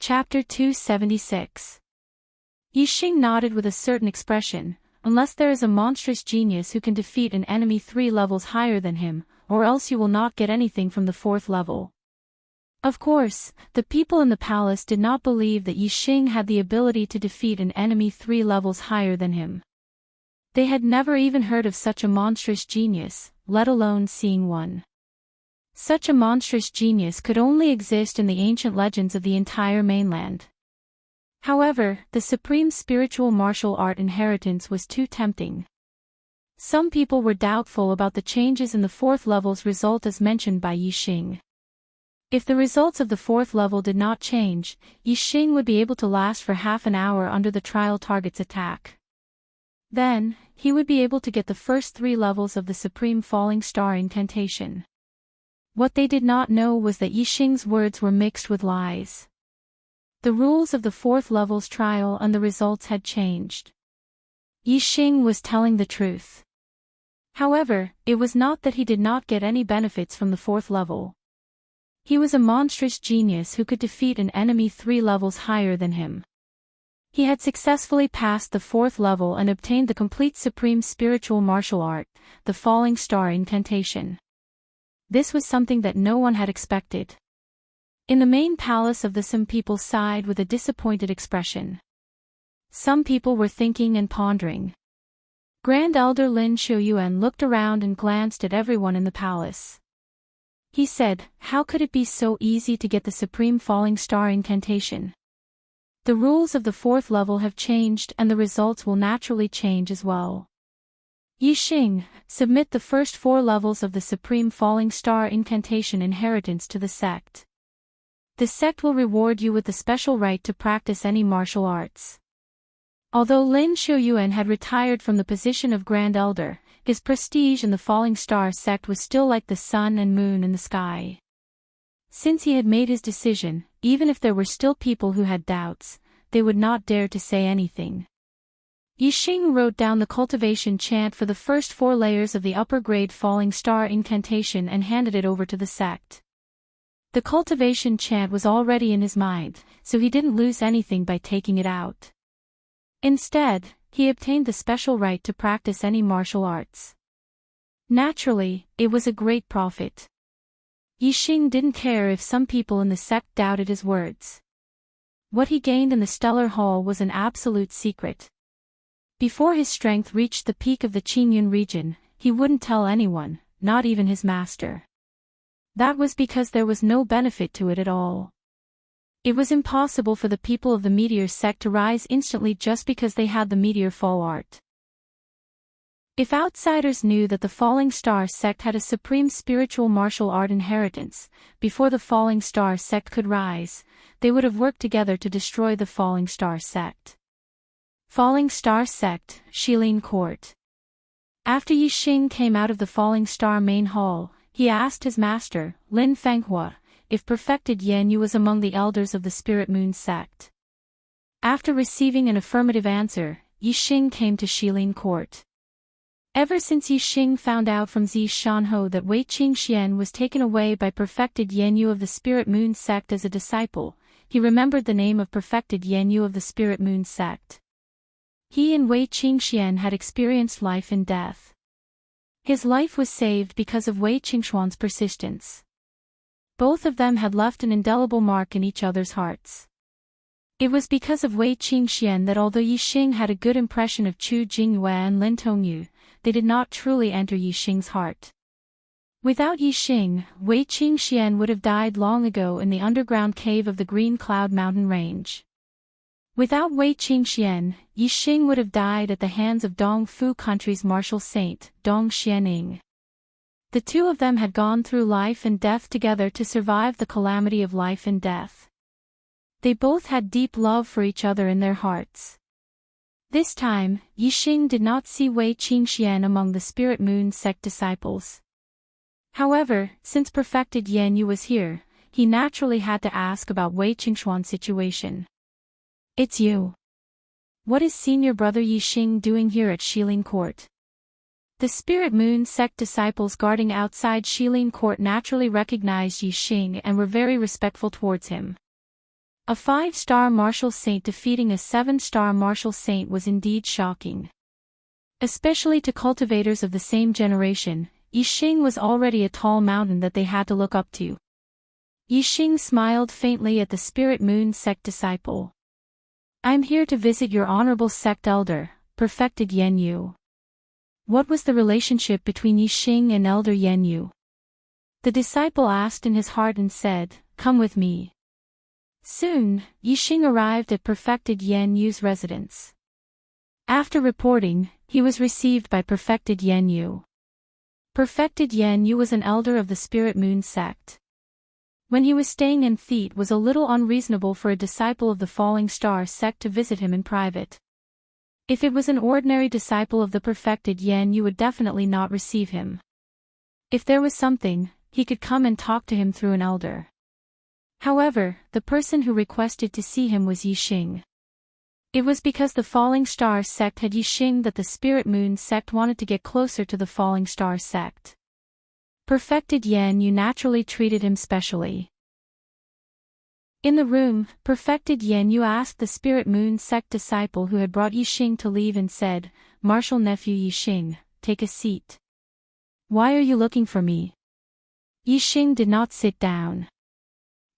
Chapter 276. Yixing nodded with a certain expression. Unless there is a monstrous genius who can defeat an enemy 3 levels higher than him, or else you will not get anything from the 4th level. Of course, the people in the palace did not believe that Yixing had the ability to defeat an enemy 3 levels higher than him. They had never even heard of such a monstrous genius, let alone seeing one. Such a monstrous genius could only exist in the ancient legends of the entire mainland. However, the supreme spiritual martial art inheritance was too tempting. Some people were doubtful about the changes in the 4th level's result as mentioned by Yixing. If the results of the 4th level did not change, Yixing would be able to last for half an hour under the trial target's attack. Then, he would be able to get the first 3 levels of the supreme falling star incantation. What they did not know was that Yixing's words were mixed with lies. The rules of the 4th level's trial and the results had changed. Yixing was telling the truth. However, it was not that he did not get any benefits from the 4th level. He was a monstrous genius who could defeat an enemy 3 levels higher than him. He had successfully passed the 4th level and obtained the complete supreme spiritual martial art, the falling star incantation. This was something that no one had expected. In the main palace of some people sighed with a disappointed expression. Some people were thinking and pondering. Grand Elder Lin Xiuyuan looked around and glanced at everyone in the palace. He said, "How could it be so easy to get the supreme falling star incantation? The rules of the 4th level have changed and the results will naturally change as well. Yixing, submit the first 4 levels of the supreme falling star incantation inheritance to the sect. The sect will reward you with the special right to practice any martial arts." Although Lin Xiuyuan had retired from the position of Grand Elder, his prestige in the Falling Star sect was still like the sun and moon in the sky. Since he had made his decision, even if there were still people who had doubts, they would not dare to say anything. Yixing wrote down the cultivation chant for the first 4 layers of the upper-grade Falling Star incantation and handed it over to the sect. The cultivation chant was already in his mind, so he didn't lose anything by taking it out. Instead, he obtained the special right to practice any martial arts. Naturally, it was a great profit. Yixing didn't care if some people in the sect doubted his words. What he gained in the Stellar Hall was an absolute secret. Before his strength reached the peak of the Qingyun region, he wouldn't tell anyone, not even his master. That was because there was no benefit to it at all. It was impossible for the people of the Meteor sect to rise instantly just because they had the Meteor Fall art. If outsiders knew that the Falling Star sect had a supreme spiritual martial art inheritance, before the Falling Star sect could rise, they would have worked together to destroy the Falling Star sect. Falling Star sect, Shilin Court. After Yixing came out of the Falling Star main hall, he asked his master, Lin Fenghua, if perfected Yanyu was among the elders of the Spirit Moon sect. After receiving an affirmative answer, Yixing came to Shilin Court. Ever since Yixing found out from Zi Shanho that Wei Qingxian was taken away by perfected Yanyu of the Spirit Moon sect as a disciple, he remembered the name of perfected Yanyu of the Spirit Moon sect. He and Wei Qingxian had experienced life and death. His life was saved because of Wei Qingshuan's persistence. Both of them had left an indelible mark in each other's hearts. It was because of Wei Qingxian that although Yixing had a good impression of Chu Jingyue and Lin Tongyu, they did not truly enter Yixing's heart. Without Yixing, Wei Qingxian would have died long ago in the underground cave of the Green Cloud Mountain Range. Without Wei Qingxian, Yixing would have died at the hands of Dongfu country's martial saint, Dong Xianing. The two of them had gone through life and death together to survive the calamity of life and death. They both had deep love for each other in their hearts. This time, Yixing did not see Wei Qingxian among the Spirit Moon sect disciples. However, since perfected Yanyu was here, he naturally had to ask about Wei Qingshuan's situation. "It's you. What is senior brother Yixing doing here at Shilin Court?" The Spirit Moon sect disciples guarding outside Shilin Court naturally recognized Yixing and were very respectful towards him. A 5-star martial saint defeating a 7-star martial saint was indeed shocking. Especially to cultivators of the same generation, Yixing was already a tall mountain that they had to look up to. Yixing smiled faintly at the Spirit Moon sect disciple. "I'm here to visit your honorable sect elder, perfected Yan Yu." What was the relationship between Yixing and Elder Yan Yu? The disciple asked in his heart and said, "Come with me." Soon, Yixing arrived at perfected Yan Yu's residence. After reporting, he was received by perfected Yan Yu. Perfected Yan Yu was an elder of the Spirit Moon sect. When he was staying in Theet, was a little unreasonable for a disciple of the Falling Star sect to visit him in private. If it was an ordinary disciple of the perfected Yan Yu would definitely not receive him. If there was something, he could come and talk to him through an elder. However, the person who requested to see him was Yixing. It was because the Falling Star sect had Yixing that the Spirit Moon sect wanted to get closer to the Falling Star sect. Perfected Yan Yu naturally treated him specially. In the room, perfected Yan Yu asked the Spirit Moon sect disciple who had brought Yixing to leave and said, "Martial nephew Yixing, take a seat." "Why are you looking for me?" Yixing did not sit down.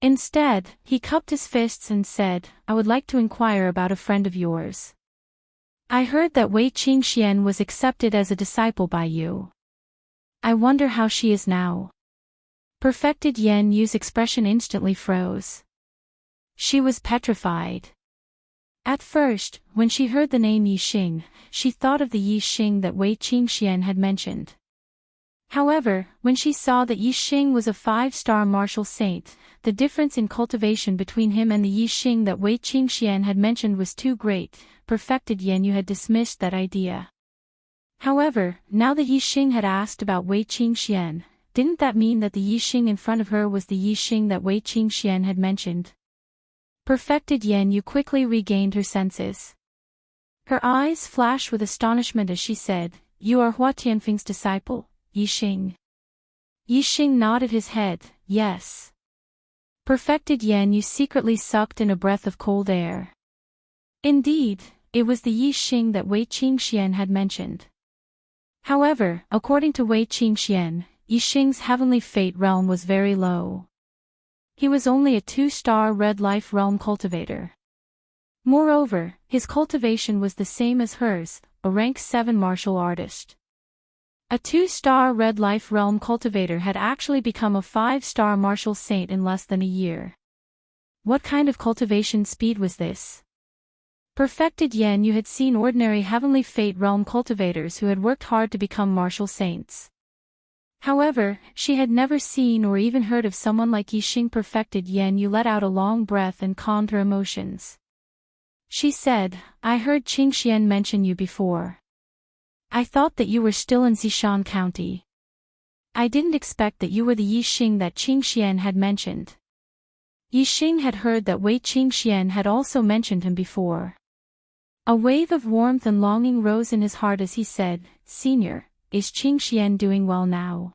Instead, he cupped his fists and said, "I would like to inquire about a friend of yours. I heard that Wei Qingxian was accepted as a disciple by you. I wonder how she is now." Perfected Yan Yu's expression instantly froze. She was petrified. At first, when she heard the name Yixing, she thought of the Yixing that Wei Qingxian had mentioned. However, when she saw that Yixing was a 5-star martial saint, the difference in cultivation between him and the Yixing that Wei Qingxian had mentioned was too great. Perfected Yan Yu had dismissed that idea. However, now that Yixing had asked about Wei Qingxian, didn't that mean that the Yixing in front of her was the Yixing that Wei Qingxian had mentioned? Perfected Yan Yu quickly regained her senses. Her eyes flashed with astonishment as she said, "You are Hua Tianfeng's disciple, Yixing?" Yixing nodded his head, "Yes." Perfected Yan Yu secretly sucked in a breath of cold air. Indeed, it was the Yixing that Wei Qingxian had mentioned. However, according to Wei Qingxian, Yixing's heavenly fate realm was very low. He was only a 2-star red life realm cultivator. Moreover, his cultivation was the same as hers, a rank 7 martial artist. A 2-star red life realm cultivator had actually become a 5-star martial saint in less than a year. What kind of cultivation speed was this? Perfected Yan Yu had seen ordinary heavenly fate realm cultivators who had worked hard to become martial saints. However, she had never seen or even heard of someone like Yixing. Perfected Yan Yu let out a long breath and calmed her emotions. She said, "I heard Qingxian mention you before. I thought that you were still in Zishan County. I didn't expect that you were the Yixing that Qingxian had mentioned." Yixing had heard that Wei Qingxian had also mentioned him before. A wave of warmth and longing rose in his heart as he said, "Senior, is Qingxian doing well now?"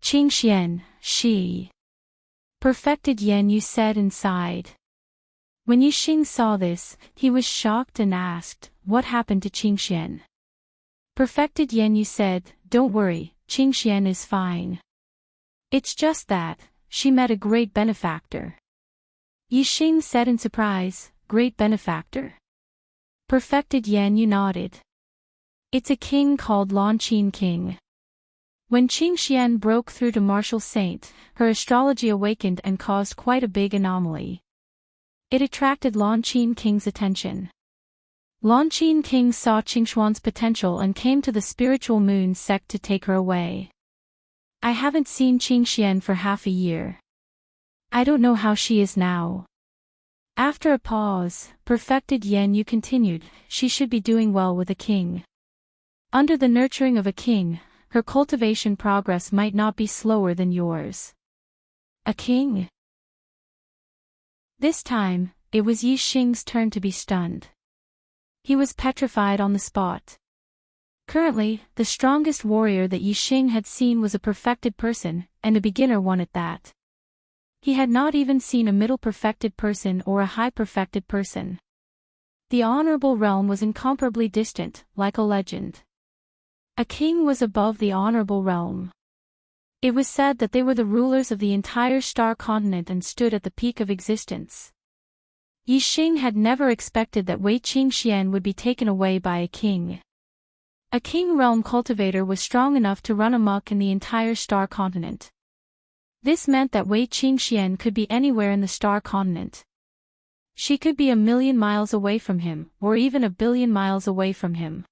"Qingxian, she..." Perfected Yan Yu said and sighed. When Yixing saw this, he was shocked and asked, "What happened to Qingxian?" Perfected Yan Yu said, "Don't worry, Qingxian is fine. It's just that, she met a great benefactor." Yixing said in surprise, "Great benefactor?" Perfected Yan Yu nodded. "It's a king called Lanqin King. When Qingxian broke through to martial saint, her astrology awakened and caused quite a big anomaly. It attracted Lanqin King's attention. Lanqin King saw Qingxuan's potential and came to the spiritual moon sect to take her away. I haven't seen Qingxian for half a year. I don't know how she is now." After a pause, Perfected Yan Yu continued, "She should be doing well with a king. Under the nurturing of a king, her cultivation progress might not be slower than yours." "A king?" This time, it was Yixing's turn to be stunned. He was petrified on the spot. Currently, the strongest warrior that Yixing had seen was a perfected person, and a beginner one at that. He had not even seen a middle-perfected person or a high-perfected person. The honorable realm was incomparably distant, like a legend. A king was above the honorable realm. It was said that they were the rulers of the entire star continent and stood at the peak of existence. Yi Xing had never expected that Wei Qingxian would be taken away by a king. A king realm cultivator was strong enough to run amok in the entire star continent. This meant that Wei Qingxian could be anywhere in the star continent. She could be 1,000,000 miles away from him, or even 1,000,000,000 miles away from him.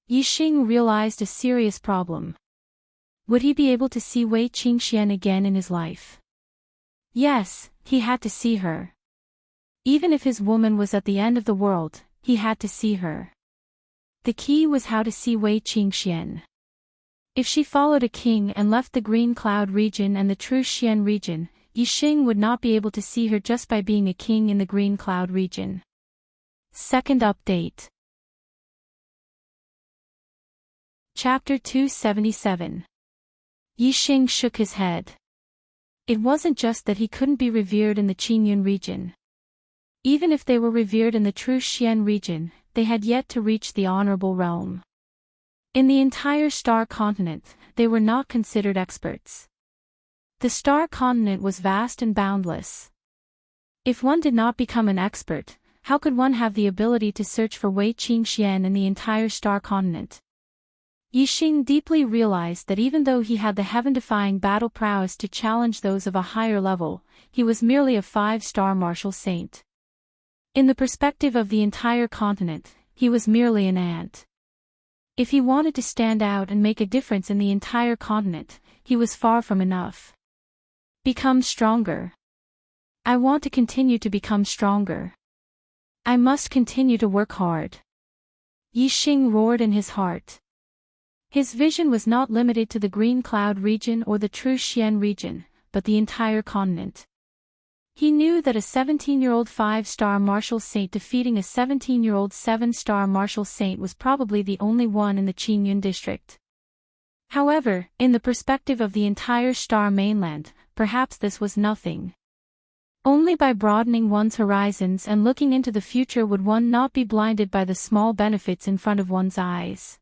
Yi Xing realized a serious problem. Would he be able to see Wei Qingxian again in his life? Yes, he had to see her. Even if his woman was at the end of the world, he had to see her. The key was how to see Wei Qingxian. If she followed a king and left the Green Cloud region and the True Xian region, Yi Xing would not be able to see her just by being a king in the Green Cloud region. Second update. Chapter 277. Yi Xing shook his head. It wasn't just that he couldn't be revered in the Qingyun region. Even if they were revered in the True Xian region, they had yet to reach the honorable realm. In the entire star continent, they were not considered experts. The star continent was vast and boundless. If one did not become an expert, how could one have the ability to search for Wei Qingxian in the entire star continent? Yi Xing deeply realized that even though he had the heaven-defying battle prowess to challenge those of a higher level, he was merely a 5-star martial saint. In the perspective of the entire continent, he was merely an ant. If he wanted to stand out and make a difference in the entire continent, he was far from enough. Become stronger. I want to continue to become stronger. I must continue to work hard. Yi Xing roared in his heart. His vision was not limited to the Green Cloud region or the True Xian region, but the entire continent. He knew that a 17-year-old 5-star martial saint defeating a 17-year-old 7-star martial saint was probably the only one in the Qingyun district. However, in the perspective of the entire star mainland, perhaps this was nothing. Only by broadening one's horizons and looking into the future would one not be blinded by the small benefits in front of one's eyes.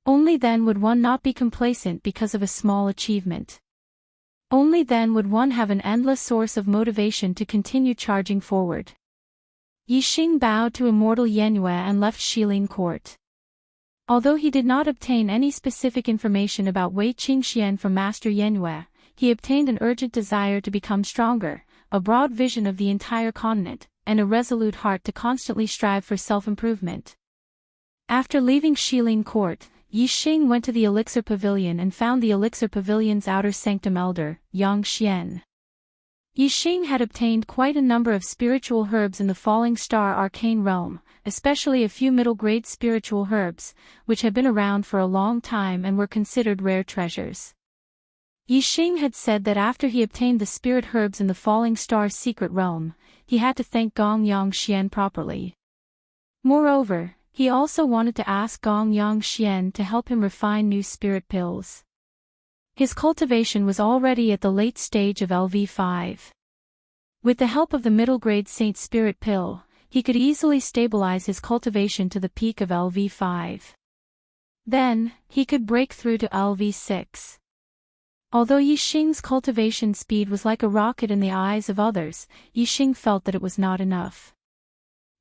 Only then would one not be complacent because of a small achievement. Only then would one have an endless source of motivation to continue charging forward. Yi Xing bowed to Immortal Yenyue and left Shilin Court. Although he did not obtain any specific information about Wei Qingxian from Master Yenyue, he obtained an urgent desire to become stronger, a broad vision of the entire continent, and a resolute heart to constantly strive for self-improvement. After leaving Shilin Court, Yi Xing went to the Elixir Pavilion and found the Elixir Pavilion's outer sanctum elder, Yang Xian. Yi Xing had obtained quite a number of spiritual herbs in the Falling Star arcane realm, especially a few middle-grade spiritual herbs, which had been around for a long time and were considered rare treasures. Yi Xing had said that after he obtained the spirit herbs in the Falling Star's secret realm, he had to thank Gong Yang Xian properly. Moreover, he also wanted to ask Gong Yang Xian to help him refine new spirit pills. His cultivation was already at the late stage of LV5. With the help of the middle-grade Saint Spirit Pill, he could easily stabilize his cultivation to the peak of LV5. Then, he could break through to LV6. Although Yi Xing's cultivation speed was like a rocket in the eyes of others, Yi Xing felt that it was not enough.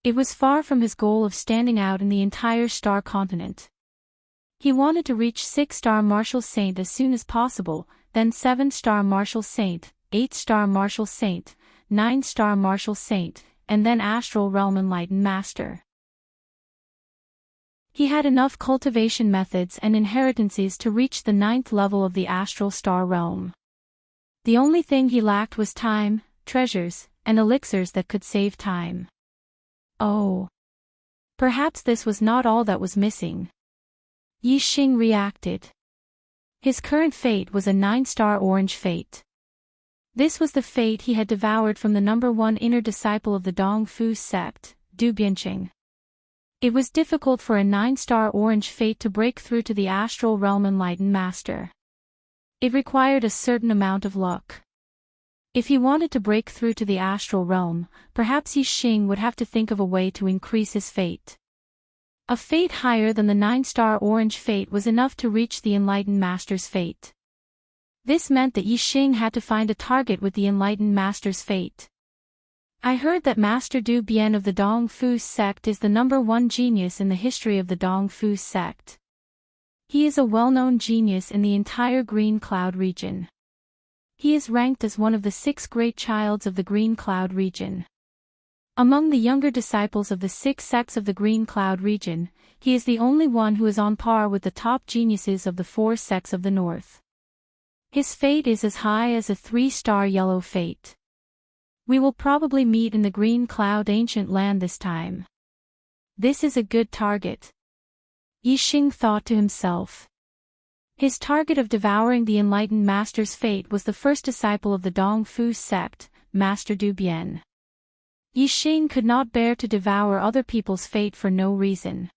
It was far from his goal of standing out in the entire star continent. He wanted to reach 6-star Martial Saint as soon as possible, then 7-star Martial Saint, 8-star Martial Saint, 9-star Martial Saint, and then Astral Realm Enlightened Master. He had enough cultivation methods and inheritances to reach the 9th level of the Astral Star Realm. The only thing he lacked was time, treasures, and elixirs that could save time. Oh. Perhaps this was not all that was missing. Yi Xing reacted. His current fate was a 9-star orange fate. This was the fate he had devoured from the number 1 inner disciple of the Dong Fu Sept, Du Bianqing. It was difficult for a 9-star orange fate to break through to the Astral Realm Enlightened Master. It required a certain amount of luck. If he wanted to break through to the astral realm, perhaps Yixing would have to think of a way to increase his fate. A fate higher than the 9-star orange fate was enough to reach the enlightened master's fate. This meant that Yixing had to find a target with the enlightened master's fate. I heard that Master Du Bian of the Dong Fu sect is the #1 genius in the history of the Dong Fu sect. He is a well-known genius in the entire Green Cloud region. He is ranked as one of the 6 great childs of the Green Cloud region. Among the younger disciples of the 6 sects of the Green Cloud region, he is the only one who is on par with the top geniuses of the 4 sects of the north. His fate is as high as a 3-star yellow fate. We will probably meet in the Green Cloud ancient land this time. This is a good target. Yixing thought to himself. His target of devouring the enlightened master's fate was the first disciple of the Dong Fu sect, Master Du Bian. Yixing could not bear to devour other people's fate for no reason.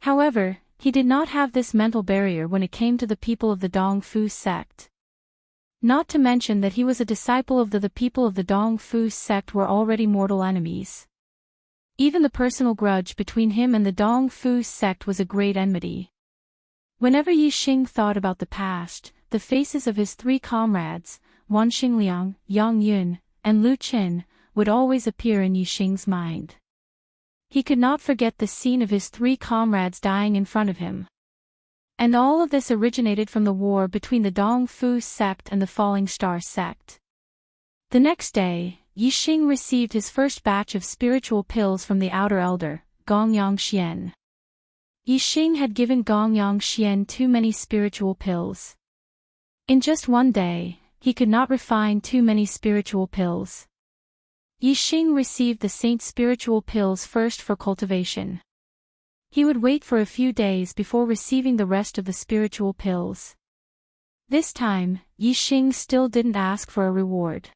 However, he did not have this mental barrier when it came to the people of the Dong Fu sect. Not to mention that he was a disciple of the people of the Dong Fu sect were already mortal enemies. Even the personal grudge between him and the Dong Fu sect was a great enmity. Whenever Yixing thought about the past, the faces of his 3 comrades, Wan Xingliang, Yang Yun, and Lu Qin, would always appear in Yixing's mind. He could not forget the scene of his 3 comrades dying in front of him. And all of this originated from the war between the Dong Fu sect and the Falling Star sect. The next day, Yixing received his first batch of spiritual pills from the outer elder, Gongyang Xian. Yixing had given Gongyang Xian too many spiritual pills. In just one day, he could not refine too many spiritual pills. Yixing received the saint's spiritual pills first for cultivation. He would wait for a few days before receiving the rest of the spiritual pills. This time, Yixing still didn't ask for a reward.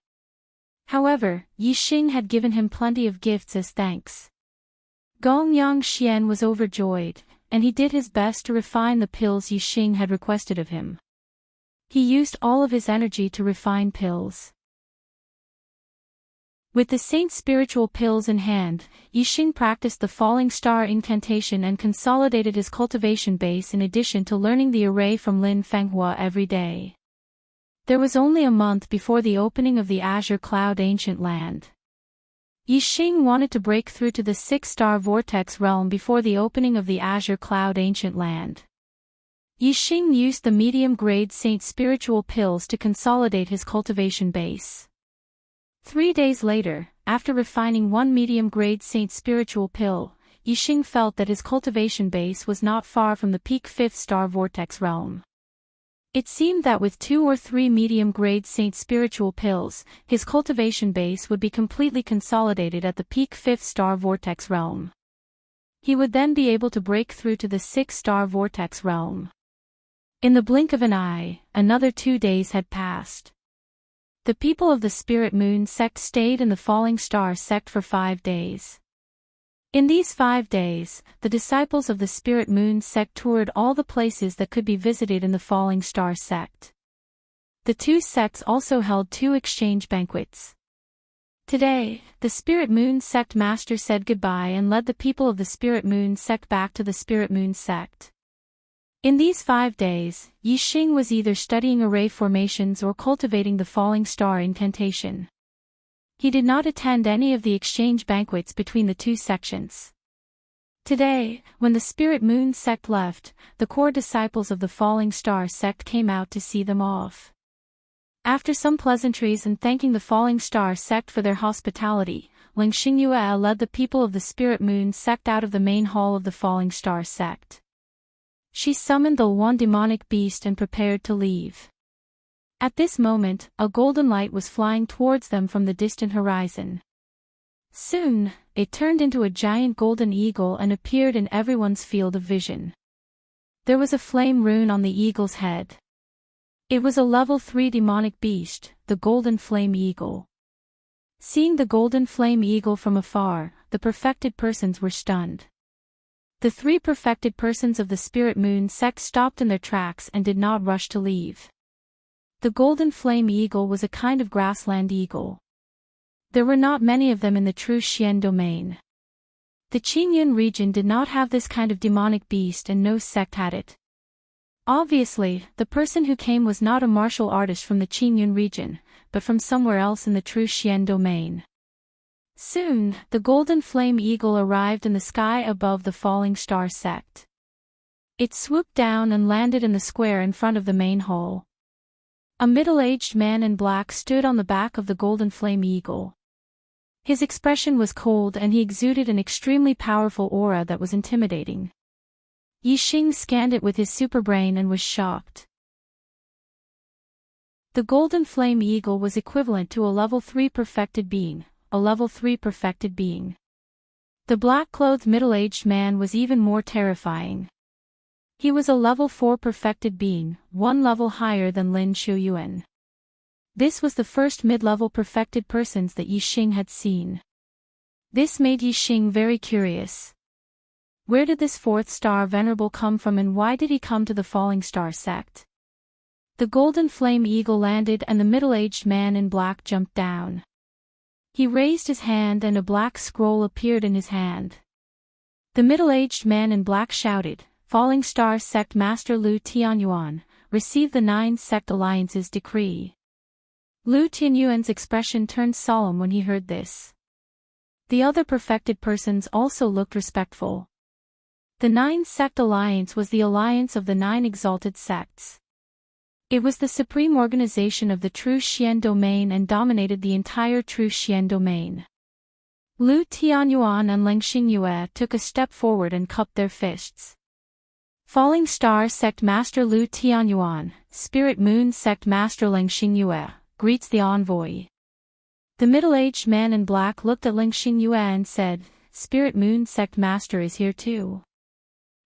However, Yixing had given him plenty of gifts as thanks. Gongyang Xian was overjoyed, and he did his best to refine the pills Yixing had requested of him. He used all of his energy to refine pills. With the saint's spiritual pills in hand, Yixing practiced the falling star incantation and consolidated his cultivation base in addition to learning the array from Lin Fenghua every day. There was only a month before the opening of the Azure Cloud ancient land. Yixing wanted to break through to the 6-star vortex realm before the opening of the Azure Cloud ancient land. Yixing used the medium-grade saint spiritual pills to consolidate his cultivation base. 3 days later, after refining 1 medium-grade saint spiritual pill, Yixing felt that his cultivation base was not far from the peak 5th-star vortex realm. It seemed that with 2 or 3 medium-grade saint spiritual pills, his cultivation base would be completely consolidated at the peak 5th-star vortex realm. He would then be able to break through to the 6th-star vortex realm. In the blink of an eye, another 2 days had passed. The people of the Spirit Moon sect stayed in the Falling Star sect for 5 days. In these 5 days, the disciples of the Spirit Moon sect toured all the places that could be visited in the Falling Star sect. The 2 sects also held 2 exchange banquets. Today, the Spirit Moon sect master said goodbye and led the people of the Spirit Moon sect back to the Spirit Moon sect. In these 5 days, Yixing was either studying array formations or cultivating the Falling Star incantation. He did not attend any of the exchange banquets between the 2 sections. Today, when the Spirit Moon sect left, the core disciples of the Falling Star sect came out to see them off. After some pleasantries and thanking the Falling Star sect for their hospitality, Ling Xingyue led the people of the Spirit Moon sect out of the main hall of the Falling Star sect. She summoned the one demonic beast and prepared to leave. At this moment, a golden light was flying towards them from the distant horizon. Soon, it turned into a giant golden eagle and appeared in everyone's field of vision. There was a flame rune on the eagle's head. It was a level 3 demonic beast, the golden flame eagle. Seeing the golden flame eagle from afar, the perfected persons were stunned. The 3 perfected persons of the Spirit Moon sect stopped in their tracks and did not rush to leave. The golden flame eagle was a kind of grassland eagle. There were not many of them in the true Xian domain. The Qingyun region did not have this kind of demonic beast and no sect had it. Obviously, the person who came was not a martial artist from the Qingyun region, but from somewhere else in the true Xian domain. Soon, the golden flame eagle arrived in the sky above the falling star sect. It swooped down and landed in the square in front of the main hall. A middle-aged man in black stood on the back of the golden flame eagle. His expression was cold and he exuded an extremely powerful aura that was intimidating. Yixing scanned it with his superbrain and was shocked. The golden flame eagle was equivalent to a level 3 perfected being, a level 3 perfected being. The black-clothed middle-aged man was even more terrifying. He was a level 4 perfected being, one level higher than Lin Shuoyuan. This was the first mid-level perfected persons that Yixing had seen. This made Yixing very curious. Where did this fourth star venerable come from and why did he come to the falling star sect? The golden flame eagle landed and the middle-aged man in black jumped down. He raised his hand and a black scroll appeared in his hand. The middle-aged man in black shouted, "Falling Star Sect Master Lu Tianyuan, receive the 9 Sect Alliance's decree." Lu Tianyuan's expression turned solemn when he heard this. The other perfected persons also looked respectful. The 9 Sect Alliance was the alliance of the 9 exalted sects. It was the supreme organization of the true Xian domain and dominated the entire true Xian domain. Lu Tianyuan and Leng Xingyue took a step forward and cupped their fists. Falling Star Sect Master Lu Tianyuan, Spirit Moon Sect Master Leng Xingyue, greets the envoy. The middle-aged man in black looked at Leng Xingyue and said, "Spirit Moon Sect Master is here too.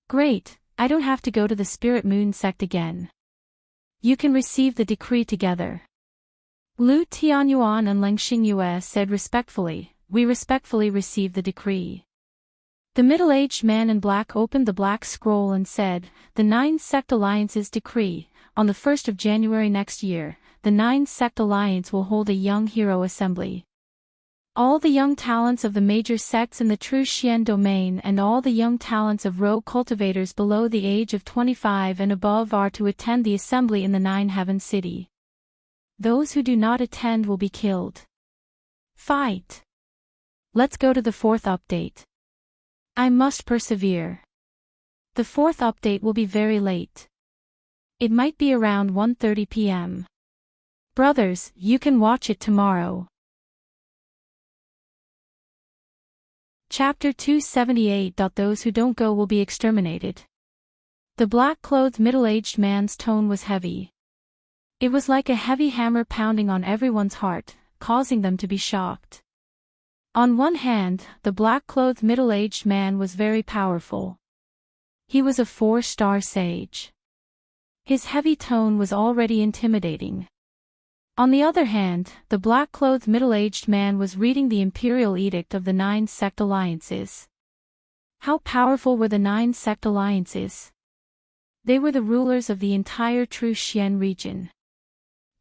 Great, I don't have to go to the Spirit Moon Sect again. You can receive the decree together." Lu Tianyuan and Leng Xingyue said respectfully, "We respectfully receive the decree." The middle-aged man in black opened the black scroll and said, "The 9 Sect Alliance's decree, on the 1st of January next year, the 9 Sect Alliance will hold a young hero assembly. All the young talents of the major sects in the true Xian domain and all the young talents of rogue cultivators below the age of 25 and above are to attend the assembly in the 9 Heaven City. Those who do not attend will be killed. Fight! Let's go to the 4th update. I must persevere. The 4th update will be very late. It might be around 1:30 p.m. Brothers, you can watch it tomorrow. Chapter 278. Those who don't go will be exterminated. The black-clothed middle-aged man's tone was heavy. It was like a heavy hammer pounding on everyone's heart, causing them to be shocked. On one hand, the black-clothed middle-aged man was very powerful. He was a 4-star sage. His heavy tone was already intimidating. On the other hand, the black-clothed middle-aged man was reading the imperial edict of the 9 Sect Alliances. How powerful were the 9 Sect Alliances? They were the rulers of the entire true Xian region.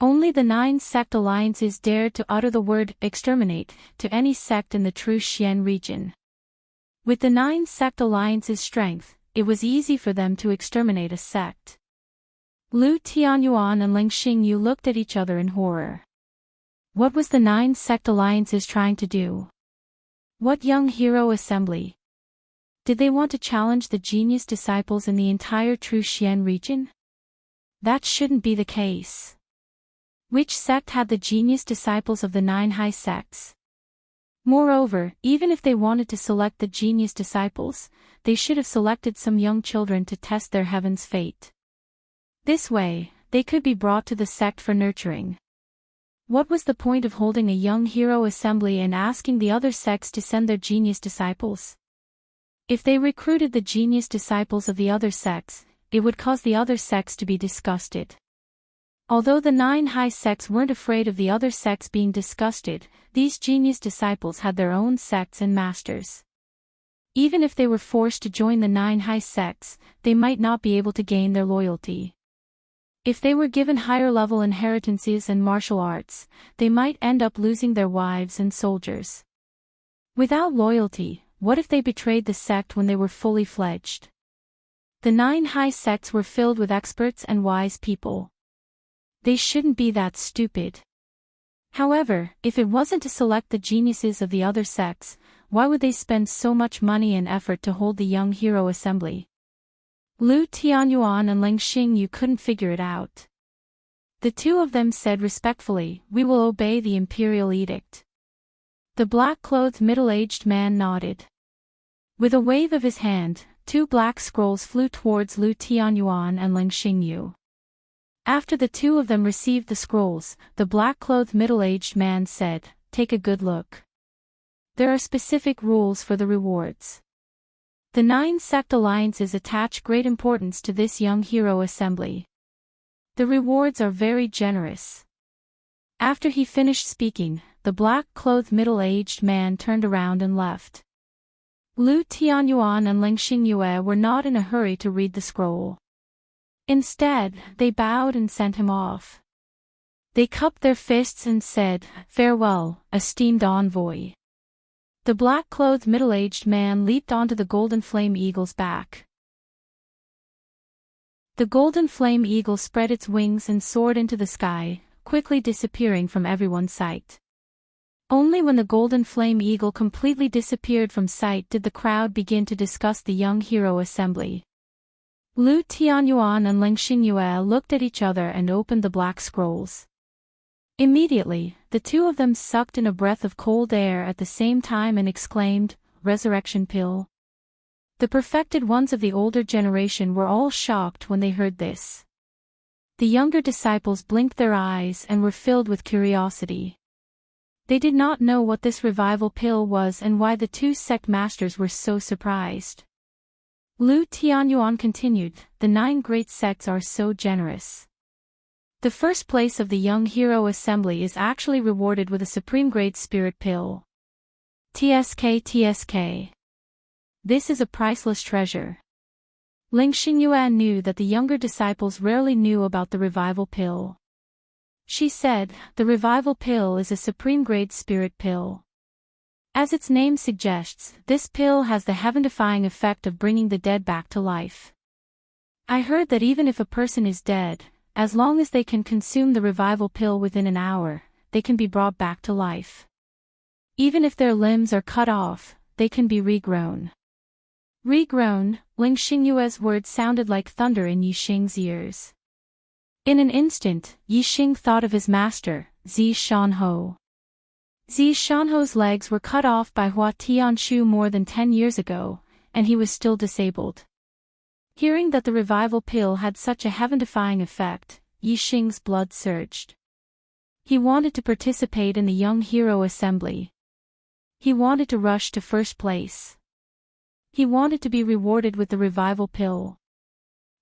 Only the 9 Sect Alliances dared to utter the word exterminate to any sect in the true Xian region. With the 9 Sect Alliances' strength, it was easy for them to exterminate a sect. Lu Tianyuan and Leng Xingyu looked at each other in horror. What was the 9 Sect Alliances trying to do? What young hero assembly? Did they want to challenge the genius disciples in the entire true Xian region? That shouldn't be the case. Which sect had the genius disciples of the 9 high sects? Moreover, even if they wanted to select the genius disciples, they should have selected some young children to test their heaven's fate. This way, they could be brought to the sect for nurturing. What was the point of holding a young hero assembly and asking the other sects to send their genius disciples? If they recruited the genius disciples of the other sects, it would cause the other sects to be disgusted. Although the 9 high sects weren't afraid of the other sects being disgusted, these genius disciples had their own sects and masters. Even if they were forced to join the 9 high sects, they might not be able to gain their loyalty. If they were given higher-level inheritances and martial arts, they might end up losing their wives and soldiers. Without loyalty, what if they betrayed the sect when they were fully fledged? The 9 high sects were filled with experts and wise people. They shouldn't be that stupid. However, if it wasn't to select the geniuses of the other sects, why would they spend so much money and effort to hold the young hero assembly? Lu Tianyuan and Ling Xingyu couldn't figure it out. The two of them said respectfully, "We will obey the imperial edict." The black-clothed middle-aged man nodded. With a wave of his hand, 2 black scrolls flew towards Lu Tianyuan and Ling Xingyu. After the two of them received the scrolls, the black-clothed middle-aged man said, "Take a good look. There are specific rules for the rewards. The 9 sect alliances attach great importance to this young hero assembly. The rewards are very generous." After he finished speaking, the black-clothed middle-aged man turned around and left. Lu Tianyuan and Ling Xingyue were not in a hurry to read the scroll. Instead, they bowed and sent him off. They cupped their fists and said, "Farewell, esteemed envoy." The black-clothed middle-aged man leaped onto the golden flame eagle's back. The golden flame eagle spread its wings and soared into the sky, quickly disappearing from everyone's sight. Only when the golden flame eagle completely disappeared from sight did the crowd begin to discuss the young hero assembly. Lu Tianyuan and Ling Xingyue looked at each other and opened the black scrolls. Immediately, the two of them sucked in a breath of cold air at the same time and exclaimed, "Resurrection pill." The perfected ones of the older generation were all shocked when they heard this. The younger disciples blinked their eyes and were filled with curiosity. They did not know what this revival pill was and why the 2 sect masters were so surprised. Lu Tianyuan continued, "The 9 great sects are so generous. The first place of the young hero assembly is actually rewarded with a supreme grade spirit pill. TSK. This is a priceless treasure." Ling Xingyue knew that the younger disciples rarely knew about the revival pill. She said, "The revival pill is a supreme grade spirit pill. As its name suggests, this pill has the heaven-defying effect of bringing the dead back to life. I heard that even if a person is dead, as long as they can consume the revival pill within an hour, they can be brought back to life. Even if their limbs are cut off, they can be regrown." Regrown, Ling Xingyue's words sounded like thunder in Yixing's ears. In an instant, Yixing thought of his master, Zi Shanhou. Zi Shanhou's legs were cut off by Hua Tianshu more than 10 years ago, and he was still disabled. Hearing that the revival pill had such a heaven-defying effect, Yixing's blood surged. He wanted to participate in the young hero assembly. He wanted to rush to first place. He wanted to be rewarded with the revival pill.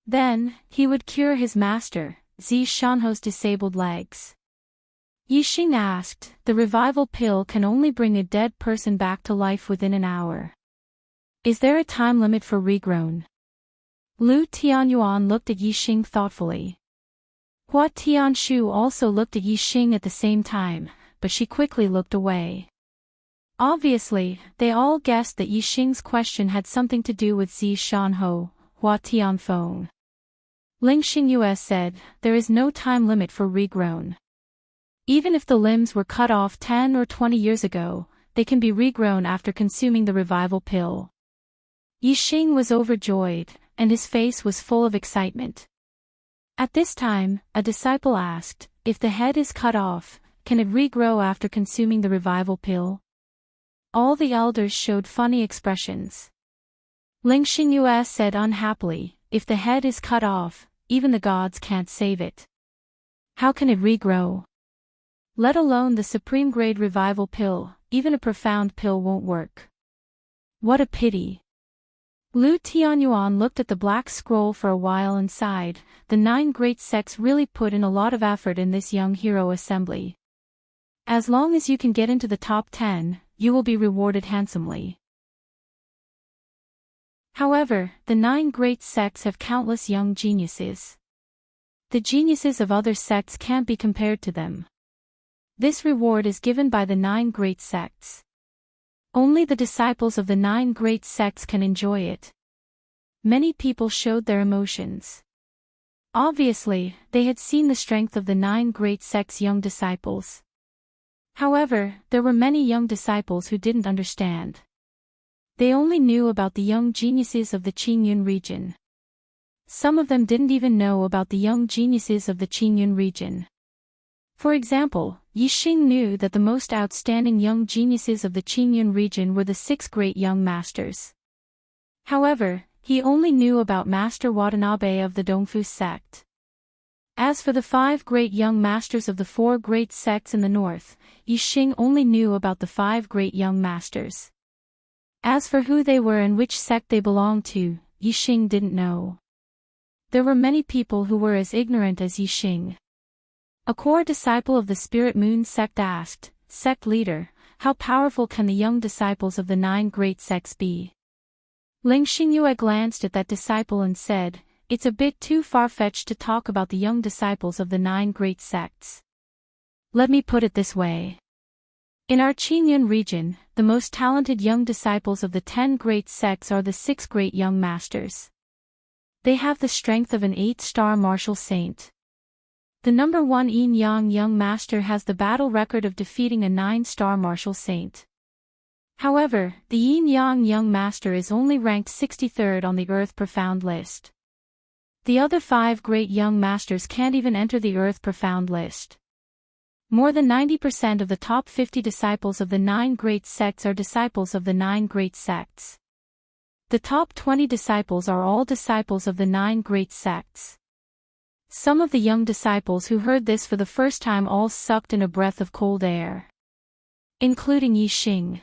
Then, he would cure his master, Zi Shanhou's disabled legs. Yixing asked, "The revival pill can only bring a dead person back to life within an hour. Is there a time limit for regrown?" Lu Tianyuan looked at Yixing thoughtfully. Hua Tianshu also looked at Yixing at the same time, but she quickly looked away. Obviously, they all guessed that Yixing's question had something to do with Zi Shanhou, Hua Tianfeng. Ling Xingyue said, "There is no time limit for regrown. Even if the limbs were cut off 10 or 20 years ago, they can be regrown after consuming the revival pill." Yixing was overjoyed, and his face was full of excitement. At this time, a disciple asked, "If the head is cut off, can it regrow after consuming the revival pill?" All the elders showed funny expressions. Ling Xingyue said unhappily, "If the head is cut off, even the gods can't save it. How can it regrow? Let alone the supreme grade revival pill, even a profound pill won't work. What a pity." Lu Tianyuan looked at the black scroll for a while and sighed. The 9 great sects really put in a lot of effort in this young hero assembly. As long as you can get into the top 10, you will be rewarded handsomely. However, the 9 great sects have countless young geniuses. The geniuses of other sects can't be compared to them. This reward is given by the 9 great sects. Only the disciples of the 9 great sects can enjoy it. Many people showed their emotions. Obviously, they had seen the strength of the 9 great sects' young disciples. However, there were many young disciples who didn't understand. They only knew about the young geniuses of the Qingyun region. Some of them didn't even know about the young geniuses of the Qingyun region. For example, Yixing knew that the most outstanding young geniuses of the Qingyun region were the 6 great young masters. However, he only knew about Master Watanabe of the Dongfu sect. As for the 5 great young masters of the 4 great sects in the north, Yixing only knew about the 5 great young masters. As for who they were and which sect they belonged to, Yixing didn't know. There were many people who were as ignorant as Yixing. A core disciple of the Spirit Moon sect asked, "Sect leader, how powerful can the young disciples of the 9 great sects be?" Ling Xingyue glanced at that disciple and said, "It's a bit too far-fetched to talk about the young disciples of the 9 great sects. Let me put it this way. In our Qingyun region, the most talented young disciples of the 10 great sects are the 6 great young masters. They have the strength of an 8-star martial saint. The number 1 Yin Yang young master has the battle record of defeating a 9-star martial saint. However, the Yin Yang young master is only ranked 63rd on the Earth Profound list. The other 5 great young masters can't even enter the Earth Profound list. More than 90% of the top 50 disciples of the 9 great sects are disciples of the 9 great sects. The top 20 disciples are all disciples of the 9 great sects." Some of the young disciples who heard this for the first time all sucked in a breath of cold air. Including Yixing.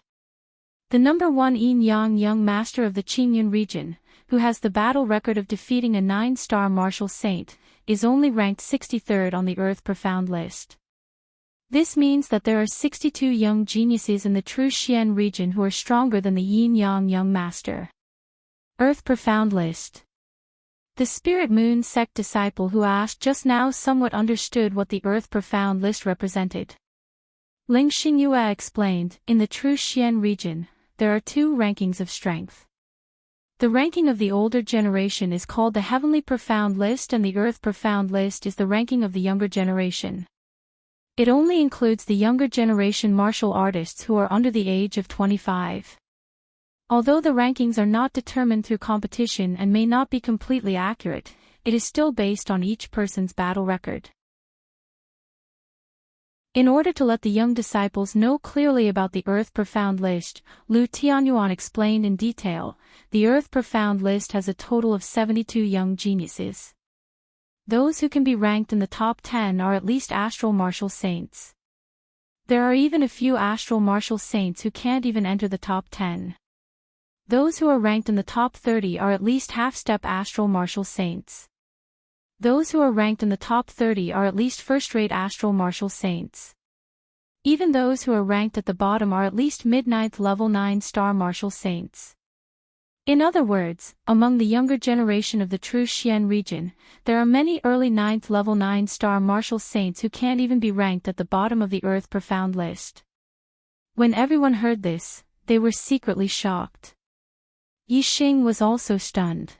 The number 1 Yin Yang young master of the Qingyun region, who has the battle record of defeating a 9-star martial saint, is only ranked 63rd on the Earth Profound list. This means that there are 62 young geniuses in the true Xian region who are stronger than the Yin Yang young master. Earth Profound list. The Spirit Moon sect disciple who asked just now somewhat understood what the Earth Profound list represented. Ling Xingyue explained, in the true Xian region, there are 2 rankings of strength. The ranking of the older generation is called the Heavenly Profound list and the Earth Profound list is the ranking of the younger generation. It only includes the younger generation martial artists who are under the age of 25. Although the rankings are not determined through competition and may not be completely accurate, it is still based on each person's battle record. In order to let the young disciples know clearly about the Earth Profound list, Lu Tianyuan explained in detail, the Earth Profound list has a total of 72 young geniuses. Those who can be ranked in the top 10 are at least astral martial saints. There are even a few astral martial saints who can't even enter the top 10. Those who are ranked in the top 30 are at least half-step astral martial saints. Those who are ranked in the top 30 are at least first-rate astral martial saints. Even those who are ranked at the bottom are at least mid-ninth level 9-star martial saints. In other words, among the younger generation of the true Xian region, there are many early 9th level 9-star martial saints who can't even be ranked at the bottom of the Earth Profound list. When everyone heard this, they were secretly shocked. Yixing was also stunned.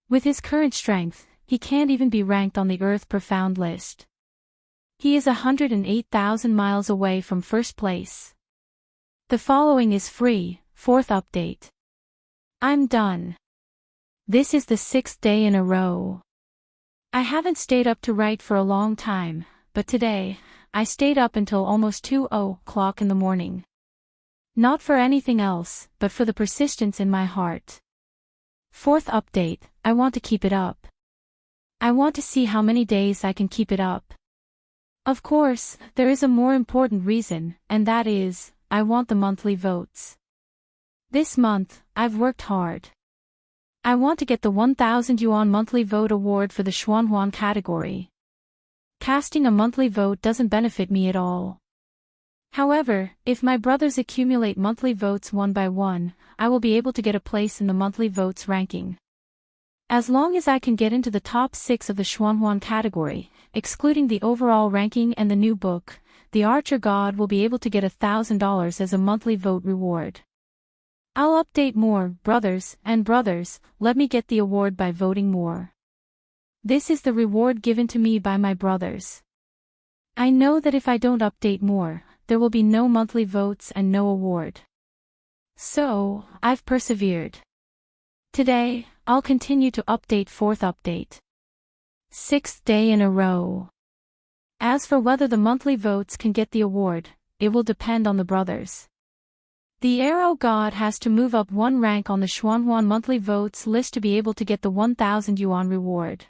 With his current strength, he can't even be ranked on the Earth Profound list. He is 108,000 miles away from first place. The following is free, 4th update. I'm done. This is the 6th day in a row. I haven't stayed up to write for a long time, but today, I stayed up until almost 2:00 in the morning. Not for anything else, but for the persistence in my heart. 4th update, I want to keep it up. I want to see how many days I can keep it up. Of course, there is a more important reason, and that is, I want the monthly votes. This month, I've worked hard. I want to get the 1,000 yuan monthly vote award for the Xuanhuan category. Casting a monthly vote doesn't benefit me at all. However, if my brothers accumulate monthly votes one by one, I will be able to get a place in the monthly votes ranking. As long as I can get into the top 6 of the Xuanhuan category, excluding the overall ranking and the new book, the Archer God will be able to get $1,000 as a monthly vote reward. I'll update more, brothers, let me get the award by voting more. This is the reward given to me by my brothers. I know that if I don't update more, there will be no monthly votes and no award. So, I've persevered. Today, I'll continue to update 4th update. 6th day in a row. As for whether the monthly votes can get the award, it will depend on the brothers. The Arrow God has to move up 1 rank on the Xuanhuan monthly votes list to be able to get the 1,000 yuan reward.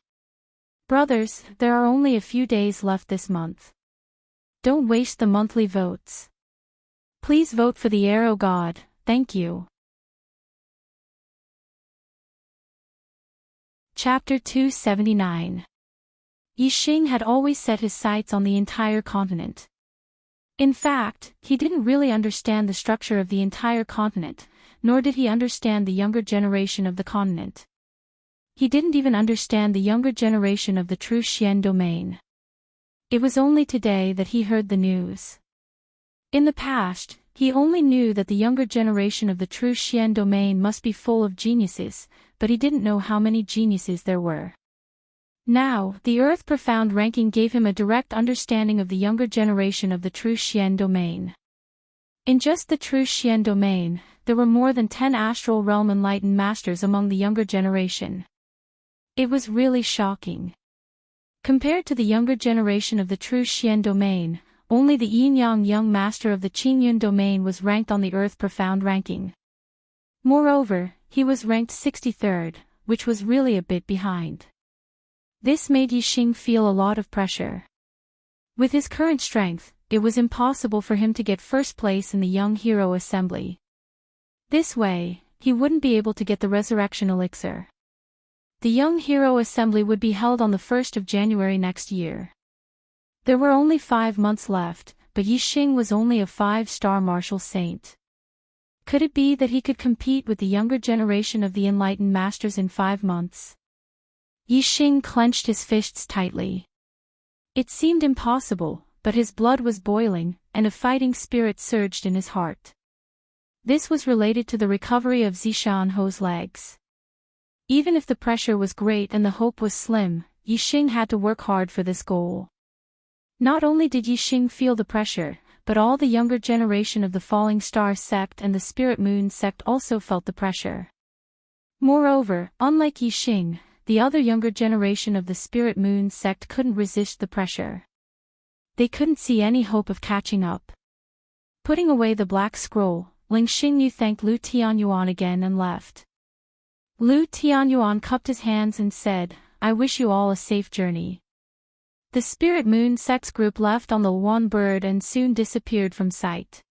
Brothers, there are only a few days left this month. Don't waste the monthly votes. Please vote for the Arrow God, thank you. Chapter 279. Yixing had always set his sights on the entire continent. In fact, he didn't really understand the structure of the entire continent, nor did he understand the younger generation of the continent. He didn't even understand the younger generation of the true Xian domain. It was only today that he heard the news. In the past, he only knew that the younger generation of the true Xian domain must be full of geniuses, but he didn't know how many geniuses there were. Now, the Earth Profound ranking gave him a direct understanding of the younger generation of the true Xian domain. In just the true Xian domain, there were more than 10 astral realm enlightened masters among the younger generation. It was really shocking. Compared to the younger generation of the true Xian domain, only the Yin-Yang young master of the Qingyun domain was ranked on the Earth Profound ranking. Moreover, he was ranked 63rd, which was really a bit behind. This made Yixing feel a lot of pressure. With his current strength, it was impossible for him to get first place in the Young Hero Assembly. This way, he wouldn't be able to get the Resurrection Elixir. The Young Hero Assembly would be held on the 1st of January next year. There were only 5 months left, but Yixing was only a 5-star martial saint. Could it be that he could compete with the younger generation of the enlightened masters in 5 months? Yixing clenched his fists tightly. It seemed impossible, but his blood was boiling, and a fighting spirit surged in his heart. This was related to the recovery of Zishanho's legs. Even if the pressure was great and the hope was slim, Yixing had to work hard for this goal. Not only did Yixing feel the pressure, but all the younger generation of the Falling Star sect and the Spirit Moon sect also felt the pressure. Moreover, unlike Yixing, the other younger generation of the Spirit Moon sect couldn't resist the pressure. They couldn't see any hope of catching up. Putting away the black scroll, Ling Xingyu thanked Lu Tianyuan again and left. Lu Tianyuan cupped his hands and said, "I wish you all a safe journey." The Spirit Moon sect's group left on the Luan bird and soon disappeared from sight.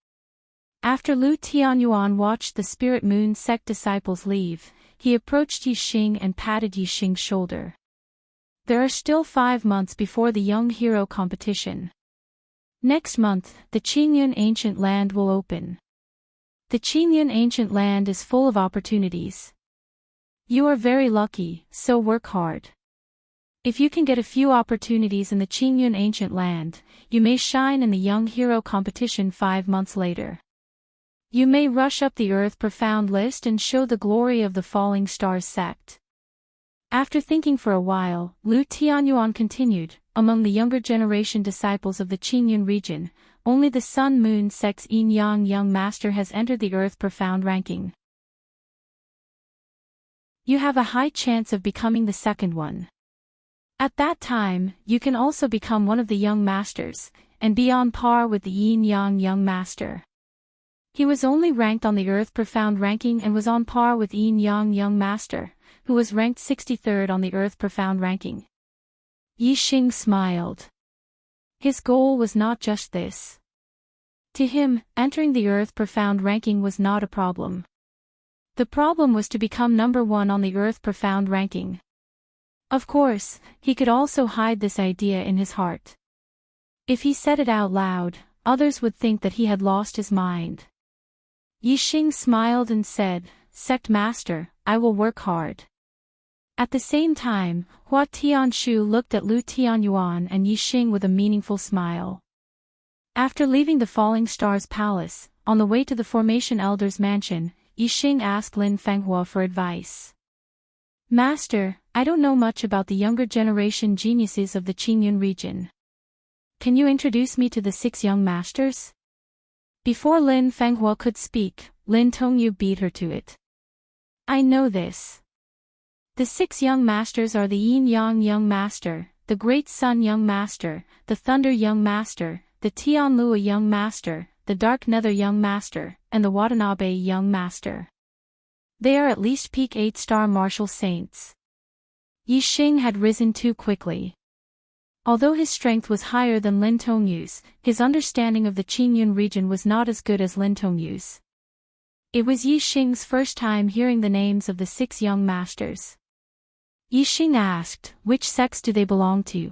After Lu Tianyuan watched the Spirit Moon sect disciples leave, he approached Yixing and patted Yixing's shoulder. There are still 5 months before the Young Hero competition. Next month, the Qingyun Ancient Land will open. The Qingyun Ancient Land is full of opportunities. You are very lucky, so work hard. If you can get a few opportunities in the Qingyun Ancient Land, you may shine in the Young Hero competition 5 months later. You may rush up the Earth Profound list and show the glory of the Falling Stars sect. After thinking for a while, Lu Tianyuan continued, among the younger generation disciples of the Qingyun region, only the Sun Moon sect's Yin-Yang young master has entered the Earth Profound ranking. You have a high chance of becoming the second one. At that time, you can also become one of the young masters, and be on par with the Yin-Yang young master. He was only ranked on the Earth Profound ranking and was on par with Yin-Yang young master, who was ranked 63rd on the Earth Profound ranking. Yixing smiled. His goal was not just this. To him, entering the Earth Profound ranking was not a problem. The problem was to become number 1 on the Earth Profound ranking. Of course, he could also hide this idea in his heart. If he said it out loud, others would think that he had lost his mind. Yixing smiled and said, "Sect Master, I will work hard." At the same time, Hua Tianshu looked at Lu Tianyuan and Yixing with a meaningful smile. After leaving the Falling Stars Palace, on the way to the Formation Elder's mansion, Yixing asked Lin Fenghua for advice. Master, I don't know much about the younger generation geniuses of the Qingyun region. Can you introduce me to the 6 young masters? Before Lin Fenghua could speak, Lin Tongyu beat her to it. I know this. The 6 young masters are the Yin Yang Young Master, the Great Sun Young Master, the Thunder Young Master, the Tianlua Young Master, the Dark Nether Young Master, and the Watanabe Young Master. They are at least peak 8-star martial saints. Yixing had risen too quickly. Although his strength was higher than Lin Tongyu's, his understanding of the Qingyun region was not as good as Lin Tongyu's. It was Yixing's first time hearing the names of the 6 young masters. Yixing asked, which sects do they belong to?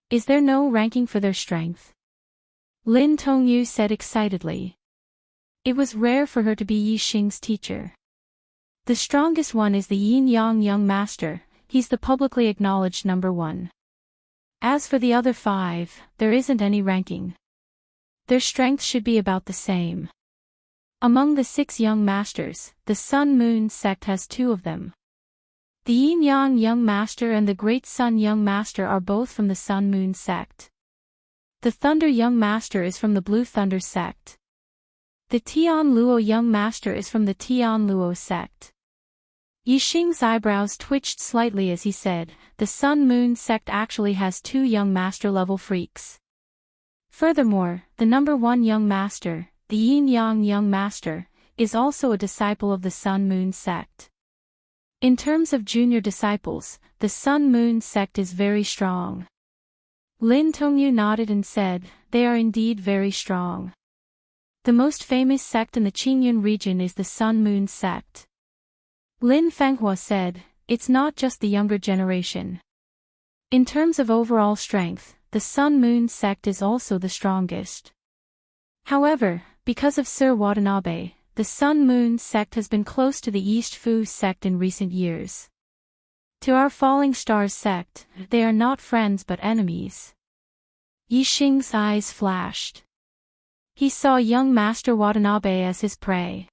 Is there no ranking for their strength? Lin Tongyu said excitedly. It was rare for her to be Yixing's teacher. The strongest one is the Yin Yang Young Master, he's the publicly acknowledged number 1. As for the other 5, there isn't any ranking. Their strength should be about the same. Among the 6 young masters, the Sun Moon sect has 2 of them. The Yin Yang Young Master and the Great Sun Young Master are both from the Sun Moon sect. The Thunder Young Master is from the Blue Thunder sect. The Tian Luo Young Master is from the Tian Luo sect. Yixing's eyebrows twitched slightly as he said, the Sun Moon sect actually has 2 young master level freaks. Furthermore, the number 1 young master, the Yin Yang Young Master, is also a disciple of the Sun Moon sect. In terms of junior disciples, the Sun Moon sect is very strong. Lin Tongyu nodded and said, they are indeed very strong. The most famous sect in the Qingyun region is the Sun Moon sect. Lin Fenghua said, it's not just the younger generation. In terms of overall strength, the Sun Moon sect is also the strongest. However, because of Sir Watanabe, the Sun Moon sect has been close to the East Fu sect in recent years. To our Falling Stars sect, they are not friends but enemies. Yixing's eyes flashed. He saw young Master Watanabe as his prey.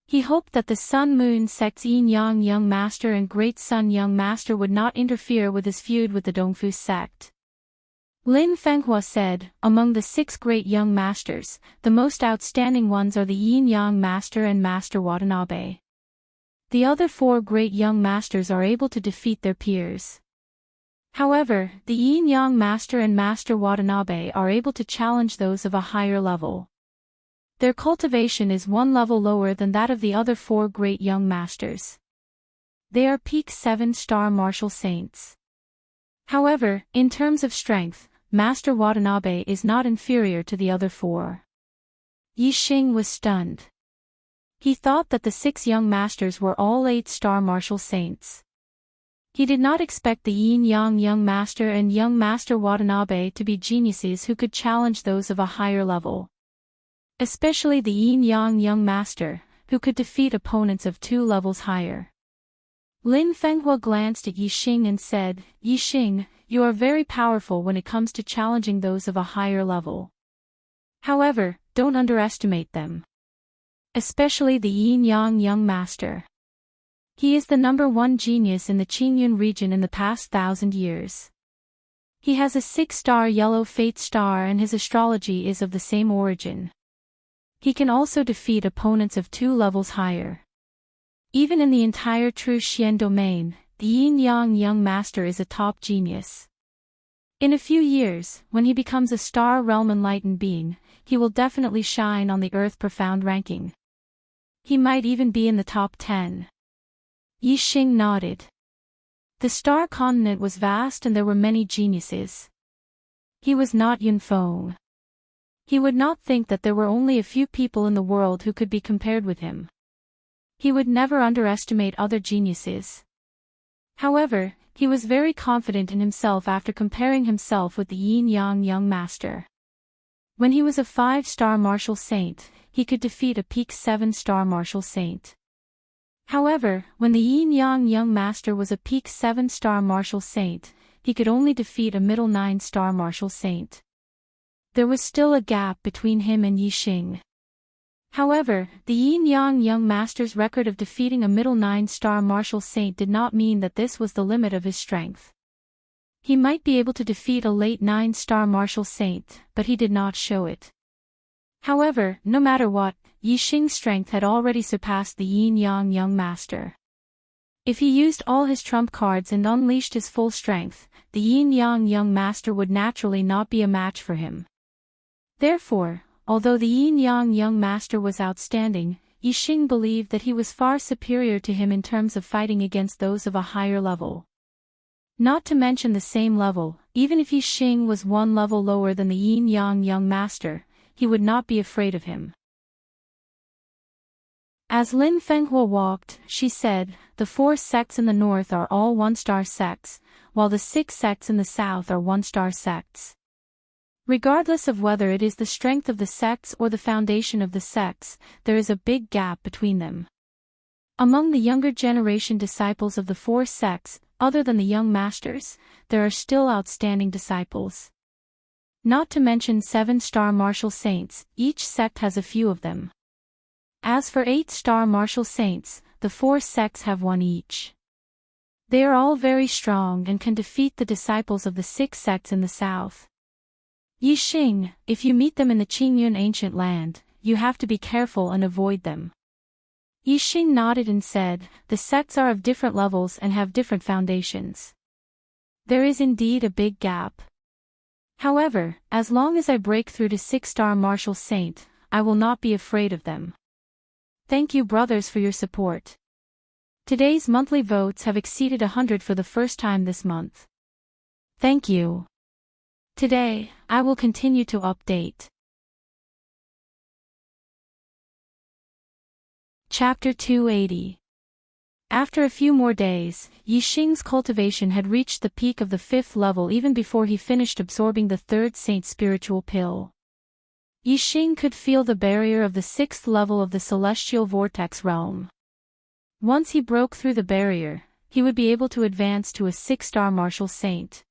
He hoped that the Sun Moon sect's Yin Yang Young Master and Great Sun Young Master would not interfere with his feud with the Dongfu sect. Lin Fenghua said, among the 6 great young masters, the most outstanding ones are the Yin Yang Master and Master Watanabe. The other 4 great young masters are able to defeat their peers. However, the Yin Yang Master and Master Watanabe are able to challenge those of a higher level. Their cultivation is 1 level lower than that of the other 4 great young masters. They are peak 7-star martial saints. However, in terms of strength, Master Watanabe is not inferior to the other 4. Yixing was stunned. He thought that the 6 young masters were all 8-star martial saints. He did not expect the Yin Yang Young Master and Young Master Watanabe to be geniuses who could challenge those of a higher level. Especially the Yin Yang Young Master, who could defeat opponents of 2 levels higher. Lin Fenghua glanced at Yixing and said, Yixing, you are very powerful when it comes to challenging those of a higher level. However, don't underestimate them. Especially the Yin Yang Young Master. He is the number 1 genius in the Qingyun region in the past 1,000 years. He has a 6-star yellow fate star and his astrology is of the same origin. He can also defeat opponents of 2 levels higher. Even in the entire True Xian domain, the Yin Yang Young Master is a top genius. In a few years, when he becomes a Star Realm Enlightened being, he will definitely shine on the Earth Profound ranking. He might even be in the top 10. Yixing nodded. The Star Continent was vast and there were many geniuses. He was not Yunfeng. He would not think that there were only a few people in the world who could be compared with him. He would never underestimate other geniuses. However, he was very confident in himself after comparing himself with the Yin Yang Young Master. When he was a 5-star martial saint, he could defeat a peak 7-star martial saint. However, when the yin-yang young master was a peak 7-star martial saint, he could only defeat a middle 9-star martial saint. There was still a gap between him and Yixing. However, the yin-yang young master's record of defeating a middle 9-star martial saint did not mean that this was the limit of his strength. He might be able to defeat a late 9-star martial saint, but he did not show it. However, no matter what, Yixing's strength had already surpassed the yin-yang young master. If he used all his trump cards and unleashed his full strength, the yin-yang young master would naturally not be a match for him. Therefore, although the yin-yang young master was outstanding, Yixing believed that he was far superior to him in terms of fighting against those of a higher level. Not to mention the same level, even if Yixing was one level lower than the yin-yang young master, he would not be afraid of him. As Lin Fenghua walked, she said, "The 4 sects in the north are all 1-star sects, while the 6 sects in the south are 1-star sects. Regardless of whether it is the strength of the sects or the foundation of the sects, there is a big gap between them. Among the younger generation disciples of the 4 sects, other than the young masters, there are still outstanding disciples. Not to mention 7-star martial saints, each sect has a few of them. As for 8-star martial saints, the 4 sects have 1 each. They are all very strong and can defeat the disciples of the 6 sects in the south. Yixing, if you meet them in the Qingyun ancient land, you have to be careful and avoid them." Yixing nodded and said, "The sects are of different levels and have different foundations. There is indeed a big gap. However, as long as I break through to 6-star martial saint, I will not be afraid of them. Thank you brothers for your support. Today's monthly votes have exceeded 100 for the first time this month. Thank you. Today, I will continue to update." Chapter 280. After a few more days, Yixing's cultivation had reached the peak of the 5th level even before he finished absorbing the 3rd saint spiritual pill. Yixing could feel the barrier of the 6th level of the celestial vortex realm. Once he broke through the barrier, he would be able to advance to a 6-star martial saint.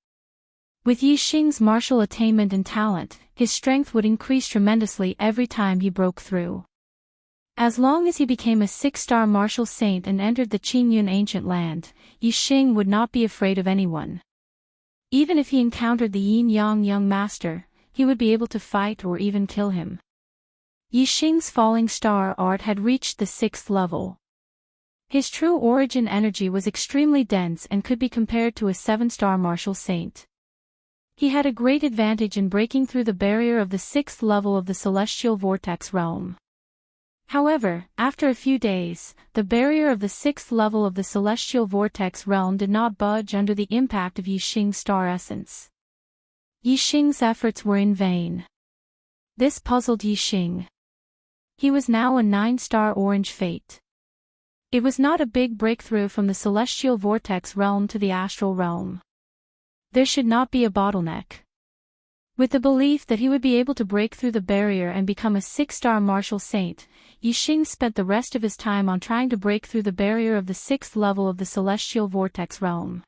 With Yixing's martial attainment and talent, his strength would increase tremendously every time he broke through. As long as he became a 6-star martial saint and entered the Qingyun ancient land, Yixing would not be afraid of anyone. Even if he encountered the yin-yang young master, he would be able to fight or even kill him. Yixing's falling star art had reached the 6th level. His true origin energy was extremely dense and could be compared to a 7-star martial saint. He had a great advantage in breaking through the barrier of the 6th level of the celestial vortex realm. However, after a few days, the barrier of the 6th level of the celestial vortex realm did not budge under the impact of Yixing's star essence. Yixing's efforts were in vain. This puzzled Yixing. He was now a 9-star orange fate. It was not a big breakthrough from the celestial vortex realm to the astral realm. There should not be a bottleneck. With the belief that he would be able to break through the barrier and become a 6-star martial saint, Yixing spent the rest of his time on trying to break through the barrier of the 6th level of the celestial vortex realm.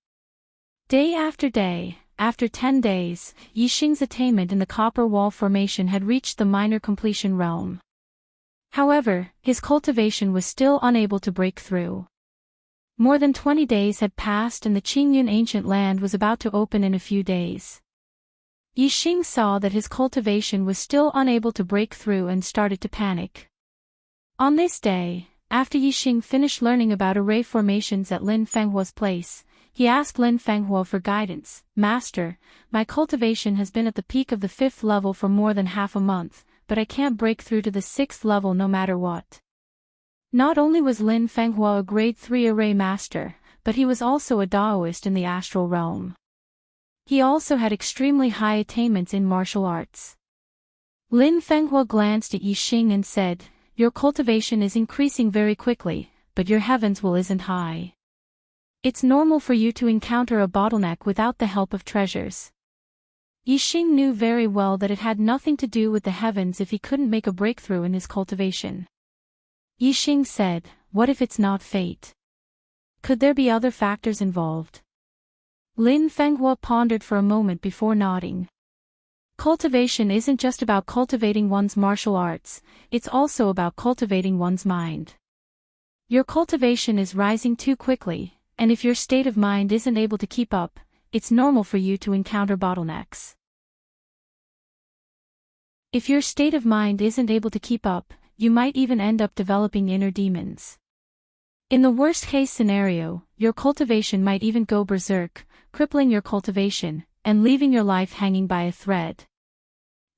Day after day, after 10 days, Yixing's attainment in the copper wall formation had reached the minor completion realm. However, his cultivation was still unable to break through. More than 20 days had passed and the Qingyun ancient land was about to open in a few days. Yixing saw that his cultivation was still unable to break through and started to panic. On this day, after Yixing finished learning about array formations at Lin Fenghua's place, he asked Lin Fenghua for guidance. "Master, my cultivation has been at the peak of the 5th level for more than half a month, but I can't break through to the 6th level no matter what." Not only was Lin Fenghua a grade 3 array master, but he was also a Daoist in the astral realm. He also had extremely high attainments in martial arts. Lin Fenghua glanced at Yixing and said, "Your cultivation is increasing very quickly, but your heavens will isn't high. It's normal for you to encounter a bottleneck without the help of treasures." Yixing knew very well that it had nothing to do with the heavens if he couldn't make a breakthrough in his cultivation. Yixing said, what if it's not fate? Could there be other factors involved? Lin Fenghua pondered for a moment before nodding. Cultivation isn't just about cultivating one's martial arts, it's also about cultivating one's mind. Your cultivation is rising too quickly, and if your state of mind isn't able to keep up, it's normal for you to encounter bottlenecks. If your state of mind isn't able to keep up, you might even end up developing inner demons. In the worst-case scenario, your cultivation might even go berserk, crippling your cultivation, and leaving your life hanging by a thread.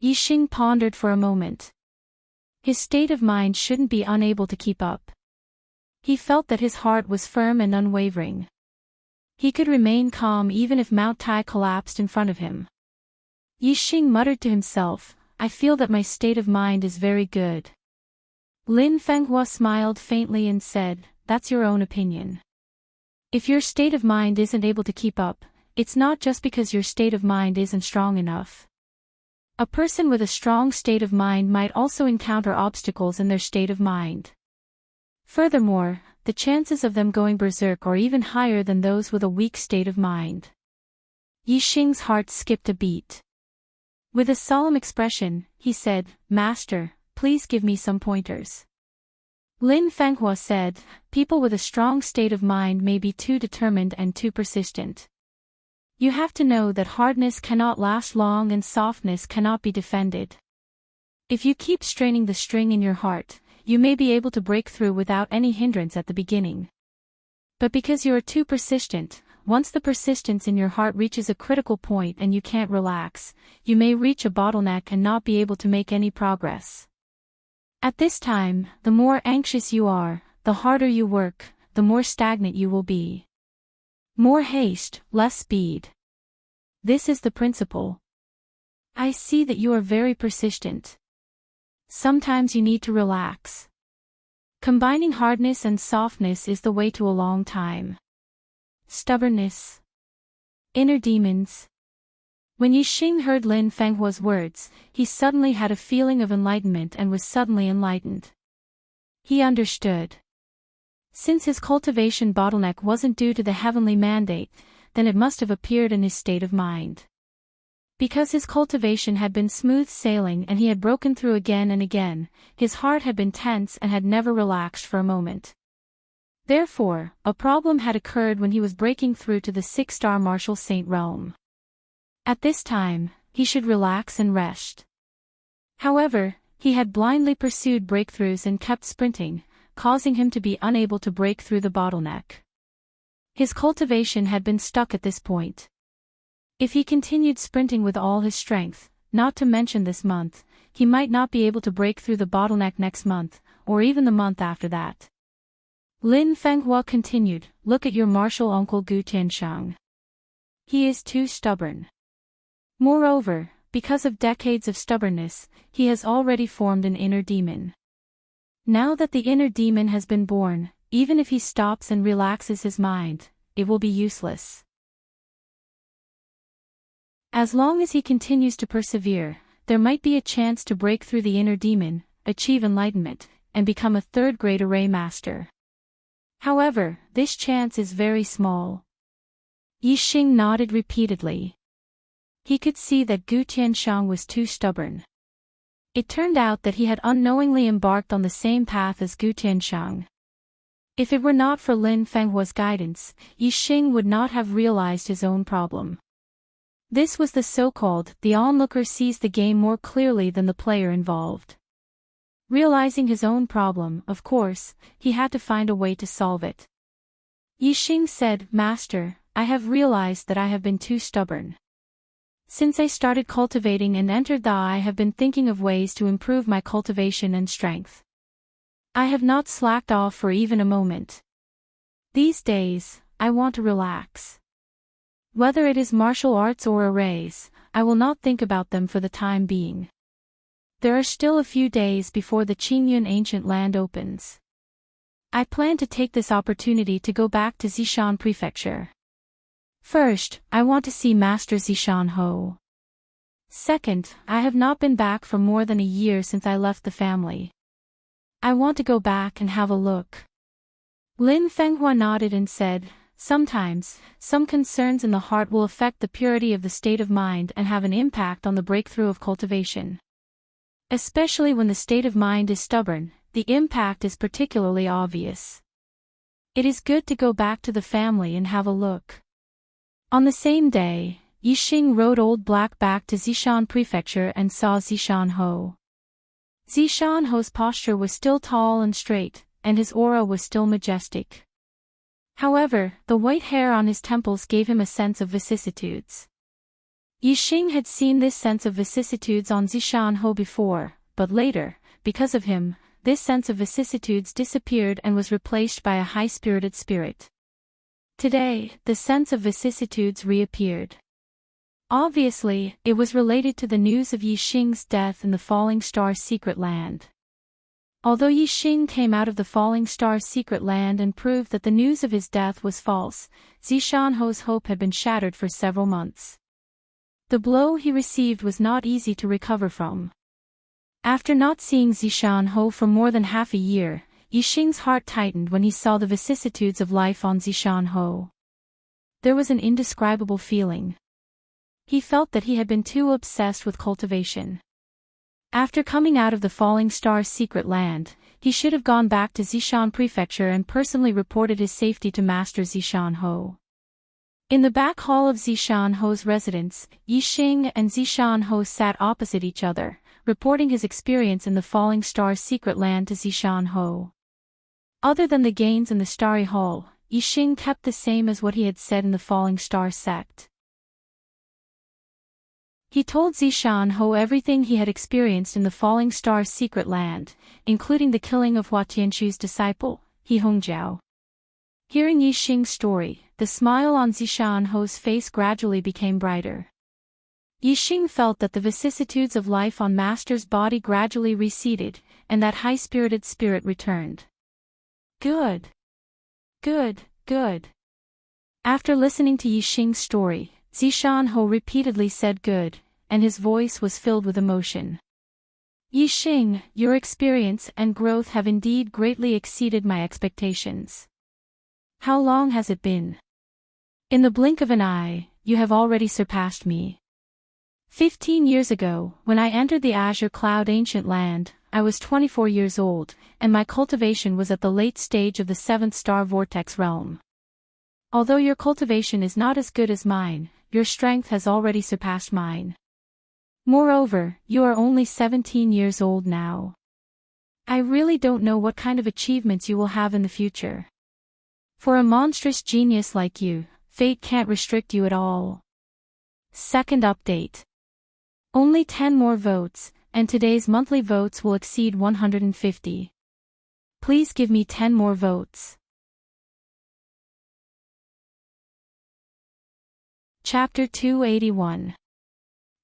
Yixing pondered for a moment. His state of mind shouldn't be unable to keep up. He felt that his heart was firm and unwavering. He could remain calm even if Mount Tai collapsed in front of him. Yixing muttered to himself, I feel that my state of mind is very good. Lin Fenghua smiled faintly and said, that's your own opinion. If your state of mind isn't able to keep up, it's not just because your state of mind isn't strong enough. A person with a strong state of mind might also encounter obstacles in their state of mind. Furthermore, the chances of them going berserk are even higher than those with a weak state of mind. Yixing's heart skipped a beat. With a solemn expression, he said, Master, please give me some pointers. Lin Fenghua said, people with a strong state of mind may be too determined and too persistent. You have to know that hardness cannot last long and softness cannot be defended. If you keep straining the string in your heart, you may be able to break through without any hindrance at the beginning. But because you are too persistent, once the persistence in your heart reaches a critical point and you can't relax, you may reach a bottleneck and not be able to make any progress. At this time, the more anxious you are, the harder you work, the more stagnant you will be. More haste, less speed. This is the principle. I see that you are very persistent. Sometimes you need to relax. Combining hardness and softness is the way to a long time. Stubbornness. Inner demons. When Yixing heard Lin Fenghua's words, he suddenly had a feeling of enlightenment and was suddenly enlightened. He understood. Since his cultivation bottleneck wasn't due to the heavenly mandate, then it must have appeared in his state of mind. Because his cultivation had been smooth sailing and he had broken through again and again, his heart had been tense and had never relaxed for a moment. Therefore, a problem had occurred when he was breaking through to the 6-star martial saint realm. At this time, he should relax and rest. However, he had blindly pursued breakthroughs and kept sprinting, causing him to be unable to break through the bottleneck. His cultivation had been stuck at this point. If he continued sprinting with all his strength, not to mention this month, he might not be able to break through the bottleneck next month, or even the month after that. Lin Fenghua continued, look at your martial uncle Gu Tianshang. He is too stubborn. Moreover, because of decades of stubbornness, he has already formed an inner demon. Now that the inner demon has been born, even if he stops and relaxes his mind, it will be useless. As long as he continues to persevere, there might be a chance to break through the inner demon, achieve enlightenment, and become a third-grade array master. However, this chance is very small. Yixing nodded repeatedly. He could see that Gu Tianshang was too stubborn. It turned out that he had unknowingly embarked on the same path as Gu Tianshang. If it were not for Lin Fenghua's guidance, Yixing would not have realized his own problem. This was the so-called, the onlooker sees the game more clearly than the player involved. Realizing his own problem, of course, he had to find a way to solve it. Yixing said, Master, I have realized that I have been too stubborn. Since I started cultivating and entered the I have been thinking of ways to improve my cultivation and strength. I have not slacked off for even a moment. These days, I want to relax. Whether it is martial arts or arrays, I will not think about them for the time being. There are still a few days before the Qingyun ancient land opens. I plan to take this opportunity to go back to Zishan Prefecture. First, I want to see Master Zishan Ho. Second, I have not been back for more than a year since I left the family. I want to go back and have a look. Lin Fenghua nodded and said, "Sometimes, some concerns in the heart will affect the purity of the state of mind and have an impact on the breakthrough of cultivation. Especially when the state of mind is stubborn, the impact is particularly obvious. It is good to go back to the family and have a look." On the same day, Yixing rode Old Black back to Zishan Prefecture and saw Zishan Ho. Zishan Ho's posture was still tall and straight, and his aura was still majestic. However, the white hair on his temples gave him a sense of vicissitudes. Yixing had seen this sense of vicissitudes on Zishan Ho before, but later, because of him, this sense of vicissitudes disappeared and was replaced by a high-spirited spirit. Today, the sense of vicissitudes reappeared. Obviously, it was related to the news of Yixing's death in the Falling Star Secret Land. Although Yixing came out of the Falling Star Secret Land and proved that the news of his death was false, Zishan Ho's hope had been shattered for several months. The blow he received was not easy to recover from. After not seeing Zishan Ho for more than half a year, Yixing's heart tightened when he saw the vicissitudes of life on Zishan Ho. There was an indescribable feeling. He felt that he had been too obsessed with cultivation. After coming out of the Falling Star Secret Land, he should have gone back to Zishan Prefecture and personally reported his safety to Master Zishan Ho. In the back hall of Zishan Ho's residence, Yixing and Zishan Ho sat opposite each other, reporting his experience in the Falling Star Secret Land to Zishan Ho. Other than the gains in the Starry Hall, Yixing kept the same as what he had said in the Falling Star sect. He told Zishan Ho everything he had experienced in the Falling Star Secret Land, including the killing of Hua Tianchu's disciple, He Hongjiao. Hearing Yixing's story, the smile on Zishan Ho's face gradually became brighter. Yixing felt that the vicissitudes of life on Master's body gradually receded, and that high-spirited spirit returned. Good. Good, good. After listening to Yixing's story, Zishan Ho repeatedly said good, and his voice was filled with emotion. Yixing, your experience and growth have indeed greatly exceeded my expectations. How long has it been? In the blink of an eye, you have already surpassed me. 15 years ago, when I entered the Azure Cloud Ancient Land, I was 24 years old, and my cultivation was at the late stage of the 7th Star Vortex realm. Although your cultivation is not as good as mine, your strength has already surpassed mine. Moreover, you are only 17 years old now. I really don't know what kind of achievements you will have in the future. For a monstrous genius like you, fate can't restrict you at all. Second update. Only 10 more votes, and today's monthly votes will exceed 150. Please give me 10 more votes. Chapter 281.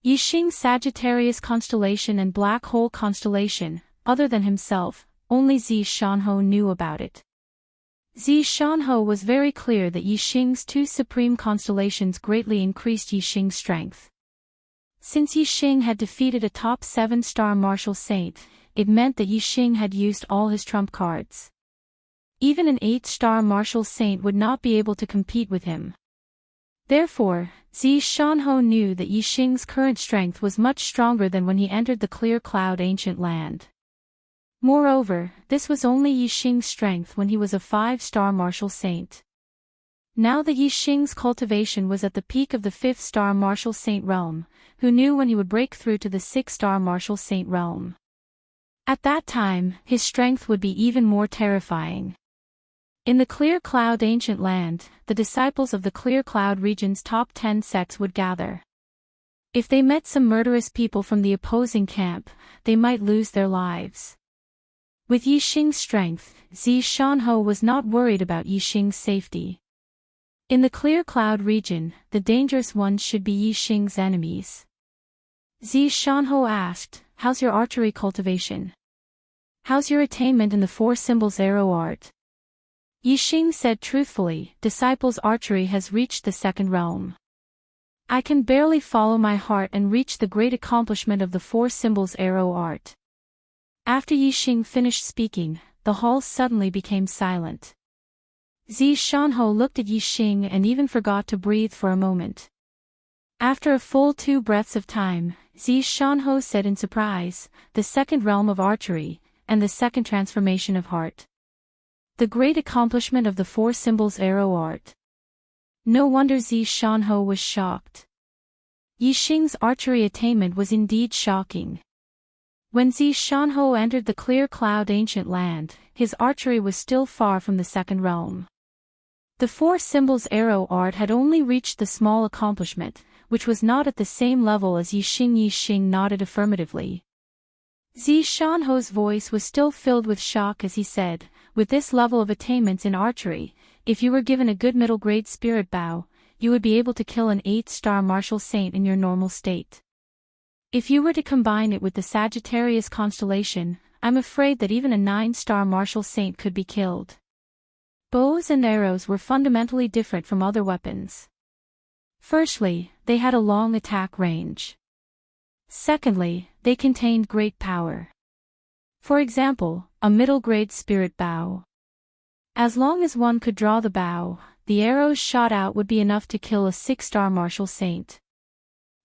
Yixing Sagittarius Constellation and Black Hole Constellation. Other than himself, only Zishan Ho knew about it. Zishan Ho was very clear that Yixing's two supreme constellations greatly increased Yixing's strength. Since Yixing had defeated a top 7-star martial saint, it meant that Yixing had used all his trump cards. Even an 8-star martial saint would not be able to compete with him. Therefore, Zishan Ho knew that Yixing's current strength was much stronger than when he entered the Clear Cloud Ancient Land. Moreover, this was only Yixing's strength when he was a 5-star martial saint. Now that Yixing's cultivation was at the peak of the 5th-star martial saint realm, who knew when he would break through to the 6th-star martial saint realm? At that time, his strength would be even more terrifying. In the Clear Cloud Ancient Land, the disciples of the Clear Cloud region's top 10 sects would gather. If they met some murderous people from the opposing camp, they might lose their lives. With Yixing's strength, Zishan Ho was not worried about Yixing's safety. In the Clear Cloud region, the dangerous ones should be Yixing's enemies. Zishan Ho asked, "How's your archery cultivation? How's your attainment in the 4 symbols arrow art?" Yixing said truthfully, "Disciples' archery has reached the 2nd realm. I can barely follow my heart and reach the great accomplishment of the 4 symbols arrow art." After Yixing finished speaking, the hall suddenly became silent. Zi Shanho looked at Yixing and even forgot to breathe for a moment. After a full 2 breaths of time, Zi Shanho said in surprise, "The second realm of archery, and the second transformation of heart. The great accomplishment of the 4 symbols arrow art." No wonder Zi Shanho was shocked. Yixing's archery attainment was indeed shocking. When Zi Shanho entered the clear cloud ancient land, his archery was still far from the second realm. The 4 symbols arrow art had only reached the small accomplishment, which was not at the same level as Yixing. Yixing nodded affirmatively. Zi Shanho's voice was still filled with shock as he said, "With this level of attainments in archery, if you were given a good middle-grade spirit bow, you would be able to kill an 8-star martial saint in your normal state. If you were to combine it with the Sagittarius constellation, I'm afraid that even a 9-star martial saint could be killed." Bows and arrows were fundamentally different from other weapons. Firstly, they had a long attack range. Secondly, they contained great power. For example, a middle-grade spirit bow. As long as one could draw the bow, the arrows shot out would be enough to kill a 6-star martial saint.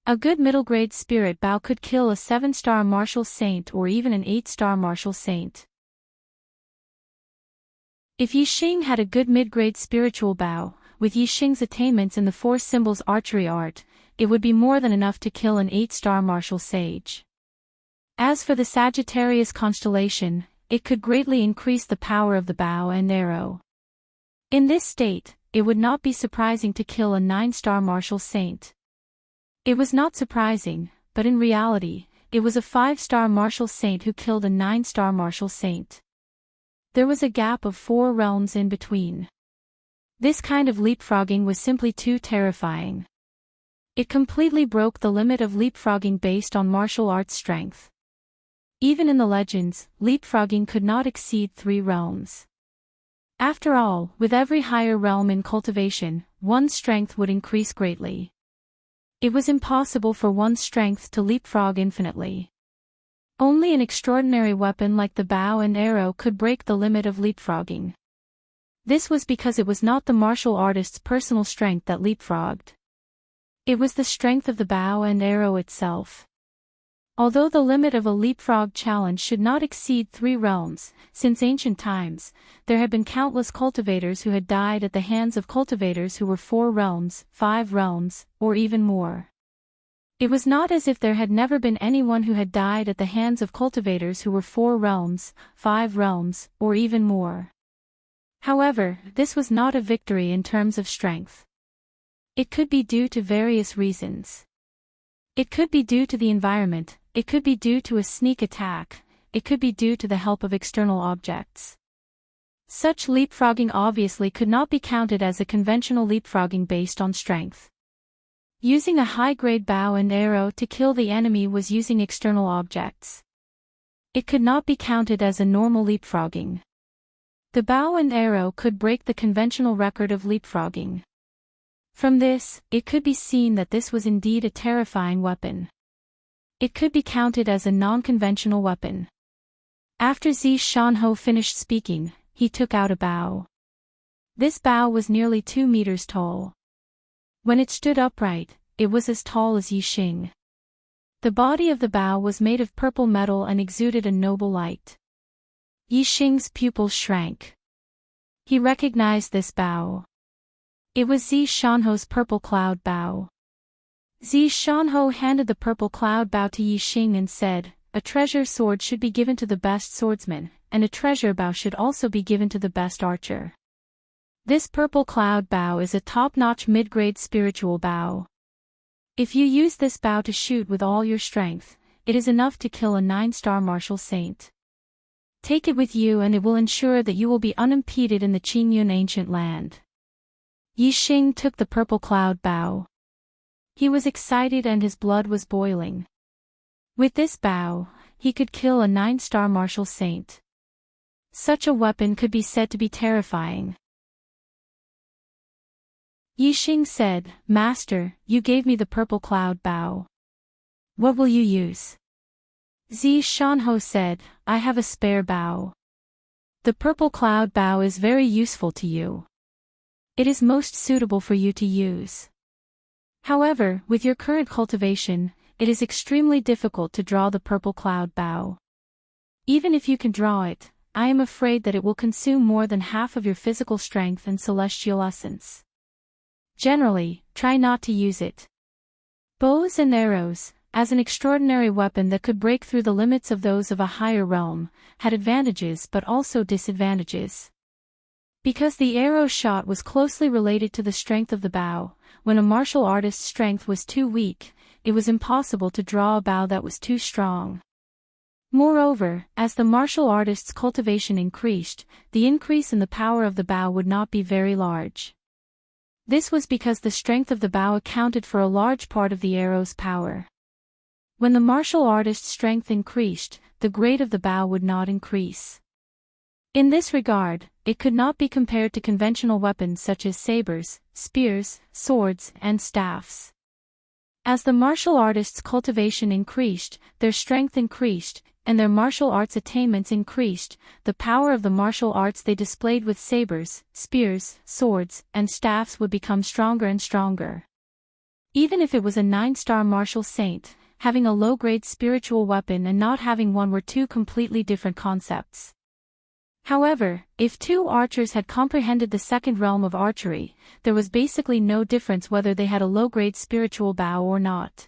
A good middle-grade spirit bow could kill a 7-star martial saint or even an 8-star martial saint. If Yixing had a good mid-grade spiritual bow, with Yixing's attainments in the 4 symbols archery art, it would be more than enough to kill an 8-star martial sage. As for the Sagittarius constellation, it could greatly increase the power of the bow and arrow. In this state, it would not be surprising to kill a 9-star martial saint. It was not surprising, but in reality, it was a 5-star martial saint who killed a 9-star martial saint. There was a gap of 4 realms in between. This kind of leapfrogging was simply too terrifying. It completely broke the limit of leapfrogging based on martial arts strength. Even in the legends, leapfrogging could not exceed 3 realms. After all, with every higher realm in cultivation, one's strength would increase greatly. It was impossible for one's strength to leapfrog infinitely. Only an extraordinary weapon like the bow and arrow could break the limit of leapfrogging. This was because it was not the martial artist's personal strength that leapfrogged. It was the strength of the bow and arrow itself. Although the limit of a leapfrog challenge should not exceed 3 realms, since ancient times, there had been countless cultivators who had died at the hands of cultivators who were 4 realms, 5 realms, or even more. It was not as if there had never been anyone who had died at the hands of cultivators who were 4 realms, 5 realms, or even more. However, this was not a victory in terms of strength. It could be due to various reasons. It could be due to the environment, it could be due to a sneak attack, it could be due to the help of external objects. Such leapfrogging obviously could not be counted as a conventional leapfrogging based on strength. Using a high-grade bow and arrow to kill the enemy was using external objects. It could not be counted as a normal leapfrogging. The bow and arrow could break the conventional record of leapfrogging. From this, it could be seen that this was indeed a terrifying weapon. It could be counted as a non-conventional weapon. After Zi Shanho finished speaking, he took out a bow. This bow was nearly 2 meters tall. When it stood upright, it was as tall as Yixing. The body of the bow was made of purple metal and exuded a noble light. Yixing's pupils shrank. He recognized this bow. It was Zi Shanho's purple cloud bow. Zi Shanho handed the purple cloud bow to Yixing and said, "A treasure sword should be given to the best swordsman, and a treasure bow should also be given to the best archer. This purple cloud bow is a top-notch mid-grade spiritual bow. If you use this bow to shoot with all your strength, it is enough to kill a 9-star martial saint. Take it with you and it will ensure that you will be unimpeded in the Qingyun ancient land." Yixing took the purple cloud bow. He was excited and his blood was boiling. With this bow, he could kill a 9-star martial saint. Such a weapon could be said to be terrifying. Yixing said, "Master, you gave me the purple cloud bow. What will you use?" Zi Shanho said, "I have a spare bow. The purple cloud bow is very useful to you. it is most suitable for you to use. However, with your current cultivation, it is extremely difficult to draw the purple cloud bow. Even if you can draw it, I am afraid that it will consume more than half of your physical strength and celestial essence. Generally, try not to use it. Bows and arrows, as an extraordinary weapon that could break through the limits of those of a higher realm, had advantages but also disadvantages. Because the arrow shot was closely related to the strength of the bow, when a martial artist's strength was too weak, it was impossible to draw a bow that was too strong. Moreover, as the martial artist's cultivation increased, the increase in the power of the bow would not be very large. This was because the strength of the bow accounted for a large part of the arrow's power. When the martial artist's strength increased, the grade of the bow would not increase. In this regard, it could not be compared to conventional weapons such as sabers, spears, swords, and staffs. As the martial artists' cultivation increased, their strength increased, and their martial arts attainments increased, the power of the martial arts they displayed with sabers, spears, swords, and staffs would become stronger and stronger. Even if it was a 9-star martial saint, having a low-grade spiritual weapon and not having one were two completely different concepts. However, if two archers had comprehended the second realm of archery, there was basically no difference whether they had a low-grade spiritual bow or not.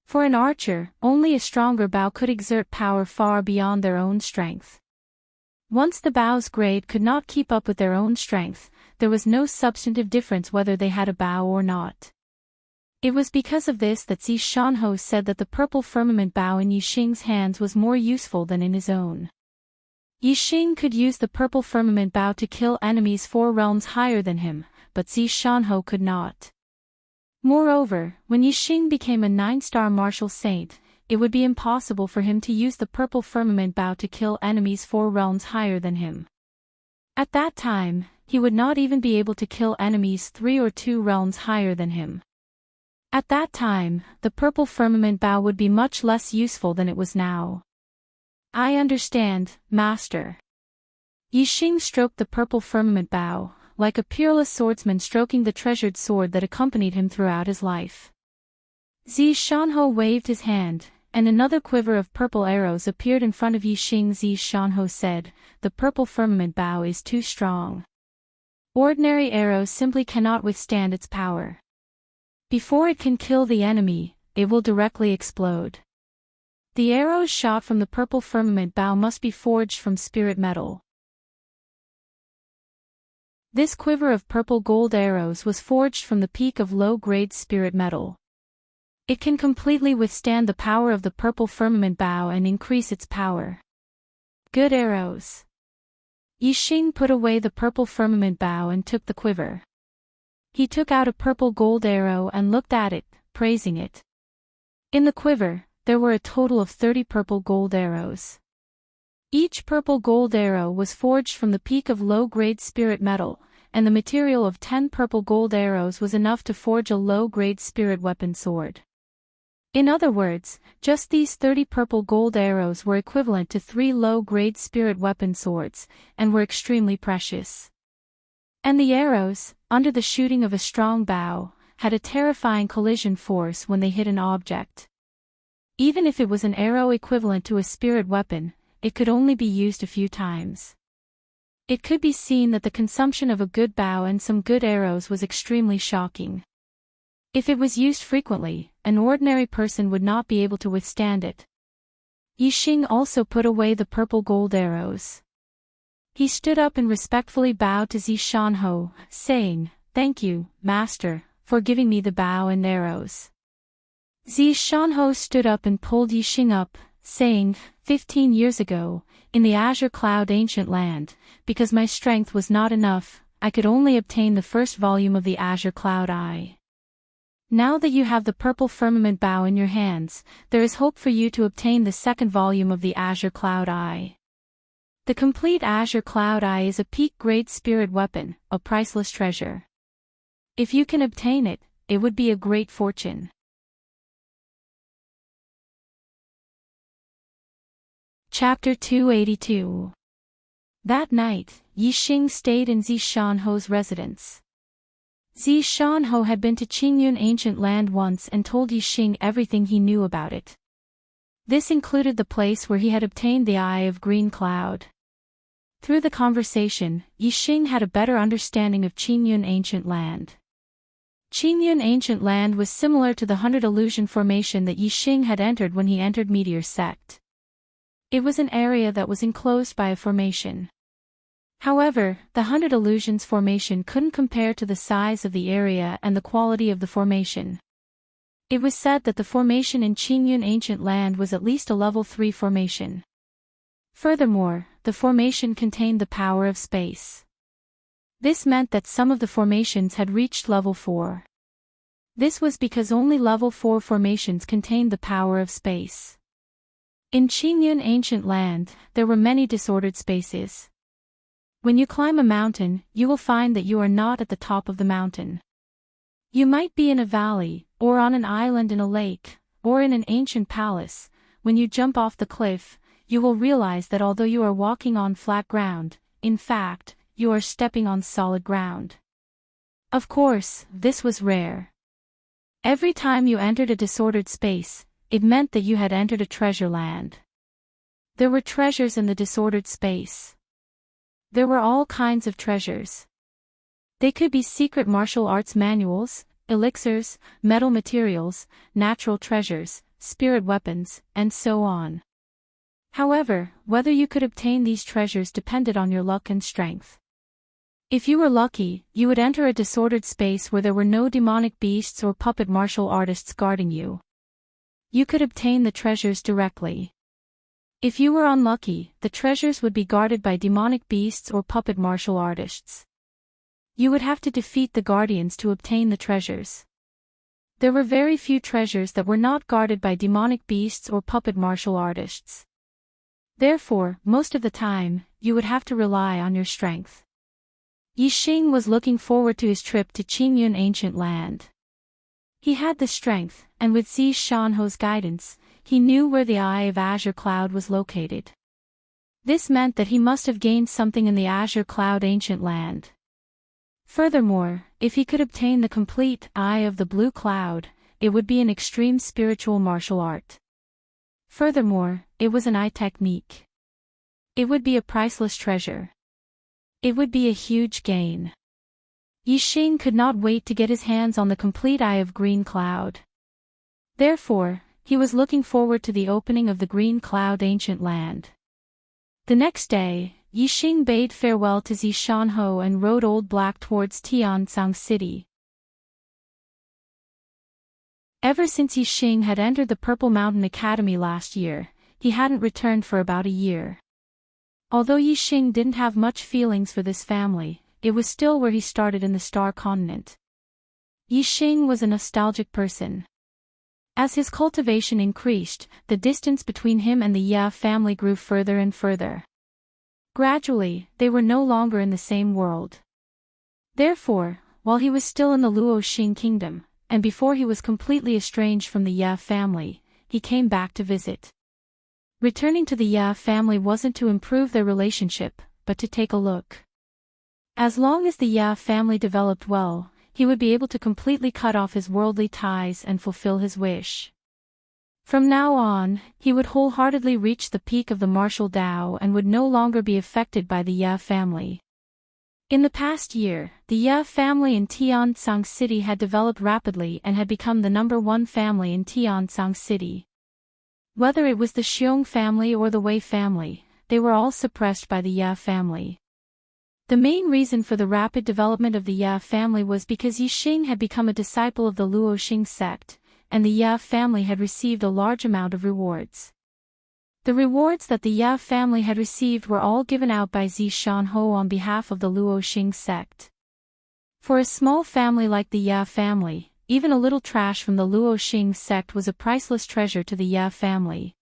For an archer, only a stronger bow could exert power far beyond their own strength. Once the bow's grade could not keep up with their own strength, there was no substantive difference whether they had a bow or not. It was because of this that Zi Shanhou said that the purple firmament bow in Yixing's hands was more useful than in his own. Yixing could use the purple firmament bow to kill enemies 4 realms higher than him, but Zi Shanhou could not. Moreover, when Yixing became a 9-star martial saint, it would be impossible for him to use the purple firmament bow to kill enemies 4 realms higher than him. At that time, he would not even be able to kill enemies 3 or 2 realms higher than him. At that time, the purple firmament bow would be much less useful than it was now. I understand, Master. Yixing stroked the purple firmament bow, like a peerless swordsman stroking the treasured sword that accompanied him throughout his life. Zi Shanhou waved his hand, and another quiver of purple arrows appeared in front of Yixing. Zi Shanhou said, "The purple firmament bow is too strong. Ordinary arrows simply cannot withstand its power. Before it can kill the enemy, it will directly explode. The arrows shot from the purple firmament bow must be forged from spirit metal." This quiver of purple gold arrows was forged from the peak of low-grade spirit metal. It can completely withstand the power of the purple firmament bow and increase its power. Good arrows. Yixing put away the purple firmament bow and took the quiver. He took out a purple gold arrow and looked at it, praising it. In the quiver, there were a total of 30 purple gold arrows. Each purple gold arrow was forged from the peak of low-grade spirit metal, and the material of 10 purple gold arrows was enough to forge a low-grade spirit weapon sword. In other words, just these 30 purple gold arrows were equivalent to 3 low-grade spirit weapon swords, and were extremely precious. And the arrows, under the shooting of a strong bow, had a terrifying collision force when they hit an object. Even if it was an arrow equivalent to a spirit weapon, it could only be used a few times. It could be seen that the consumption of a good bow and some good arrows was extremely shocking. If it was used frequently, an ordinary person would not be able to withstand it. Yixing also put away the purple gold arrows. He stood up and respectfully bowed to Zi Shanhou, saying, "Thank you, Master, for giving me the bow and arrows." Zi Shanhou stood up and pulled Yixing up, saying, 15 years ago, in the Azure Cloud ancient land, because my strength was not enough, I could only obtain the first volume of the Azure Cloud Eye. Now that you have the purple firmament bow in your hands, there is hope for you to obtain the second volume of the Azure Cloud Eye. The complete Azure Cloud Eye is a peak-grade spirit weapon, a priceless treasure. If you can obtain it, it would be a great fortune. Chapter 282. That night, Yixing stayed in Zi Shanhou's residence. Shanho had been to Qingyun ancient land once and told Yixing everything he knew about it. This included the place where he had obtained the Eye of Green Cloud. Through the conversation, Yixing had a better understanding of Qingyun ancient land. Qingyun ancient land was similar to the 100 illusion formation that Yixing had entered when he entered Meteor Sect. It was an area that was enclosed by a formation. However, the 100 illusions formation couldn't compare to the size of the area and the quality of the formation. It was said that the formation in Qingyun ancient land was at least a level 3 formation. Furthermore, the formation contained the power of space. This meant that some of the formations had reached level 4. This was because only level 4 formations contained the power of space. In Qingyun ancient land, there were many disordered spaces. When you climb a mountain, you will find that you are not at the top of the mountain. You might be in a valley, or on an island in a lake, or in an ancient palace. When you jump off the cliff, you will realize that although you are walking on flat ground, in fact, you are stepping on solid ground. Of course, this was rare. Every time you entered a disordered space, it meant that you had entered a treasure land. There were treasures in the disordered space. There were all kinds of treasures. They could be secret martial arts manuals, elixirs, metal materials, natural treasures, spirit weapons, and so on. However, whether you could obtain these treasures depended on your luck and strength. If you were lucky, you would enter a disordered space where there were no demonic beasts or puppet martial artists guarding you. You could obtain the treasures directly. If you were unlucky, the treasures would be guarded by demonic beasts or puppet martial artists. You would have to defeat the guardians to obtain the treasures. There were very few treasures that were not guarded by demonic beasts or puppet martial artists. Therefore, most of the time, you would have to rely on your strength. Yixing was looking forward to his trip to Qingyun ancient land. He had the strength, and with Shanho's guidance, he knew where the Eye of Azure Cloud was located. This meant that he must have gained something in the Azure Cloud ancient land. Furthermore, if he could obtain the complete Eye of the Blue Cloud, it would be an extreme spiritual martial art. Furthermore, it was an eye technique. It would be a priceless treasure. It would be a huge gain. Yixing could not wait to get his hands on the complete Eye of Green Cloud. Therefore, he was looking forward to the opening of the Green Cloud ancient land. The next day, Yixing bade farewell to Shanho and rode Old Black towards Tianzang City. Ever since Yixing had entered the Purple Mountain Academy last year, he hadn't returned for about a year. Although Yixing didn't have much feelings for this family, it was still where he started in the Star Continent. Yixing was a nostalgic person. As his cultivation increased, the distance between him and the Ye family grew further and further. Gradually, they were no longer in the same world. Therefore, while he was still in the Luoxing kingdom, and before he was completely estranged from the Ye family, he came back to visit. Returning to the Ye family wasn't to improve their relationship, but to take a look. As long as the Ye family developed well, he would be able to completely cut off his worldly ties and fulfill his wish. From now on, he would wholeheartedly reach the peak of the martial Tao and would no longer be affected by the Ye family. In the past year, the Ye family in Tianzang City had developed rapidly and had become the #1 family in Tianzang City. Whether it was the Xiong family or the Wei family, they were all suppressed by the Ye family. The main reason for the rapid development of the Ye family was because Yixing had become a disciple of the Luoxing sect, and the Ye family had received a large amount of rewards. The rewards that the Ye family had received were all given out by Shanho on behalf of the Luoxing sect. For a small family like the Ye family, even a little trash from the Luoxing sect was a priceless treasure to the Ye family.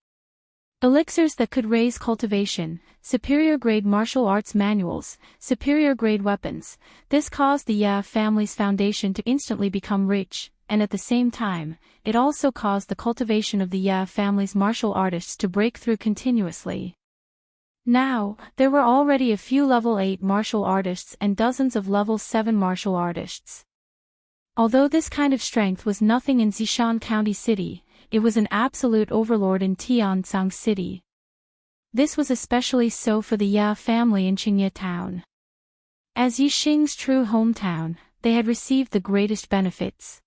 Elixirs that could raise cultivation, superior-grade martial arts manuals, superior-grade weapons, this caused the Ye family's foundation to instantly become rich, and at the same time, it also caused the cultivation of the Ye family's martial artists to break through continuously. Now, there were already a few level 8 martial artists and dozens of level 7 martial artists. Although this kind of strength was nothing in Zishan County City, it was an absolute overlord in Tiansang City. This was especially so for the Ya family in Qingye Town. As Yixing's true hometown, they had received the greatest benefits.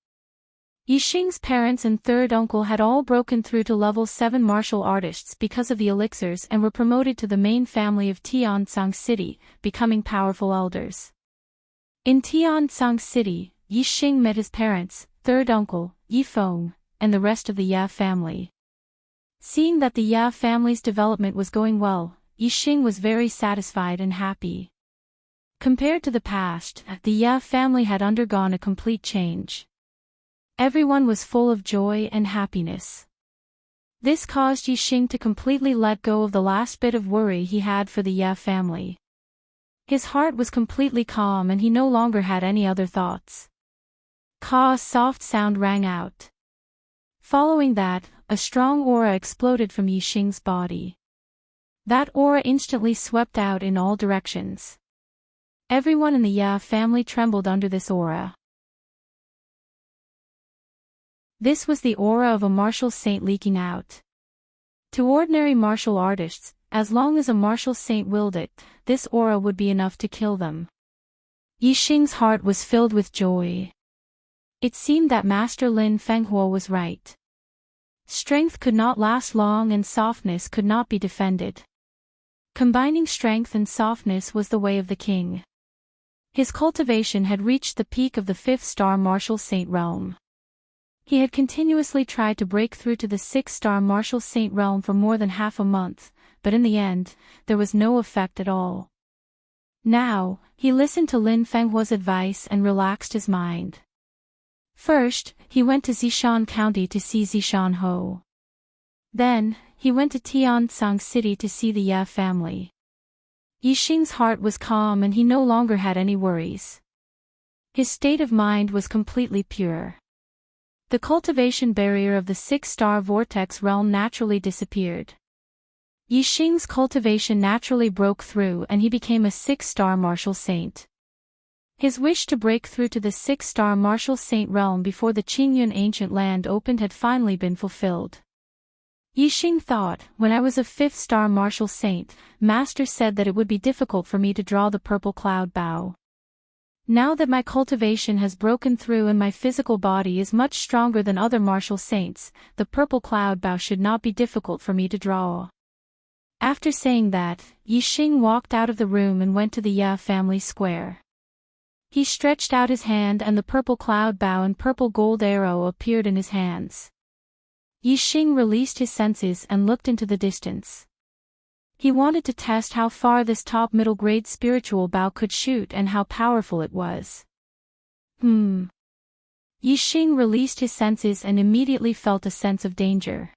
Yixing's parents and third uncle had all broken through to level 7 martial artists because of the elixirs and were promoted to the main family of Tiansang City, becoming powerful elders. In Tiansang City, Yixing met his parents, third uncle, Yifeng, and the rest of the Ya family. Seeing that the Ya family's development was going well, Yixing was very satisfied and happy. Compared to the past, the Ya family had undergone a complete change. Everyone was full of joy and happiness. This caused Yixing to completely let go of the last bit of worry he had for the Ya family. His heart was completely calm and he no longer had any other thoughts. A soft sound rang out. Following that, a strong aura exploded from Yixing's body. That aura instantly swept out in all directions. Everyone in the Ya family trembled under this aura. This was the aura of a martial saint leaking out. To ordinary martial artists, as long as a martial saint willed it, this aura would be enough to kill them. Yixing's heart was filled with joy. It seemed that Master Lin Fenghuo was right. Strength could not last long and softness could not be defended. Combining strength and softness was the way of the king. His cultivation had reached the peak of the 5th-star martial saint realm. He had continuously tried to break through to the 6th-star martial saint realm for more than half a month, but in the end, there was no effect at all. Now, he listened to Lin Fenghuo's advice and relaxed his mind. First, he went to Zishan County to see Zishan Ho. Then, he went to Tiansang City to see the Ya family. Yixing's heart was calm and he no longer had any worries. His state of mind was completely pure. The cultivation barrier of the 6-star vortex realm naturally disappeared. Yixing's cultivation naturally broke through and he became a 6-star martial saint. His wish to break through to the 6-star martial saint realm before the Qingyun ancient land opened had finally been fulfilled. Yixing thought, when I was a 5th-star martial saint, Master said that it would be difficult for me to draw the purple cloud bow. Now that my cultivation has broken through and my physical body is much stronger than other martial saints, the purple cloud bow should not be difficult for me to draw. After saying that, Yixing walked out of the room and went to the Ya family square. He stretched out his hand and the purple cloud bow and purple gold arrow appeared in his hands. Yixing released his senses and looked into the distance. He wanted to test how far this top middle grade spiritual bow could shoot and how powerful it was. Yixing released his senses and immediately felt a sense of danger.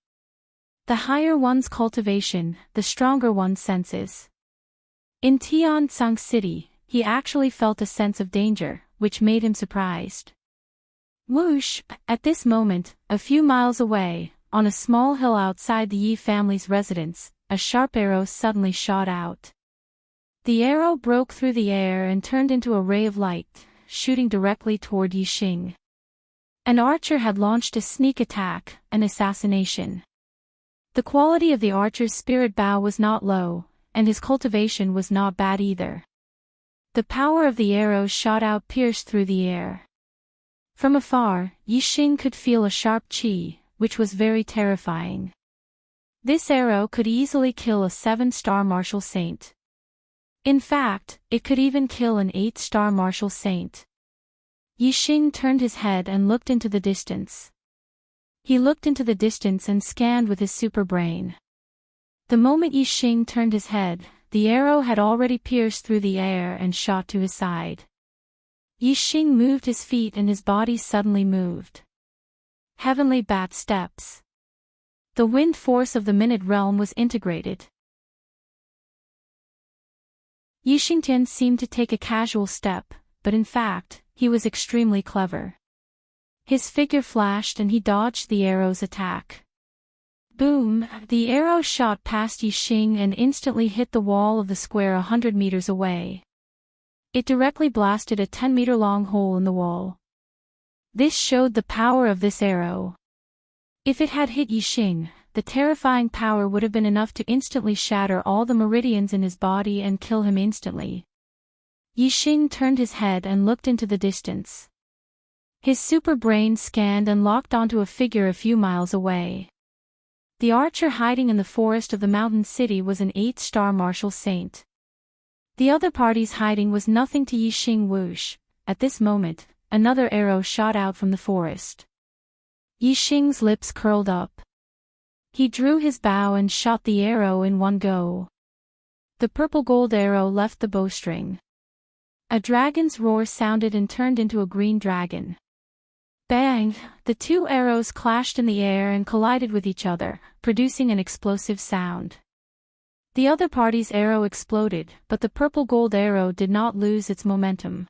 The higher one's cultivation, the stronger one's senses. In Tiansang City, he actually felt a sense of danger, which made him surprised. Whoosh! At this moment, a few miles away, on a small hill outside the Yi family's residence, a sharp arrow suddenly shot out. The arrow broke through the air and turned into a ray of light, shooting directly toward Yixing. An archer had launched a sneak attack, an assassination. The quality of the archer's spirit bow was not low, and his cultivation was not bad either. The power of the arrow shot out pierced through the air. From afar, Yixing could feel a sharp qi, which was very terrifying. This arrow could easily kill a 7-star martial saint. In fact, it could even kill an 8-star martial saint. Yixing turned his head and looked into the distance. He looked into the distance and scanned with his super brain. The moment Yixing turned his head, the arrow had already pierced through the air and shot to his side. Yixing moved his feet and his body suddenly moved. Heavenly bat steps. The wind force of the minute realm was integrated. Yixingtian seemed to take a casual step, but in fact, he was extremely clever. His figure flashed and he dodged the arrow's attack. Boom! The arrow shot past Yixing and instantly hit the wall of the square 100 meters away. It directly blasted a 10-meter-long hole in the wall. This showed the power of this arrow. If it had hit Yixing, the terrifying power would have been enough to instantly shatter all the meridians in his body and kill him instantly. Yixing turned his head and looked into the distance. His super brain scanned and locked onto a figure a few miles away. The archer hiding in the forest of the mountain city was an 8-star martial saint. The other party's hiding was nothing to Yixing whoosh. At this moment, another arrow shot out from the forest. Yixing's lips curled up. He drew his bow and shot the arrow in one go. The purple gold arrow left the bowstring. A dragon's roar sounded and turned into a green dragon. Bang! The two arrows clashed in the air and collided with each other, producing an explosive sound. The other party's arrow exploded, but the purple gold arrow did not lose its momentum.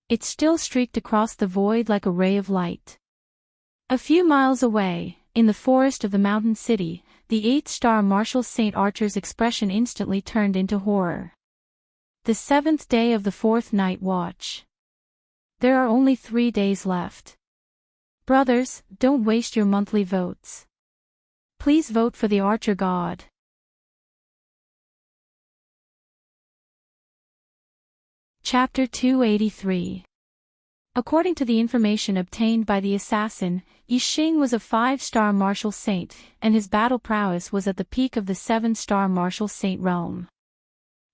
It still streaked across the void like a ray of light. A few miles away, in the forest of the mountain city, the 8-star martial saint archer's expression instantly turned into horror. The 7th day of the 4th night watch. There are only 3 days left. Brothers, don't waste your monthly votes. Please vote for the archer god. Chapter 283. According to the information obtained by the assassin, Yixing was a 5-star martial saint, and his battle prowess was at the peak of the 7-star martial saint realm.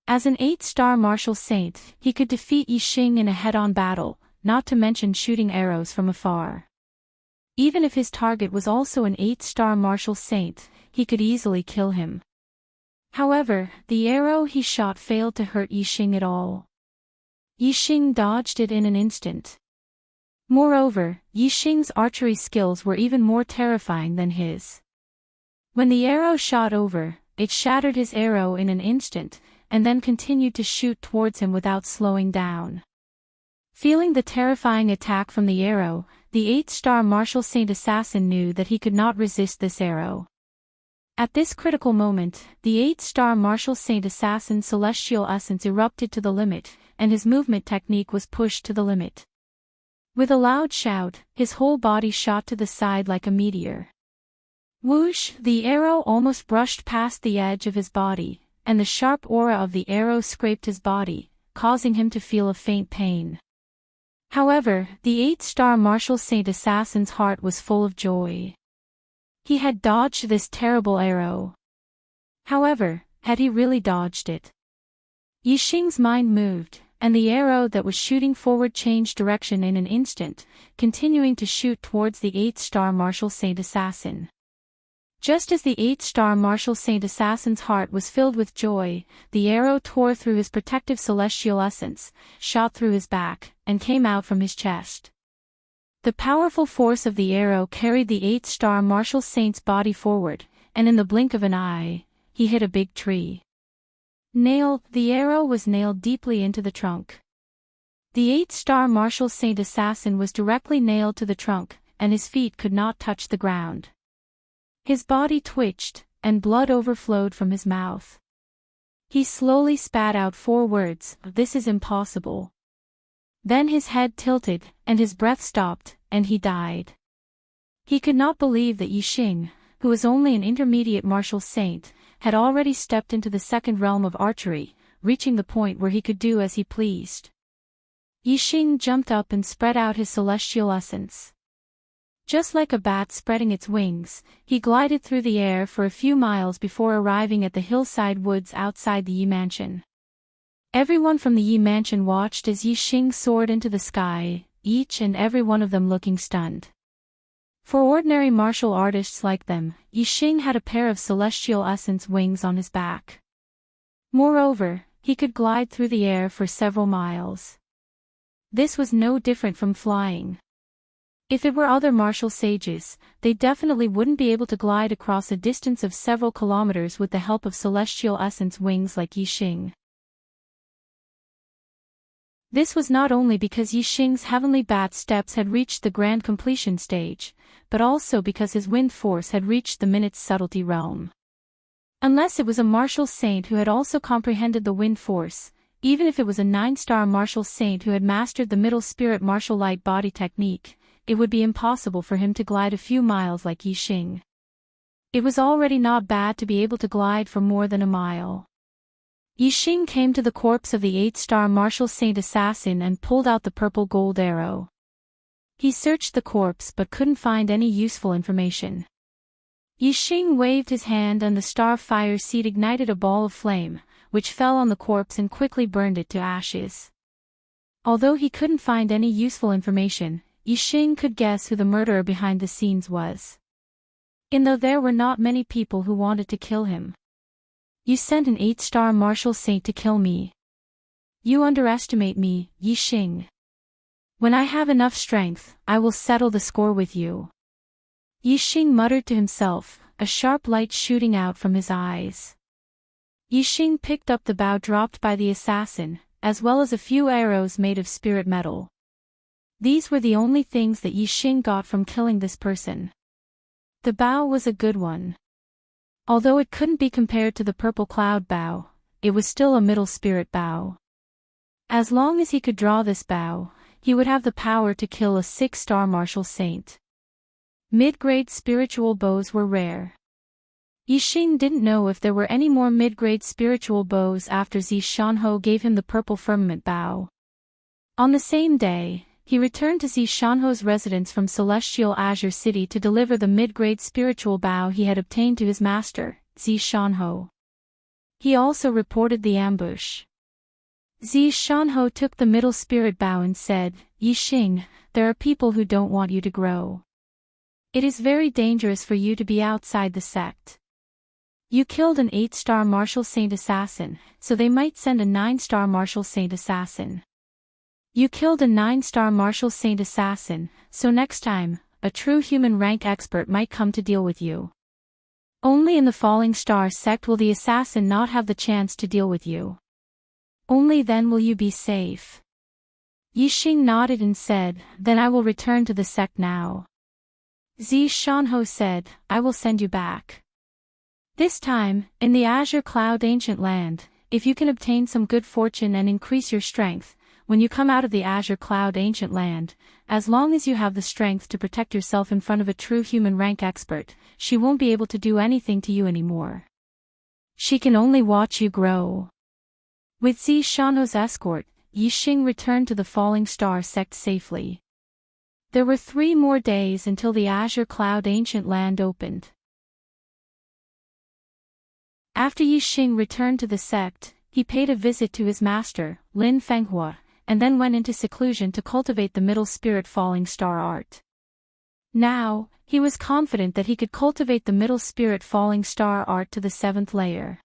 As an 8-star martial saint, he could defeat Yixing in a head-on battle, not to mention shooting arrows from afar. Even if his target was also an 8-star martial saint, he could easily kill him. However, the arrow he shot failed to hurt Yixing at all. Yixing dodged it in an instant. Moreover, Yixing's archery skills were even more terrifying than his. When the arrow shot over, it shattered his arrow in an instant, and then continued to shoot towards him without slowing down. Feeling the terrifying attack from the arrow, the 8-star martial saint assassin knew that he could not resist this arrow. At this critical moment, the 8-star martial saint assassin's celestial essence erupted to the limit, and his movement technique was pushed to the limit. With a loud shout, his whole body shot to the side like a meteor. Whoosh! The arrow almost brushed past the edge of his body, and the sharp aura of the arrow scraped his body, causing him to feel a faint pain. However, the 8-star martial saint assassin's heart was full of joy. He had dodged this terrible arrow. However, had he really dodged it? Yixing's mind moved, and the arrow that was shooting forward changed direction in an instant, continuing to shoot towards the 8-star martial saint assassin. Just as the 8-star martial saint assassin's heart was filled with joy, the arrow tore through his protective celestial essence, shot through his back, and came out from his chest. The powerful force of the arrow carried the 8-star martial saint's body forward, and in the blink of an eye, he hit a big tree. The arrow was nailed deeply into the trunk. The 8-star martial saint assassin was directly nailed to the trunk, and his feet could not touch the ground. His body twitched, and blood overflowed from his mouth. He slowly spat out 4 words, "This is impossible." Then his head tilted, and his breath stopped, and he died. He could not believe that Yixing, who was only an intermediate martial saint, had already stepped into the 2nd realm of archery, reaching the point where he could do as he pleased. Yixing jumped up and spread out his celestial essence. Just like a bat spreading its wings, he glided through the air for a few miles before arriving at the hillside woods outside the Yi Mansion. Everyone from the Yi Mansion watched as Yixing soared into the sky, each and every one of them looking stunned. For ordinary martial artists like them, Yixing had a pair of celestial essence wings on his back. Moreover, he could glide through the air for several miles. This was no different from flying. If it were other martial sages, they definitely wouldn't be able to glide across a distance of several kilometers with the help of celestial essence wings like Yixing. This was not only because Yixing's heavenly bat steps had reached the grand completion stage, but also because his wind force had reached the minute's subtlety realm. Unless it was a martial saint who had also comprehended the wind force, even if it was a 9-star martial saint who had mastered the middle spirit martial light body technique, it would be impossible for him to glide a few miles like Yixing. It was already not bad to be able to glide for more than a mile. Yixing came to the corpse of the 8-star Martial Saint assassin and pulled out the purple gold arrow. He searched the corpse but couldn't find any useful information. Yixing waved his hand and the star fire seed ignited a ball of flame, which fell on the corpse and quickly burned it to ashes. Although he couldn't find any useful information, Yixing could guess who the murderer behind the scenes was. Though there were not many people who wanted to kill him. You sent an 8-star martial saint to kill me. You underestimate me, Yixing. When I have enough strength, I will settle the score with you. Yixing muttered to himself, a sharp light shooting out from his eyes. Yixing picked up the bow dropped by the assassin, as well as a few arrows made of spirit metal. These were the only things that Yixing got from killing this person. The bow was a good one. Although it couldn't be compared to the purple cloud bow, it was still a middle spirit bow. As long as he could draw this bow, he would have the power to kill a 6-star martial saint. Mid-grade spiritual bows were rare. Yixing didn't know if there were any more mid-grade spiritual bows after Zishanho gave him the purple firmament bow. On the same day, he returned to Zishanho's residence from Celestial Azure City to deliver the mid-grade spiritual bow he had obtained to his master, Zishanho. He also reported the ambush. Zishanho took the middle spirit bow and said, Yixing, there are people who don't want you to grow. It is very dangerous for you to be outside the sect. You killed an 8-star martial saint assassin, so they might send a 9-star martial saint assassin. You killed a 9-star martial saint assassin, so next time, a true human rank expert might come to deal with you. Only in the Falling Star sect will the assassin not have the chance to deal with you. Only then will you be safe. Yixing nodded and said, then I will return to the sect now. Zishanho said, I will send you back. This time, in the Azure Cloud Ancient Land, if you can obtain some good fortune and increase your strength, when you come out of the Azure Cloud Ancient Land, as long as you have the strength to protect yourself in front of a true human rank expert, she won't be able to do anything to you anymore. She can only watch you grow. With Zishanho's escort, Yixing returned to the Falling Star sect safely. There were 3 more days until the Azure Cloud Ancient Land opened. After Yixing returned to the sect, he paid a visit to his master, Lin Fenghua, and then went into seclusion to cultivate the middle spirit Falling Star art. Now, he was confident that he could cultivate the middle spirit Falling Star art to the 7th layer.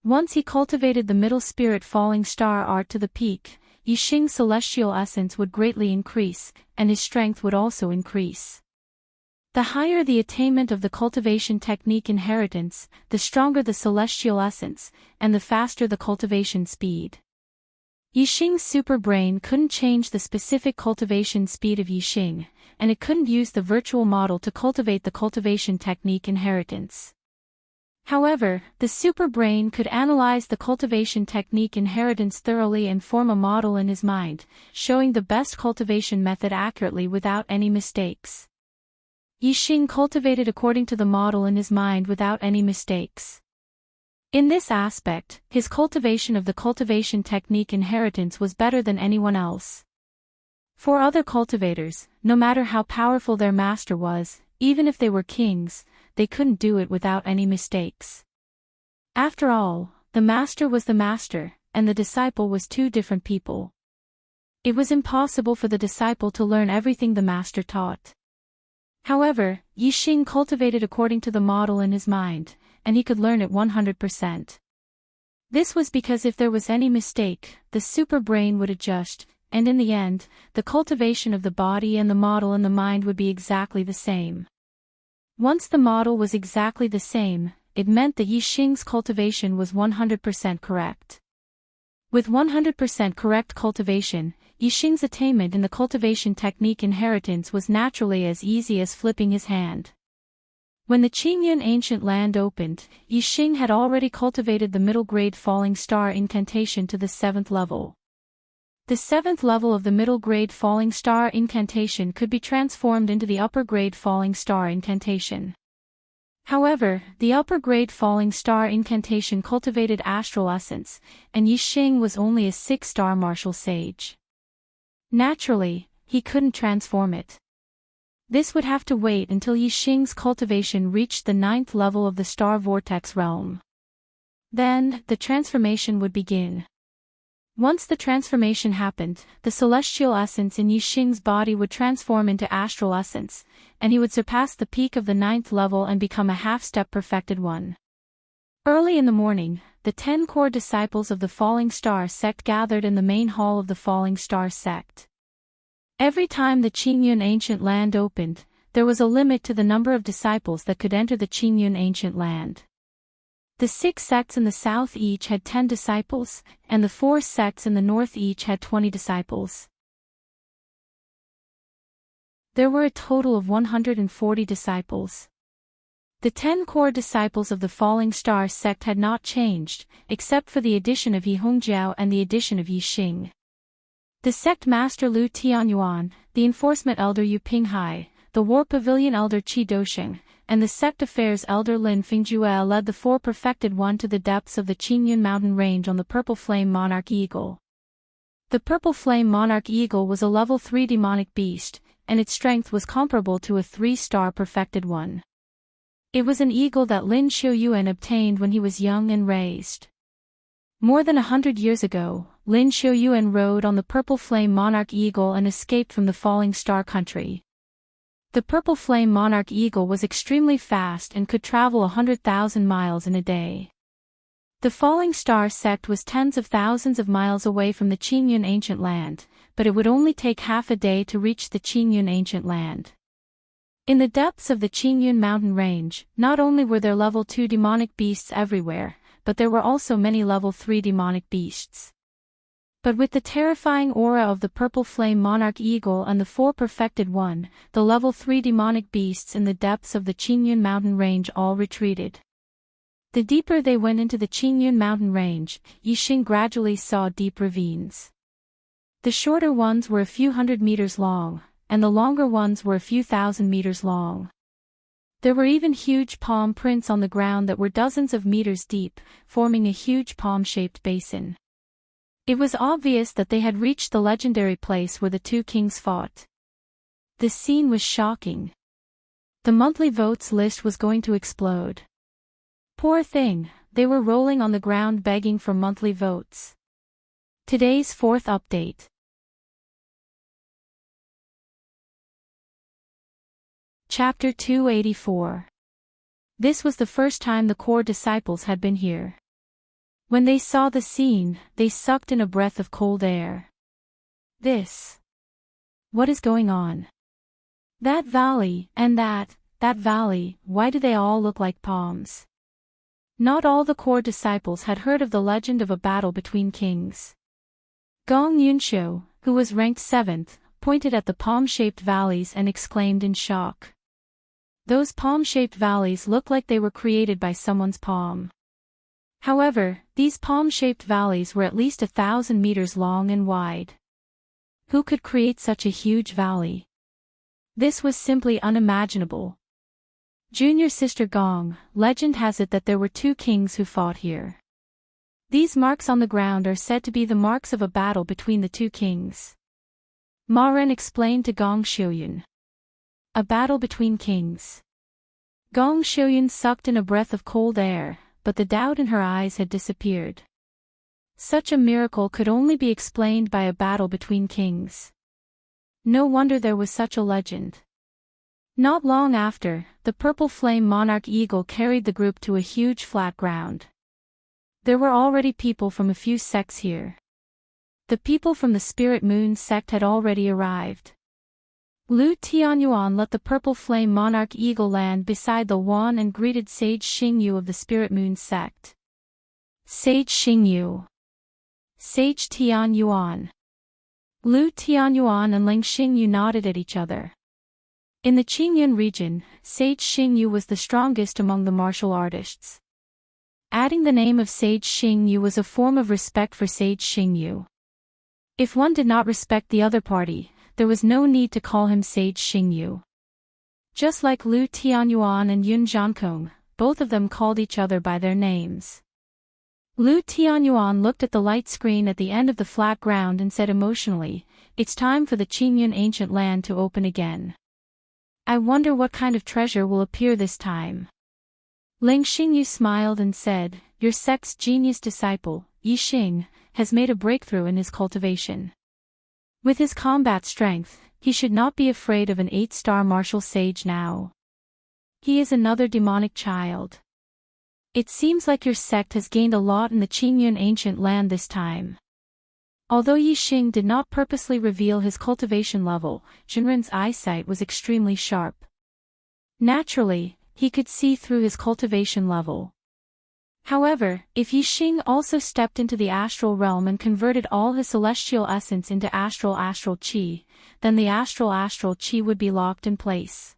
Once he cultivated the middle spirit Falling Star art to the peak, Yixing's celestial essence would greatly increase, and his strength would also increase. The higher the attainment of the cultivation technique inheritance, the stronger the celestial essence, and the faster the cultivation speed. Yixing's super brain couldn't change the specific cultivation speed of Yixing, and it couldn't use the virtual model to cultivate the cultivation technique inheritance. However, the super brain could analyze the cultivation technique inheritance thoroughly and form a model in his mind, showing the best cultivation method accurately without any mistakes. Yixing cultivated according to the model in his mind without any mistakes. In this aspect, his cultivation of the cultivation technique inheritance was better than anyone else. For other cultivators, no matter how powerful their master was, even if they were kings, they couldn't do it without any mistakes. After all, the master was the master, and the disciple was 2 different people. It was impossible for the disciple to learn everything the master taught. However, Yixing cultivated according to the model in his mind, and he could learn it 100%. This was because if there was any mistake, the super brain would adjust, and in the end, the cultivation of the body and the model in the mind would be exactly the same. Once the model was exactly the same, it meant that Yixing's cultivation was 100% correct. With 100% correct cultivation, Yixing's attainment in the cultivation technique inheritance was naturally as easy as flipping his hand. When the Qingyun Ancient Land opened, Yixing had already cultivated the middle grade Falling Star incantation to the 7th level. The 7th level of the middle grade falling star incantation could be transformed into the upper grade falling star incantation. However, the upper grade falling star incantation cultivated astral essence, and Yixing was only a 6-star martial sage. Naturally, he couldn't transform it. This would have to wait until Yixing's cultivation reached the 9th level of the star vortex realm. Then, the transformation would begin. Once the transformation happened, the celestial essence in Yixing's body would transform into astral essence, and he would surpass the peak of the 9th level and become a half-step perfected one. Early in the morning, the 10 core disciples of the Falling Star sect gathered in the main hall of the Falling Star sect. Every time the Qingyun Ancient Land opened, there was a limit to the number of disciples that could enter the Qingyun Ancient Land. The 6 sects in the south each had 10 disciples, and the 4 sects in the north each had 20 disciples. There were a total of 140 disciples. The 10 core disciples of the Falling Star sect had not changed, except for the addition of Yi Hongjiao and the addition of Yixing. The sect master Lu Tianyuan, the enforcement elder Yu Pinghai, the war pavilion elder Qi Dosheng, and the sect affairs elder Lin Fingjue led the 4 perfected one to the depths of the Qingyun mountain range on the Purple Flame Monarch Eagle. The Purple Flame Monarch Eagle was a level 3 demonic beast, and its strength was comparable to a 3-star perfected one. It was an eagle that Lin Xiuyuan obtained when he was young and raised. More than 100 years ago, Lin Xiuyuan rode on the Purple Flame Monarch Eagle and escaped from the Falling Star country. The Purple Flame Monarch Eagle was extremely fast and could travel 100,000 miles in a day. The Falling Star sect was tens of thousands of miles away from the Qingyun Ancient Land, but it would only take half a day to reach the Qingyun Ancient Land. In the depths of the Qingyun mountain range, not only were there level 2 demonic beasts everywhere, but there were also many level 3 demonic beasts. But with the terrifying aura of the Purple Flame Monarch Eagle and the 4 perfected one, the level 3 demonic beasts in the depths of the Qingyun mountain range all retreated. The deeper they went into the Qingyun mountain range, Yixing gradually saw deep ravines. The shorter ones were a few hundred meters long, and the longer ones were a few thousand meters long. There were even huge palm prints on the ground that were dozens of meters deep, forming a huge palm-shaped basin. It was obvious that they had reached the legendary place where the 2 kings fought. The scene was shocking. The monthly votes list was going to explode. Poor thing, they were rolling on the ground begging for monthly votes. Today's 4th update. Chapter 284. This was the first time the core disciples had been here. When they saw the scene, they sucked in a breath of cold air. What is going on? That valley, and that valley, why do they all look like palms? Not all the core disciples had heard of the legend of a battle between kings. Gong Yunxiu, who was ranked 7th, pointed at the palm-shaped valleys and exclaimed in shock. Those palm-shaped valleys look like they were created by someone's palm. However, these palm-shaped valleys were at least 1,000 meters long and wide. Who could create such a huge valley? This was simply unimaginable. Junior sister Gong, legend has it that there were 2 kings who fought here. These marks on the ground are said to be the marks of a battle between the 2 kings. Ma Ren explained to Gong Xiuyun. A battle between kings. Gong Xiuyun sucked in a breath of cold air, but the doubt in her eyes had disappeared. Such a miracle could only be explained by a battle between kings. No wonder there was such a legend. Not long after, the Purple Flame Monarch Eagle carried the group to a huge flat ground. There were already people from a few sects here. The people from the Spirit Moon sect had already arrived. Lu Tianyuan let the Purple Flame Monarch Eagle land beside the Wan and greeted Sage Xingyu of the Spirit Moon sect. Sage Xingyu. Sage Tianyuan. Lu Tianyuan and Ling Xingyu nodded at each other. In the Qingyun region, Sage Xingyu was the strongest among the martial artists. Adding the name of Sage Xingyu was a form of respect for Sage Xingyu. If one did not respect the other party, there was no need to call him Sage Xingyu. Just like Lu Tianyuan and Yun Zhankong, both of them called each other by their names. Lu Tianyuan looked at the light screen at the end of the flat ground and said emotionally, "It's time for the Qingyun ancient land to open again. I wonder what kind of treasure will appear this time." Ling Xingyu smiled and said, "Your sect's genius disciple, Yixing, has made a breakthrough in his cultivation. With his combat strength, he should not be afraid of an 8-star martial sage now. He is another demonic child. It seems like your sect has gained a lot in the Qingyun ancient land this time." Although Yixing did not purposely reveal his cultivation level, Jinren's eyesight was extremely sharp. Naturally, he could see through his cultivation level. However, if Yixing also stepped into the astral realm and converted all his celestial essence into astral qi, then the astral qi would be locked in place.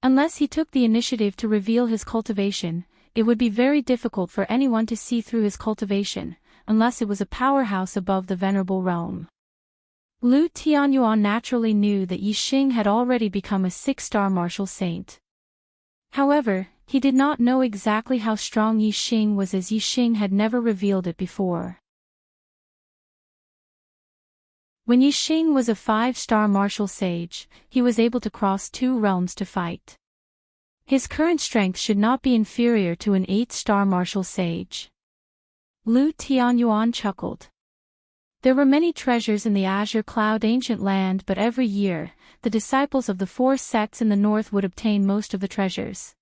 Unless he took the initiative to reveal his cultivation, it would be very difficult for anyone to see through his cultivation, unless it was a powerhouse above the venerable realm. Lu Tianyuan naturally knew that Yixing had already become a 6-star martial saint. However, he did not know exactly how strong Yixing was, as Yixing had never revealed it before. When Yixing was a 5-star martial sage, he was able to cross 2 realms to fight. His current strength should not be inferior to an 8-star martial sage. Lu Tianyuan chuckled. There were many treasures in the Azure Cloud ancient land, but every year, the disciples of the 4 sects in the north would obtain most of the treasures.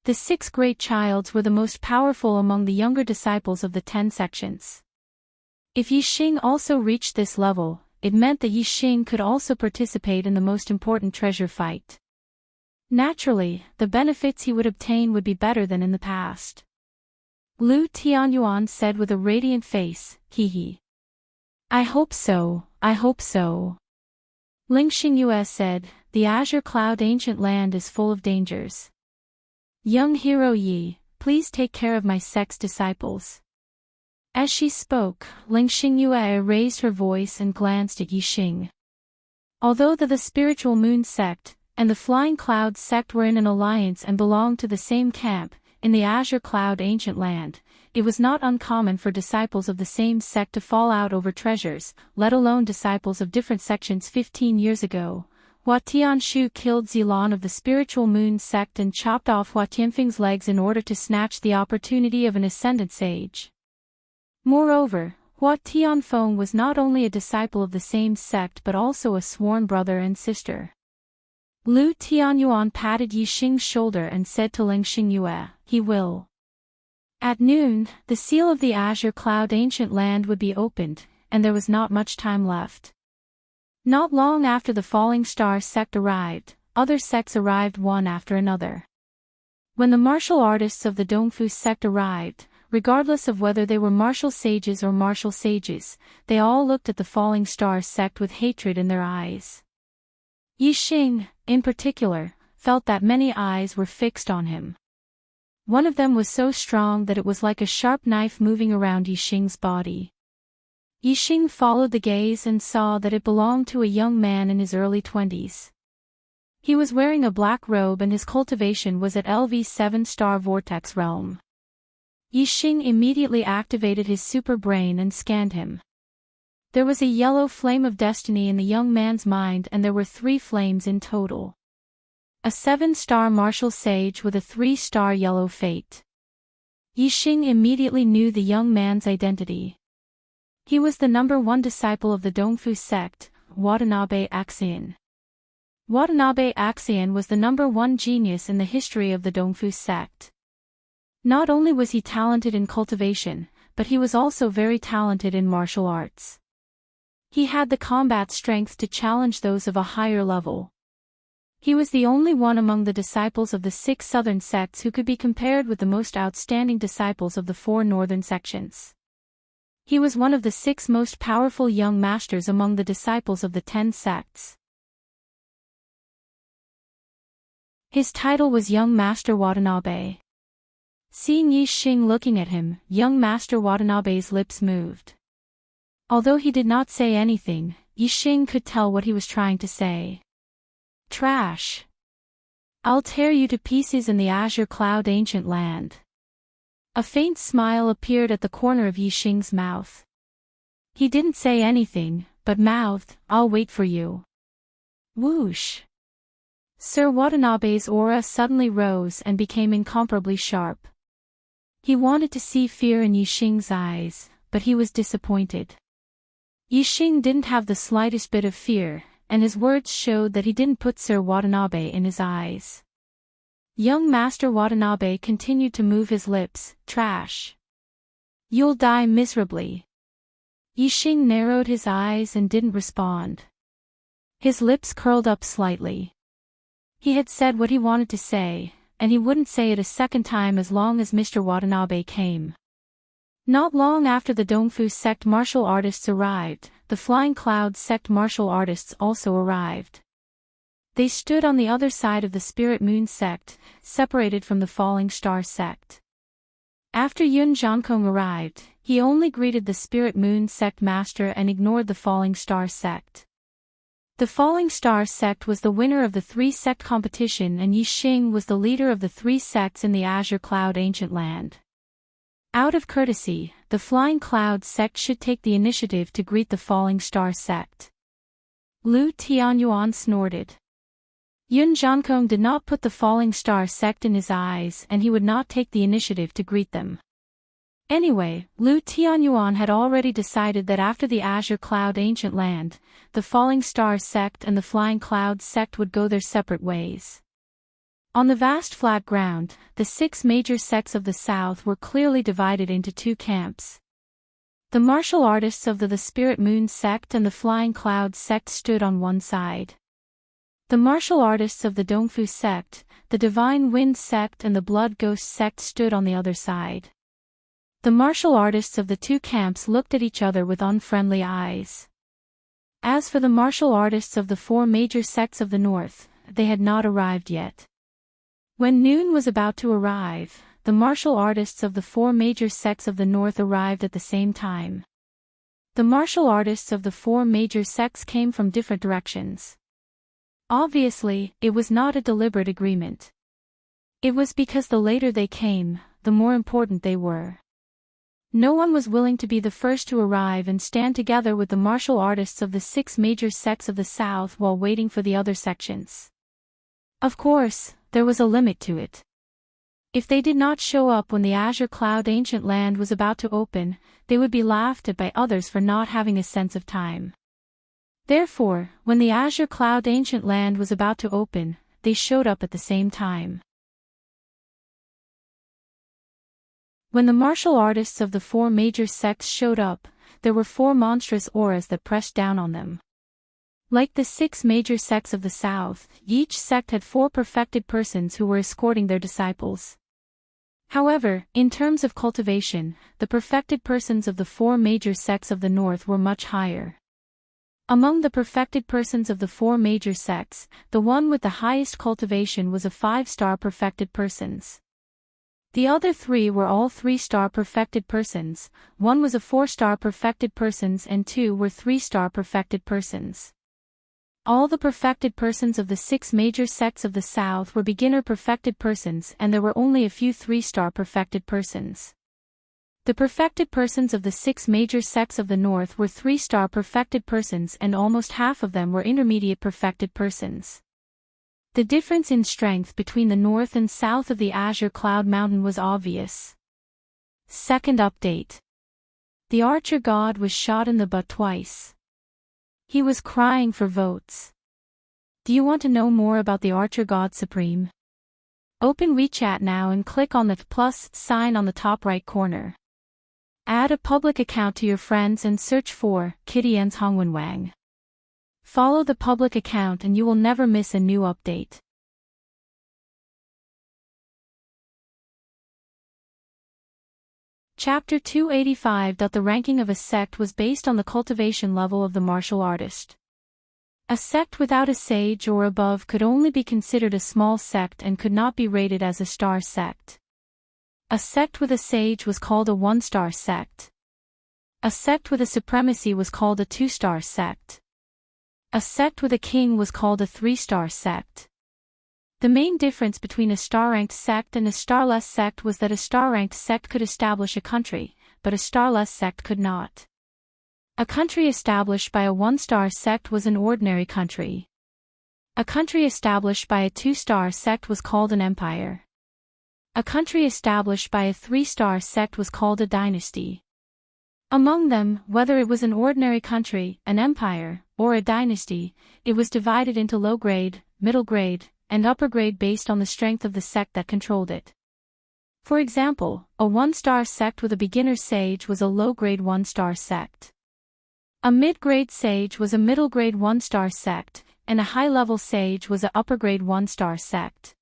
The 6 great childs were the most powerful among the younger disciples of the 10 sections. If Yixing also reached this level, it meant that Yixing could also participate in the most important treasure fight. Naturally, the benefits he would obtain would be better than in the past. Lu Tianyuan said with a radiant face, "Hee. I hope so, I hope so." Ling Xingyue said, "The Azure Cloud ancient land is full of dangers. Young hero Yi, please take care of my sect's disciples." As she spoke, Ling Xingyue raised her voice and glanced at Yixing. Although the Spiritual Moon sect and the Flying Cloud sect were in an alliance and belonged to the same camp, in the Azure Cloud ancient land, it was not uncommon for disciples of the same sect to fall out over treasures, let alone disciples of different sections. 15 years ago, Hua Tianshu killed Zilan of the Spiritual Moon sect and chopped off Hua Tianfeng's legs in order to snatch the opportunity of an ascendant sage. Moreover, Hua Tianfeng was not only a disciple of the same sect but also a sworn brother and sister. Lu Tianyuan patted Yixing's shoulder and said to Ling Xingyue, "He will." At noon, the seal of the Azure Cloud ancient land would be opened, and there was not much time left. Not long after the Falling Star sect arrived, other sects arrived one after another. When the martial artists of the Dongfu sect arrived, regardless of whether they were martial sages or martial sages, they all looked at the Falling Star sect with hatred in their eyes. Yixing, in particular, felt that many eyes were fixed on him. One of them was so strong that it was like a sharp knife moving around Yixing's body. Yixing followed the gaze and saw that it belonged to a young man in his early 20s. He was wearing a black robe and his cultivation was at LV 7-star vortex realm. Yixing immediately activated his super brain and scanned him. There was a yellow flame of destiny in the young man's mind, and there were 3 flames in total. A 7-star martial sage with a 3-star yellow fate. Yixing immediately knew the young man's identity. He was the #1 disciple of the Dongfu sect, Watanabe Axion. Watanabe Axion was the #1 genius in the history of the Dongfu sect. Not only was he talented in cultivation, but he was also very talented in martial arts. He had the combat strength to challenge those of a higher level. He was the only one among the disciples of the 6 southern sects who could be compared with the most outstanding disciples of the 4 northern sections. He was one of the 6 most powerful young masters among the disciples of the 10 sects. His title was Young Master Watanabe. Seeing Yixing looking at him, young Master Watanabe's lips moved. Although he did not say anything, Yixing could tell what he was trying to say. Trash. I'll tear you to pieces in the azure cloud ancient land. A faint smile appeared at the corner of Yixing's mouth. He didn't say anything, but mouthed, I'll wait for you. Whoosh. Sir Watanabe's aura suddenly rose and became incomparably sharp. He wanted to see fear in Yixing's eyes, but he was disappointed. Yixing didn't have the slightest bit of fear, and his words showed that he didn't put Sir Watanabe in his eyes. Young Master Watanabe continued to move his lips, trash. You'll die miserably. Yixing narrowed his eyes and didn't respond. His lips curled up slightly. He had said what he wanted to say, and he wouldn't say it a second time as long as Mr. Watanabe came. Not long after the Dongfu sect martial artists arrived, the Flying Cloud sect martial artists also arrived. They stood on the other side of the Spirit Moon sect, separated from the Falling Star sect. After Yun Jiankong arrived, he only greeted the Spirit Moon sect master and ignored the Falling Star sect. The Falling Star sect was the winner of the three-sect competition, and Yixing was the leader of the three sects in the Azure Cloud Ancient Land. Out of courtesy, the Flying Cloud sect should take the initiative to greet the Falling Star sect. Lu Tianyuan snorted. Yun Jiankong did not put the Falling Star sect in his eyes, and he would not take the initiative to greet them. Anyway, Lu Tianyuan had already decided that after the Azure Cloud Ancient Land, the Falling Star sect and the Flying Cloud sect would go their separate ways. On the vast flat ground, the 6 major sects of the south were clearly divided into 2 camps. The martial artists of the Spirit Moon sect and the Flying Cloud sect stood on one side. The martial artists of the Dongfu sect, the Divine Wind sect and the Blood Ghost sect stood on the other side. The martial artists of the 2 camps looked at each other with unfriendly eyes. As for the martial artists of the 4 major sects of the north, they had not arrived yet. When noon was about to arrive, the martial artists of the 4 major sects of the north arrived at the same time. The martial artists of the 4 major sects came from different directions. Obviously, it was not a deliberate agreement. It was because the later they came, the more important they were. No one was willing to be the first to arrive and stand together with the martial artists of the 6 major sects of the south while waiting for the other sections. Of course, there was a limit to it. If they did not show up when the Azure Cloud Ancient Land was about to open, they would be laughed at by others for not having a sense of time. Therefore, when the Azure Cloud Ancient Land was about to open, they showed up at the same time. When the martial artists of the 4 major sects showed up, there were 4 monstrous auras that pressed down on them. Like the 6 major sects of the south, each sect had 4 perfected persons who were escorting their disciples. However, in terms of cultivation, the perfected persons of the 4 major sects of the north were much higher. Among the perfected persons of the 4 major sects, the one with the highest cultivation was a 5-star perfected persons. The other 3 were all 3-star perfected persons, 1 was a 4-star perfected persons and 2 were 3-star perfected persons. All the perfected persons of the 6 major sects of the south were beginner perfected persons, and there were only a few 3-star perfected persons. The perfected persons of the 6 major sects of the north were 3-star perfected persons, and almost half of them were intermediate perfected persons. The difference in strength between the north and south of the Azure Cloud Mountain was obvious. Second update. The archer god was shot in the butt twice. He was crying for votes. Do you want to know more about the Archer God Supreme? Open WeChat now and click on the plus sign on the top right corner. Add a public account to your friends and search for Kittyens Hongwenwang. Follow the public account and you will never miss a new update. Chapter 285. The ranking of a sect was based on the cultivation level of the martial artist. A sect without a sage or above could only be considered a small sect and could not be rated as a star sect. A sect with a sage was called a 1-star sect. A sect with a supremacy was called a 2-star sect. A sect with a king was called a 3-star sect. The main difference between a star-ranked sect and a starless sect was that a star-ranked sect could establish a country, but a starless sect could not. A country established by a 1-star sect was an ordinary country. A country established by a 2-star sect was called an empire. A country established by a 3-star sect was called a dynasty. Among them, whether it was an ordinary country, an empire, or a dynasty, it was divided into low grade, middle grade, and upper grade based on the strength of the sect that controlled it. For example, a 1-star sect with a beginner sage was a low-grade 1-star sect. A mid-grade sage was a middle-grade 1-star sect, and a high-level sage was a upper-grade 1-star sect.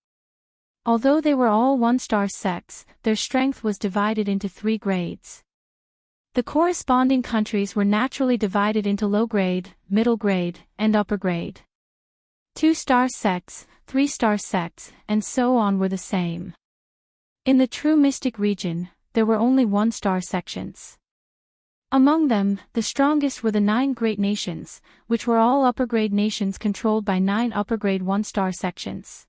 Although they were all 1-star sects, their strength was divided into 3 grades. The corresponding countries were naturally divided into low grade, middle grade, and upper grade. 2-star sects, 3-star sects, and so on were the same. In the true mystic region, there were only 1-star sections. Among them, the strongest were the 9 great nations, which were all upper-grade nations controlled by 9 upper-grade 1-star sections.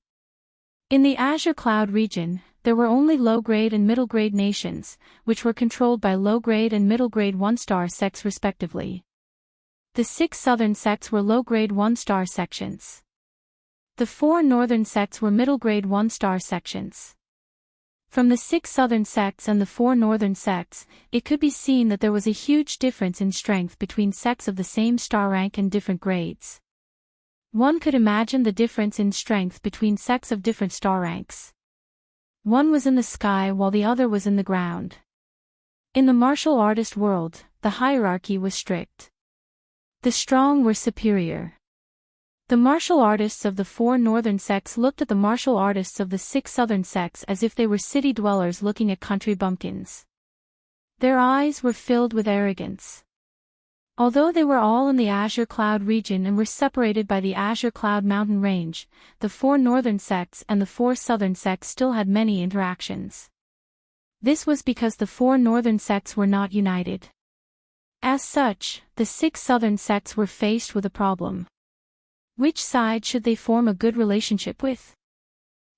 In the Azure Cloud region, there were only low-grade and middle-grade nations, which were controlled by low-grade and middle-grade 1-star sects respectively. The 6 southern sects were low-grade 1-star sections. The 4 northern sects were middle-grade 1-star sections. From the 6 southern sects and the 4 northern sects, it could be seen that there was a huge difference in strength between sects of the same star rank and different grades. One could imagine the difference in strength between sects of different star ranks. One was in the sky while the other was in the ground. In the martial artist world, the hierarchy was strict. The strong were superior. The martial artists of the 4 northern sects looked at the martial artists of the 6 southern sects as if they were city dwellers looking at country bumpkins. Their eyes were filled with arrogance. Although they were all in the Azure Cloud region and were separated by the Azure Cloud mountain range, the 4 northern sects and the 4 southern sects still had many interactions. This was because the 4 northern sects were not united. As such, the 6 southern sects were faced with a problem. Which side should they form a good relationship with?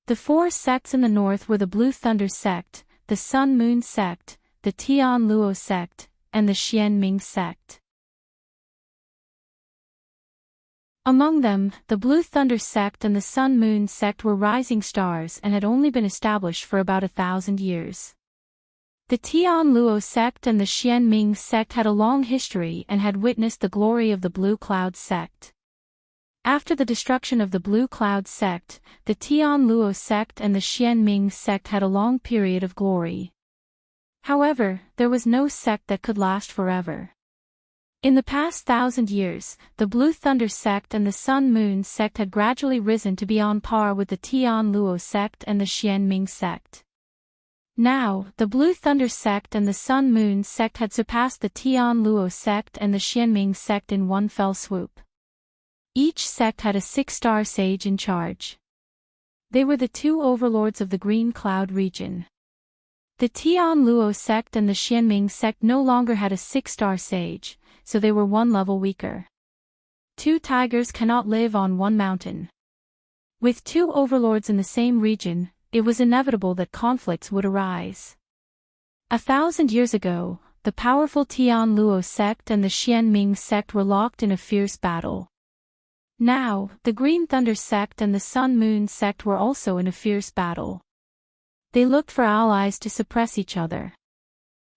The 4 sects in the north were the Blue Thunder sect, the Sun Moon sect, the Tian Luo sect, and the Xian Ming sect. Among them, the Blue Thunder sect and the Sun Moon sect were rising stars and had only been established for about 1,000 years. The Tian Luo sect and the Xian Ming sect had a long history and had witnessed the glory of the Blue Cloud sect. After the destruction of the Blue Cloud sect, the Tian Luo sect and the Xian Ming sect had a long period of glory. However, there was no sect that could last forever. In the past 1,000 years, the Blue Thunder sect and the Sun Moon sect had gradually risen to be on par with the Tian Luo sect and the Xian Ming sect. Now, the Blue Thunder sect and the Sun Moon sect had surpassed the Tian Luo sect and the Xian Ming sect in one fell swoop. Each sect had a 6-star sage in charge. They were the 2 overlords of the Green Cloud region. The Tian Luo sect and the Xian Ming sect no longer had a 6-star sage, so they were 1 level weaker. 2 tigers cannot live on one mountain. With 2 overlords in the same region, it was inevitable that conflicts would arise. 1,000 years ago, the powerful Tian Luo sect and the Xian Ming sect were locked in a fierce battle. Now, the Green Thunder sect and the Sun Moon sect were also in a fierce battle. They looked for allies to suppress each other.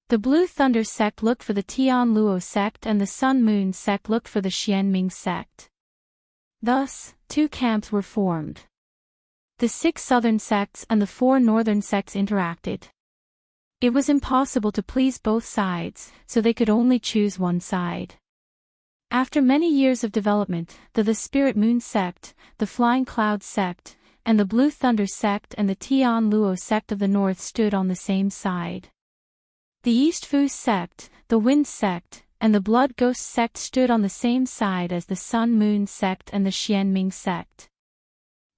The Blue Thunder sect looked for the Tian Luo sect and the Sun Moon sect looked for the Xian Ming sect. Thus, 2 camps were formed. The 6 southern sects and the 4 northern sects interacted. It was impossible to please both sides, so they could only choose one side. After many years of development, the Spirit Moon sect, the Flying Cloud sect, and the Blue Thunder sect and the Tian Luo sect of the north stood on the same side. The East Fu sect, the Wind sect, and the Blood Ghost sect stood on the same side as the Sun Moon sect and the Xian Ming sect.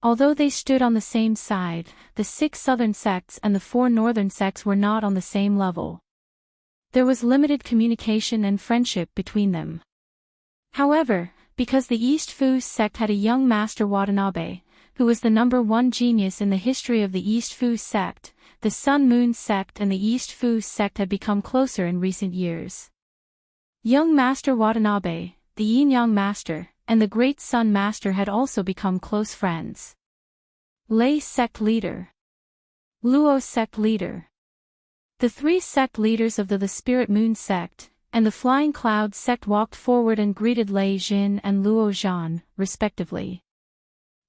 Although they stood on the same side, the 6 southern sects and the 4 northern sects were not on the same level. there was limited communication and friendship between them. However, because the East Fu sect had a young master Watanabe, who was the #1 genius in the history of the East Fu sect, the Sun Moon sect and the East Fu sect had become closer in recent years. Young Master Watanabe, the Yin-Yang Master, and the Great Sun Master had also become close friends. Lei Sect Leader. Luo Sect Leader. The 3 sect leaders of the Spirit Moon sect and the Flying Cloud sect walked forward and greeted Lei Jin and Luo Zhan, respectively.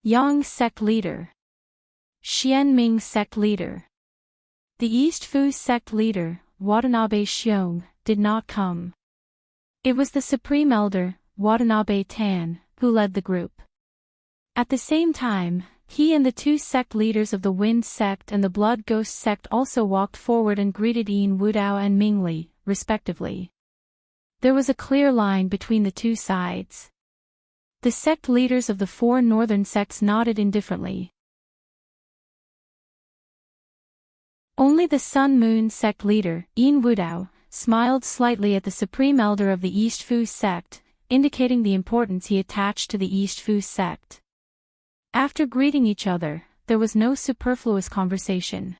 Yang Sect Leader. Xian Ming Sect Leader. The East Fu sect leader, Watanabe Xiong, did not come. It was the Supreme Elder, Watanabe Tan, who led the group. At the same time, he and the 2 sect leaders of the Wind sect and the Blood Ghost sect also walked forward and greeted Yin Wudao and Ming Li, respectively. There was a clear line between the 2 sides. The sect leaders of the 4 northern sects nodded indifferently. Only the Sun Moon sect leader, Yin Wudao, smiled slightly at the Supreme Elder of the East Fu sect, indicating the importance he attached to the East Fu sect. After greeting each other, there was no superfluous conversation.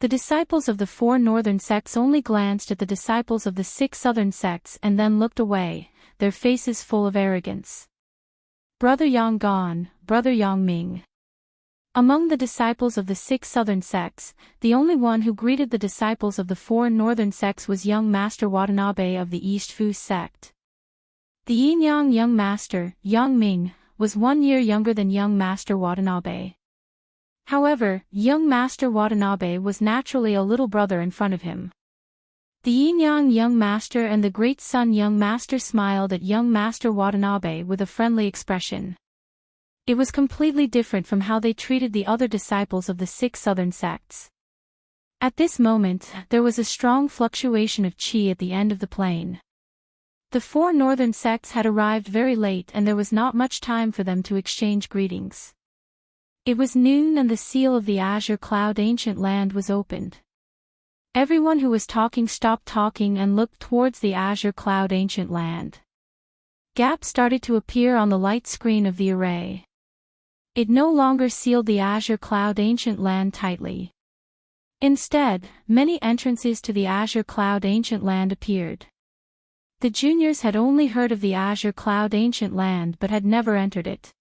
The disciples of the 4 northern sects only glanced at the disciples of the 6 southern sects and then looked away, their faces full of arrogance. Brother Yang gone, Brother Yang Ming. Among the disciples of the 6 southern sects, the only one who greeted the disciples of the 4 northern sects was young Master Watanabe of the East Fu sect. The Yin-Yang young master, Yang Ming, was 1 year younger than young Master Watanabe. However, young Master Watanabe was naturally a little brother in front of him. The Yin-Yang young master and the Great Sun young master smiled at young Master Watanabe with a friendly expression. It was completely different from how they treated the other disciples of the 6 southern sects. At this moment, there was a strong fluctuation of qi at the end of the plane. The 4 northern sects had arrived very late and there was not much time for them to exchange greetings. It was noon and the seal of the Azure Cloud Ancient Land was opened. Everyone who was talking stopped talking and looked towards the Azure Cloud Ancient Land. Gaps started to appear on the light screen of the array. It no longer sealed the Azure Cloud Ancient Land tightly. Instead, many entrances to the Azure Cloud Ancient Land appeared. The juniors had only heard of the Azure Cloud Ancient Land but had never entered it.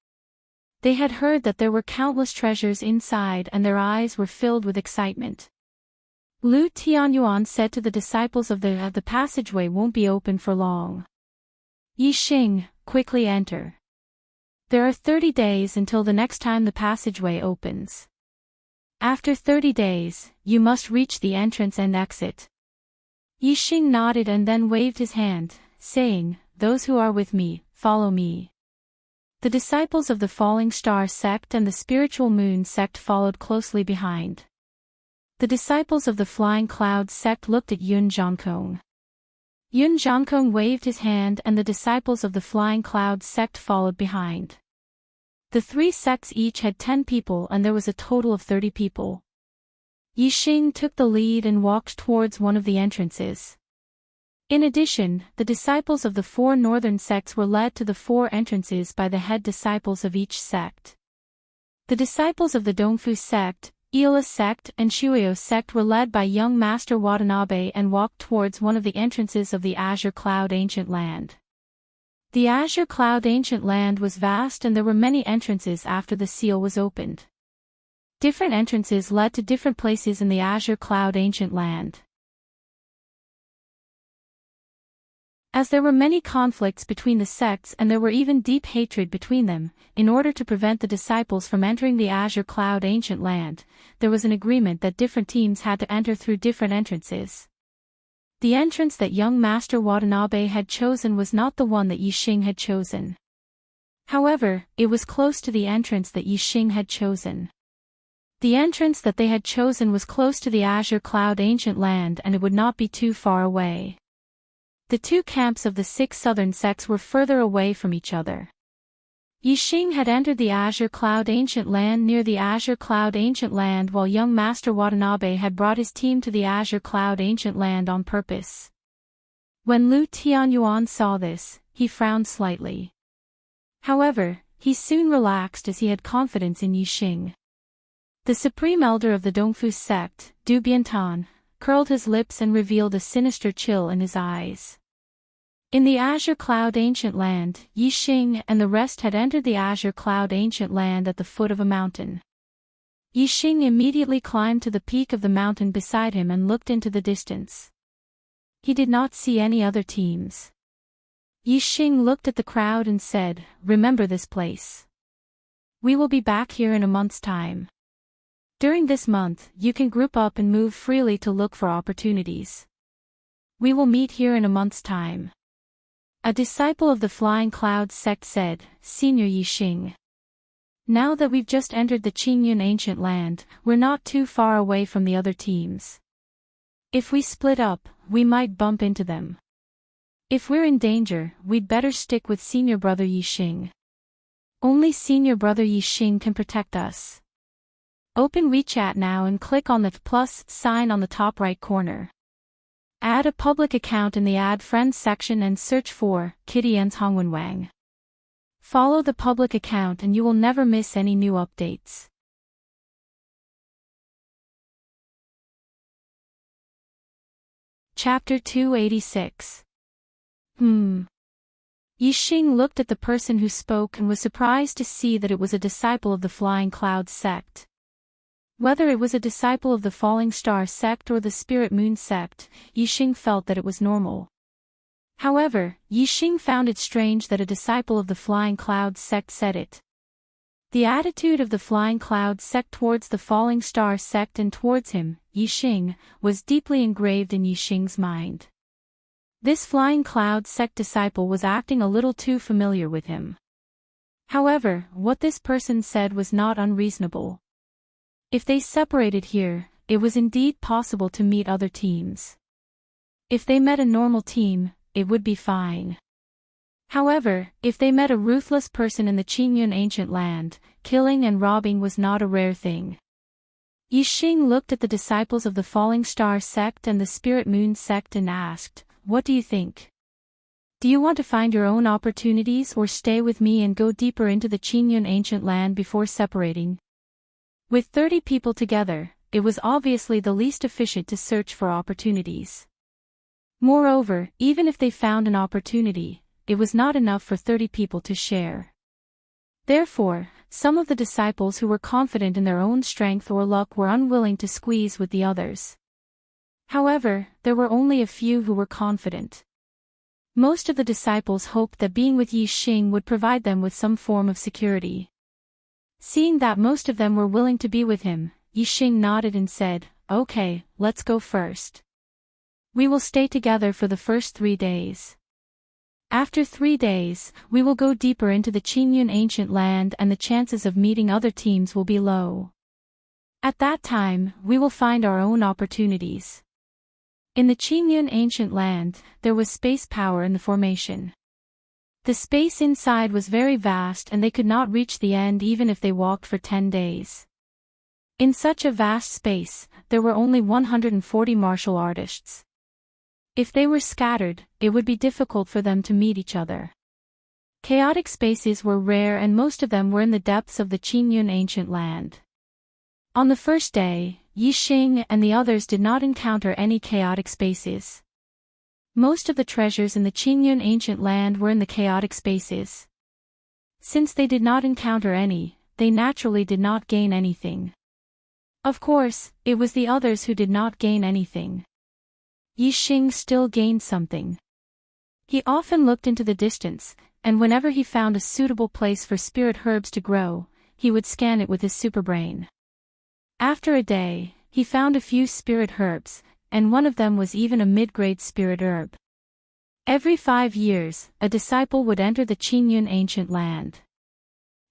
They had heard that there were countless treasures inside and their eyes were filled with excitement. Lu Tianyuan said to the disciples of the passageway won't be open for long. Yi Xing, quickly enter. There are 30 days until the next time the passageway opens. After 30 days, you must reach the entrance and exit. Yi Xing nodded and then waved his hand, saying, "Those who are with me, follow me." The disciples of the Falling Star sect and the Spiritual Moon sect followed closely behind. The disciples of the Flying Cloud sect looked at Yun Zhankong. Yun Zhankong waved his hand and the disciples of the Flying Cloud sect followed behind. The 3 sects each had 10 people and there was a total of 30 people. Yi Xing took the lead and walked towards one of the entrances. In addition, the disciples of the 4 northern sects were led to the 4 entrances by the head disciples of each sect. The disciples of the Dongfu sect, Ila sect and Shuyo sect were led by young Master Watanabe and walked towards one of the entrances of the Azure Cloud Ancient Land. The Azure Cloud Ancient Land was vast and there were many entrances after the seal was opened. Different entrances led to different places in the Azure Cloud Ancient Land. As there were many conflicts between the sects and there were even deep hatred between them, in order to prevent the disciples from entering the Azure Cloud Ancient Land, there was an agreement that different teams had to enter through different entrances. The entrance that young Master Watanabe had chosen was not the one that Yi Xing had chosen. However, it was close to the entrance that Yi Xing had chosen. The entrance that they had chosen was close to the Azure Cloud Ancient Land and it would not be too far away. The 2 camps of the 6 southern sects were further away from each other. Yixing had entered the Azure Cloud Ancient Land near the Azure Cloud Ancient Land while young Master Watanabe had brought his team to the Azure Cloud Ancient Land on purpose. When Lu Tianyuan saw this, he frowned slightly. However, he soon relaxed as he had confidence in Yixing. The supreme elder of the Dongfu sect, Du Biantan, curled his lips and revealed a sinister chill in his eyes. In the Azure Cloud Ancient Land, Yixing and the rest had entered the Azure Cloud Ancient Land at the foot of a mountain. Yixing immediately climbed to the peak of the mountain beside him and looked into the distance. He did not see any other teams. Yixing looked at the crowd and said, "Remember this place. We will be back here in a month's time. During this month, you can group up and move freely to look for opportunities. We will meet here in a month's time." A disciple of the Flying Clouds sect said, "Senior Yixing. Now that we've just entered the Qingyun Ancient Land, we're not too far away from the other teams. If we split up, we might bump into them. If we're in danger, we'd better stick with Senior Brother Yixing. Only Senior Brother Yixing can protect us." Open WeChat now and click on the plus sign on the top right corner. Add a public account in the Add Friends section and search for Kittyens Hongwenwang. Follow the public account and you will never miss any new updates. Chapter 286. Yixing looked at the person who spoke and was surprised to see that it was a disciple of the Flying Clouds sect. Whether it was a disciple of the Falling Star sect or the Spirit Moon sect, Yixing felt that it was normal. However, Yixing found it strange that a disciple of the Flying Clouds sect said it. The attitude of the Flying Clouds sect towards the Falling Star sect and towards him, Yixing, was deeply engraved in Yixing's mind. This Flying Clouds sect disciple was acting a little too familiar with him. However, what this person said was not unreasonable. If they separated here, it was indeed possible to meet other teams. If they met a normal team, it would be fine. However, if they met a ruthless person in the Qingyun Ancient Land, killing and robbing was not a rare thing. Yixing looked at the disciples of the Falling Star sect and the Spirit Moon sect and asked, "What do you think? Do you want to find your own opportunities or stay with me and go deeper into the Qingyun Ancient Land before separating?" With 30 people together, it was obviously the least efficient to search for opportunities. Moreover, even if they found an opportunity, it was not enough for 30 people to share. Therefore, some of the disciples who were confident in their own strength or luck were unwilling to squeeze with the others. However, there were only a few who were confident. Most of the disciples hoped that being with Yixing would provide them with some form of security. Seeing that most of them were willing to be with him, Yixing nodded and said, "Okay, let's go first. We will stay together for the first 3 days. After 3 days, we will go deeper into the Qingyun Ancient Land and the chances of meeting other teams will be low. At that time, we will find our own opportunities." In the Qingyun Ancient Land, there was space power in the formation. The space inside was very vast and they could not reach the end even if they walked for 10 days. In such a vast space, there were only 140 martial artists. If they were scattered, it would be difficult for them to meet each other. Chaotic spaces were rare and most of them were in the depths of the Qingyun Ancient Land. On the first day, Yixing and the others did not encounter any chaotic spaces. Most of the treasures in the Qingyun Ancient Land were in the chaotic spaces. Since they did not encounter any, they naturally did not gain anything. Of course, it was the others who did not gain anything. Yixing still gained something. He often looked into the distance, and whenever he found a suitable place for spirit herbs to grow, he would scan it with his superbrain. After a day, he found a few spirit herbs, and one of them was even a mid-grade spirit herb. Every 5 years, a disciple would enter the Qingyun Ancient Land.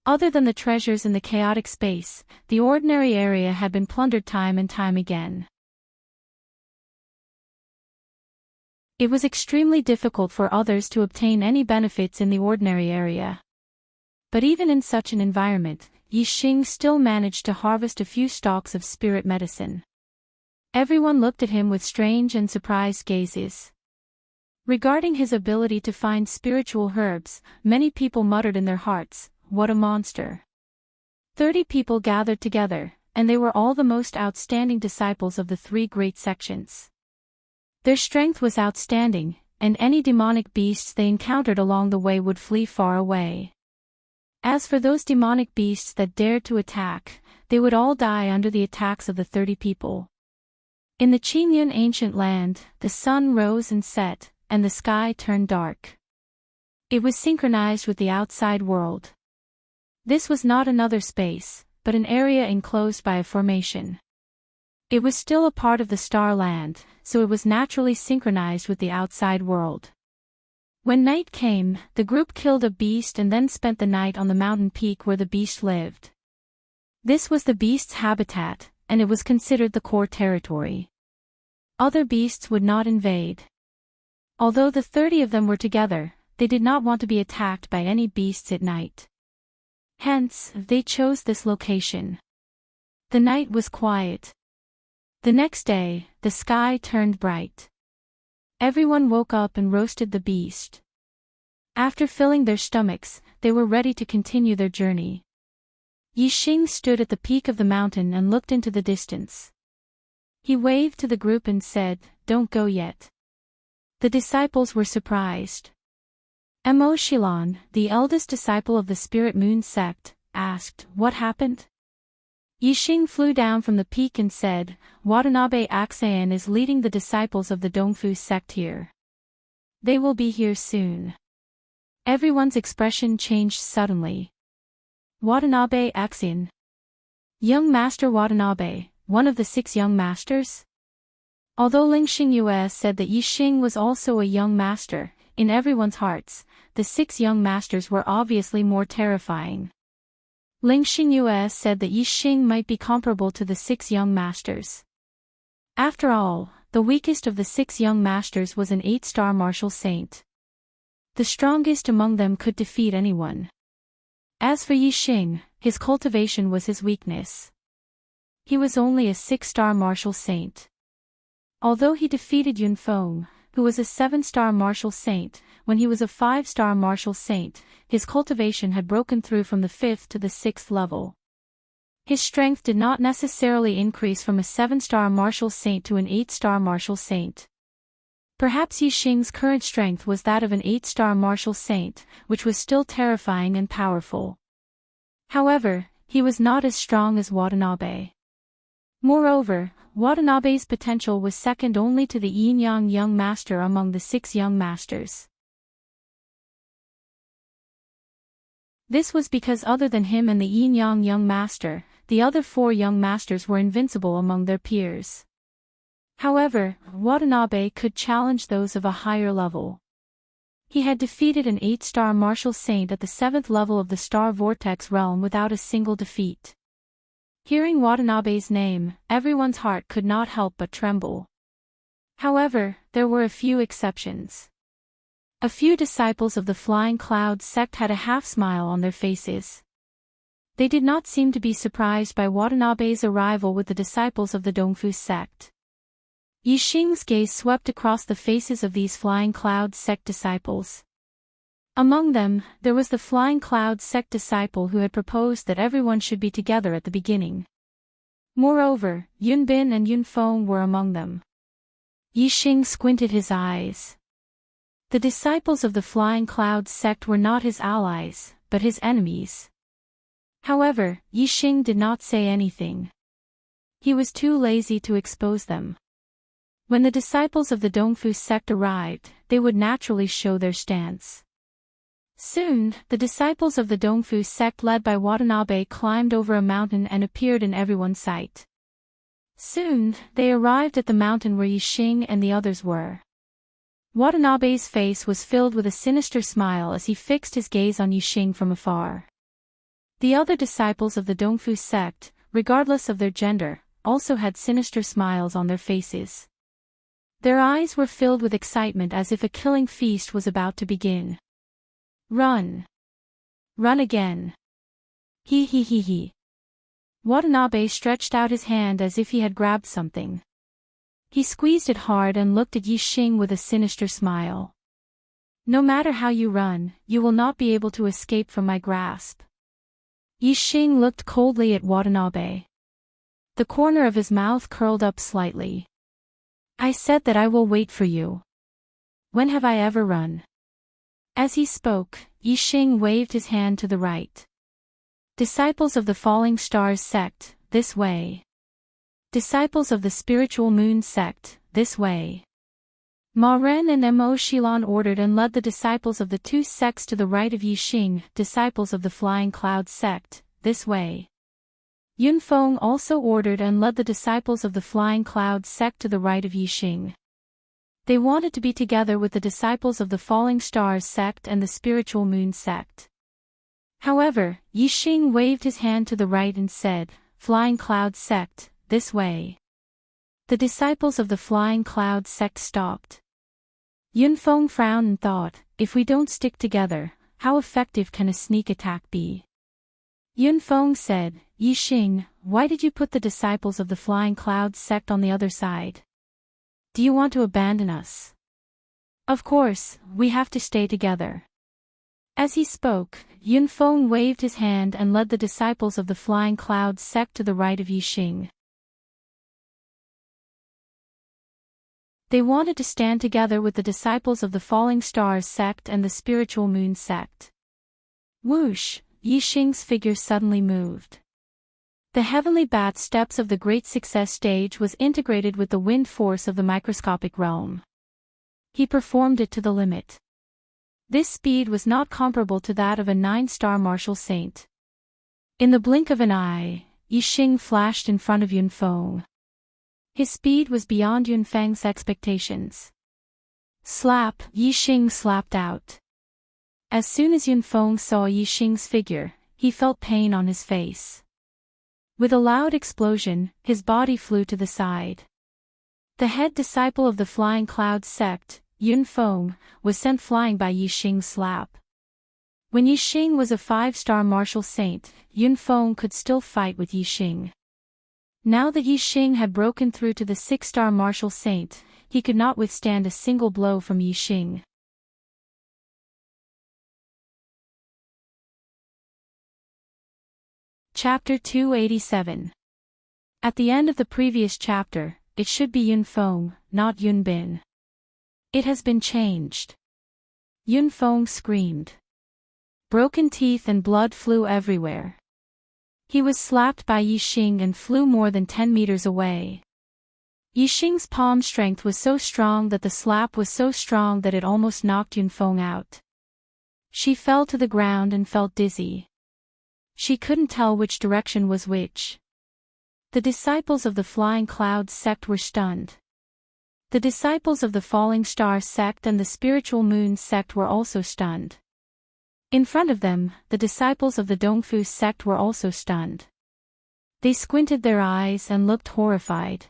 Other than the treasures in the chaotic space, the ordinary area had been plundered time and time again. It was extremely difficult for others to obtain any benefits in the ordinary area. But even in such an environment, Yixing still managed to harvest a few stalks of spirit medicine. Everyone looked at him with strange and surprised gazes. Regarding his ability to find spiritual herbs, many people muttered in their hearts, "What a monster." 30 people gathered together, and they were all the most outstanding disciples of the 3 great sections. Their strength was outstanding, and any demonic beasts they encountered along the way would flee far away. As for those demonic beasts that dared to attack, they would all die under the attacks of the 30 people. In the Qingyun ancient land, the sun rose and set, and the sky turned dark. It was synchronized with the outside world. This was not another space, but an area enclosed by a formation. It was still a part of the star land, so it was naturally synchronized with the outside world. When night came, the group killed a beast and then spent the night on the mountain peak where the beast lived. This was the beast's habitat, and it was considered the core territory. Other beasts would not invade. Although the 30 of them were together, they did not want to be attacked by any beasts at night. Hence, they chose this location. The night was quiet. The next day, the sky turned bright. Everyone woke up and roasted the beast. After filling their stomachs, they were ready to continue their journey. Yixing stood at the peak of the mountain and looked into the distance. He waved to the group and said, "Don't go yet." The disciples were surprised. Mo Xilan, the eldest disciple of the Spirit Moon sect, asked, "What happened?" Yixing flew down from the peak and said, "Watanabe Axayan is leading the disciples of the Dongfu sect here. They will be here soon." Everyone's expression changed suddenly. Watanabe Axayan. Young Master Watanabe, one of the 6 young masters? Although Lingxing Yue said that Yixing was also a young master, in everyone's hearts, the 6 young masters were obviously more terrifying. Lingxing Yue said that Yixing might be comparable to the 6 young masters. After all, the weakest of the 6 young masters was an 8-star martial saint. The strongest among them could defeat anyone. As for Yixing, his cultivation was his weakness. He was only a 6-star martial saint. Although he defeated Yunfeng, who was a 7-star martial saint, when he was a 5-star martial saint, his cultivation had broken through from the 5th to the 6th level. His strength did not necessarily increase from a 7-star martial saint to an 8-star martial saint. Perhaps Yixing's current strength was that of an 8-star martial saint, which was still terrifying and powerful. However, he was not as strong as Watanabe. Moreover, Watanabe's potential was second only to the Yin-Yang young master among the 6 young masters. This was because other than him and the Yin-Yang young master, the other 4 young masters were invincible among their peers. However, Watanabe could challenge those of a higher level. He had defeated an 8-star martial saint at the 7th level of the Star Vortex realm without a single defeat. Hearing Watanabe's name, everyone's heart could not help but tremble. However, there were a few exceptions. A few disciples of the Flying Cloud sect had a half-smile on their faces. They did not seem to be surprised by Watanabe's arrival with the disciples of the Dongfu sect. Yixing's gaze swept across the faces of these Flying Cloud sect disciples. Among them, there was the Flying Cloud sect disciple who had proposed that everyone should be together at the beginning. Moreover, Yunbin and Yunfeng were among them. Yixing squinted his eyes. The disciples of the Flying Cloud sect were not his allies, but his enemies. However, Yixing did not say anything. He was too lazy to expose them. When the disciples of the Dongfu sect arrived, they would naturally show their stance. Soon, the disciples of the Dongfu sect led by Watanabe climbed over a mountain and appeared in everyone's sight. Soon, they arrived at the mountain where Yixing and the others were. Watanabe's face was filled with a sinister smile as he fixed his gaze on Yixing from afar. The other disciples of the Dongfu sect, regardless of their gender, also had sinister smiles on their faces. Their eyes were filled with excitement as if a killing feast was about to begin. "Run! Run again. He he he he. Watanabe stretched out his hand as if he had grabbed something. He squeezed it hard and looked at Yixing with a sinister smile. No matter how you run, you will not be able to escape from my grasp. Yixing looked coldly at Watanabe. The corner of his mouth curled up slightly. I said that I will wait for you. When have I ever run? As he spoke, Yixing waved his hand to the right. Disciples of the Falling Stars sect, this way. Disciples of the Spiritual Moon sect, this way. Ma Ren and Mo Xilan ordered and led the disciples of the two sects to the right of Yixing, disciples of the Flying Cloud sect, this way. Yunfeng also ordered and led the disciples of the Flying Cloud sect to the right of Yixing. They wanted to be together with the disciples of the Falling Stars sect and the Spiritual Moon sect. However, Yixing waved his hand to the right and said, Flying Cloud sect, this way. The disciples of the Flying Cloud sect stopped. Yunfeng frowned and thought, if we don't stick together, how effective can a sneak attack be? Yunfeng said, Yixing, why did you put the disciples of the Flying Cloud sect on the other side? Do you want to abandon us? Of course, we have to stay together. As he spoke, Yunfeng waved his hand and led the disciples of the Flying Cloud sect to the right of Yixing. They wanted to stand together with the disciples of the Falling Stars sect and the Spiritual Moon sect. Whoosh, Yixing's figure suddenly moved. The heavenly bat steps of the Great Success stage was integrated with the wind force of the microscopic realm. He performed it to the limit. This speed was not comparable to that of a 9-star martial saint. In the blink of an eye, Yixing flashed in front of Yunfeng. His speed was beyond Yunfeng's expectations. Slap, Yixing slapped out. As soon as Yunfeng saw Yixing's figure, he felt pain on his face. With a loud explosion, his body flew to the side. The head disciple of the Flying Cloud sect, Yunfeng, was sent flying by Yixing's slap. When Yixing was a 5-star martial saint, Yunfeng could still fight with Yixing. Now that Yixing had broken through to the 6-star martial saint, he could not withstand a single blow from Yixing. Chapter 287. At the end of the previous chapter, it should be Yunfeng, not Yunbin. It has been changed. Yunfeng screamed. Broken teeth and blood flew everywhere. He was slapped by Yixing and flew more than 10 meters away. Yixing's palm strength was so strong that the slap was so strong that it almost knocked Yunfeng out. She fell to the ground and felt dizzy. She couldn't tell which direction was which. The disciples of the Flying Cloud sect were stunned. The disciples of the Falling Star sect and the Spiritual Moon sect were also stunned. In front of them, the disciples of the Dongfu sect were also stunned. They squinted their eyes and looked horrified.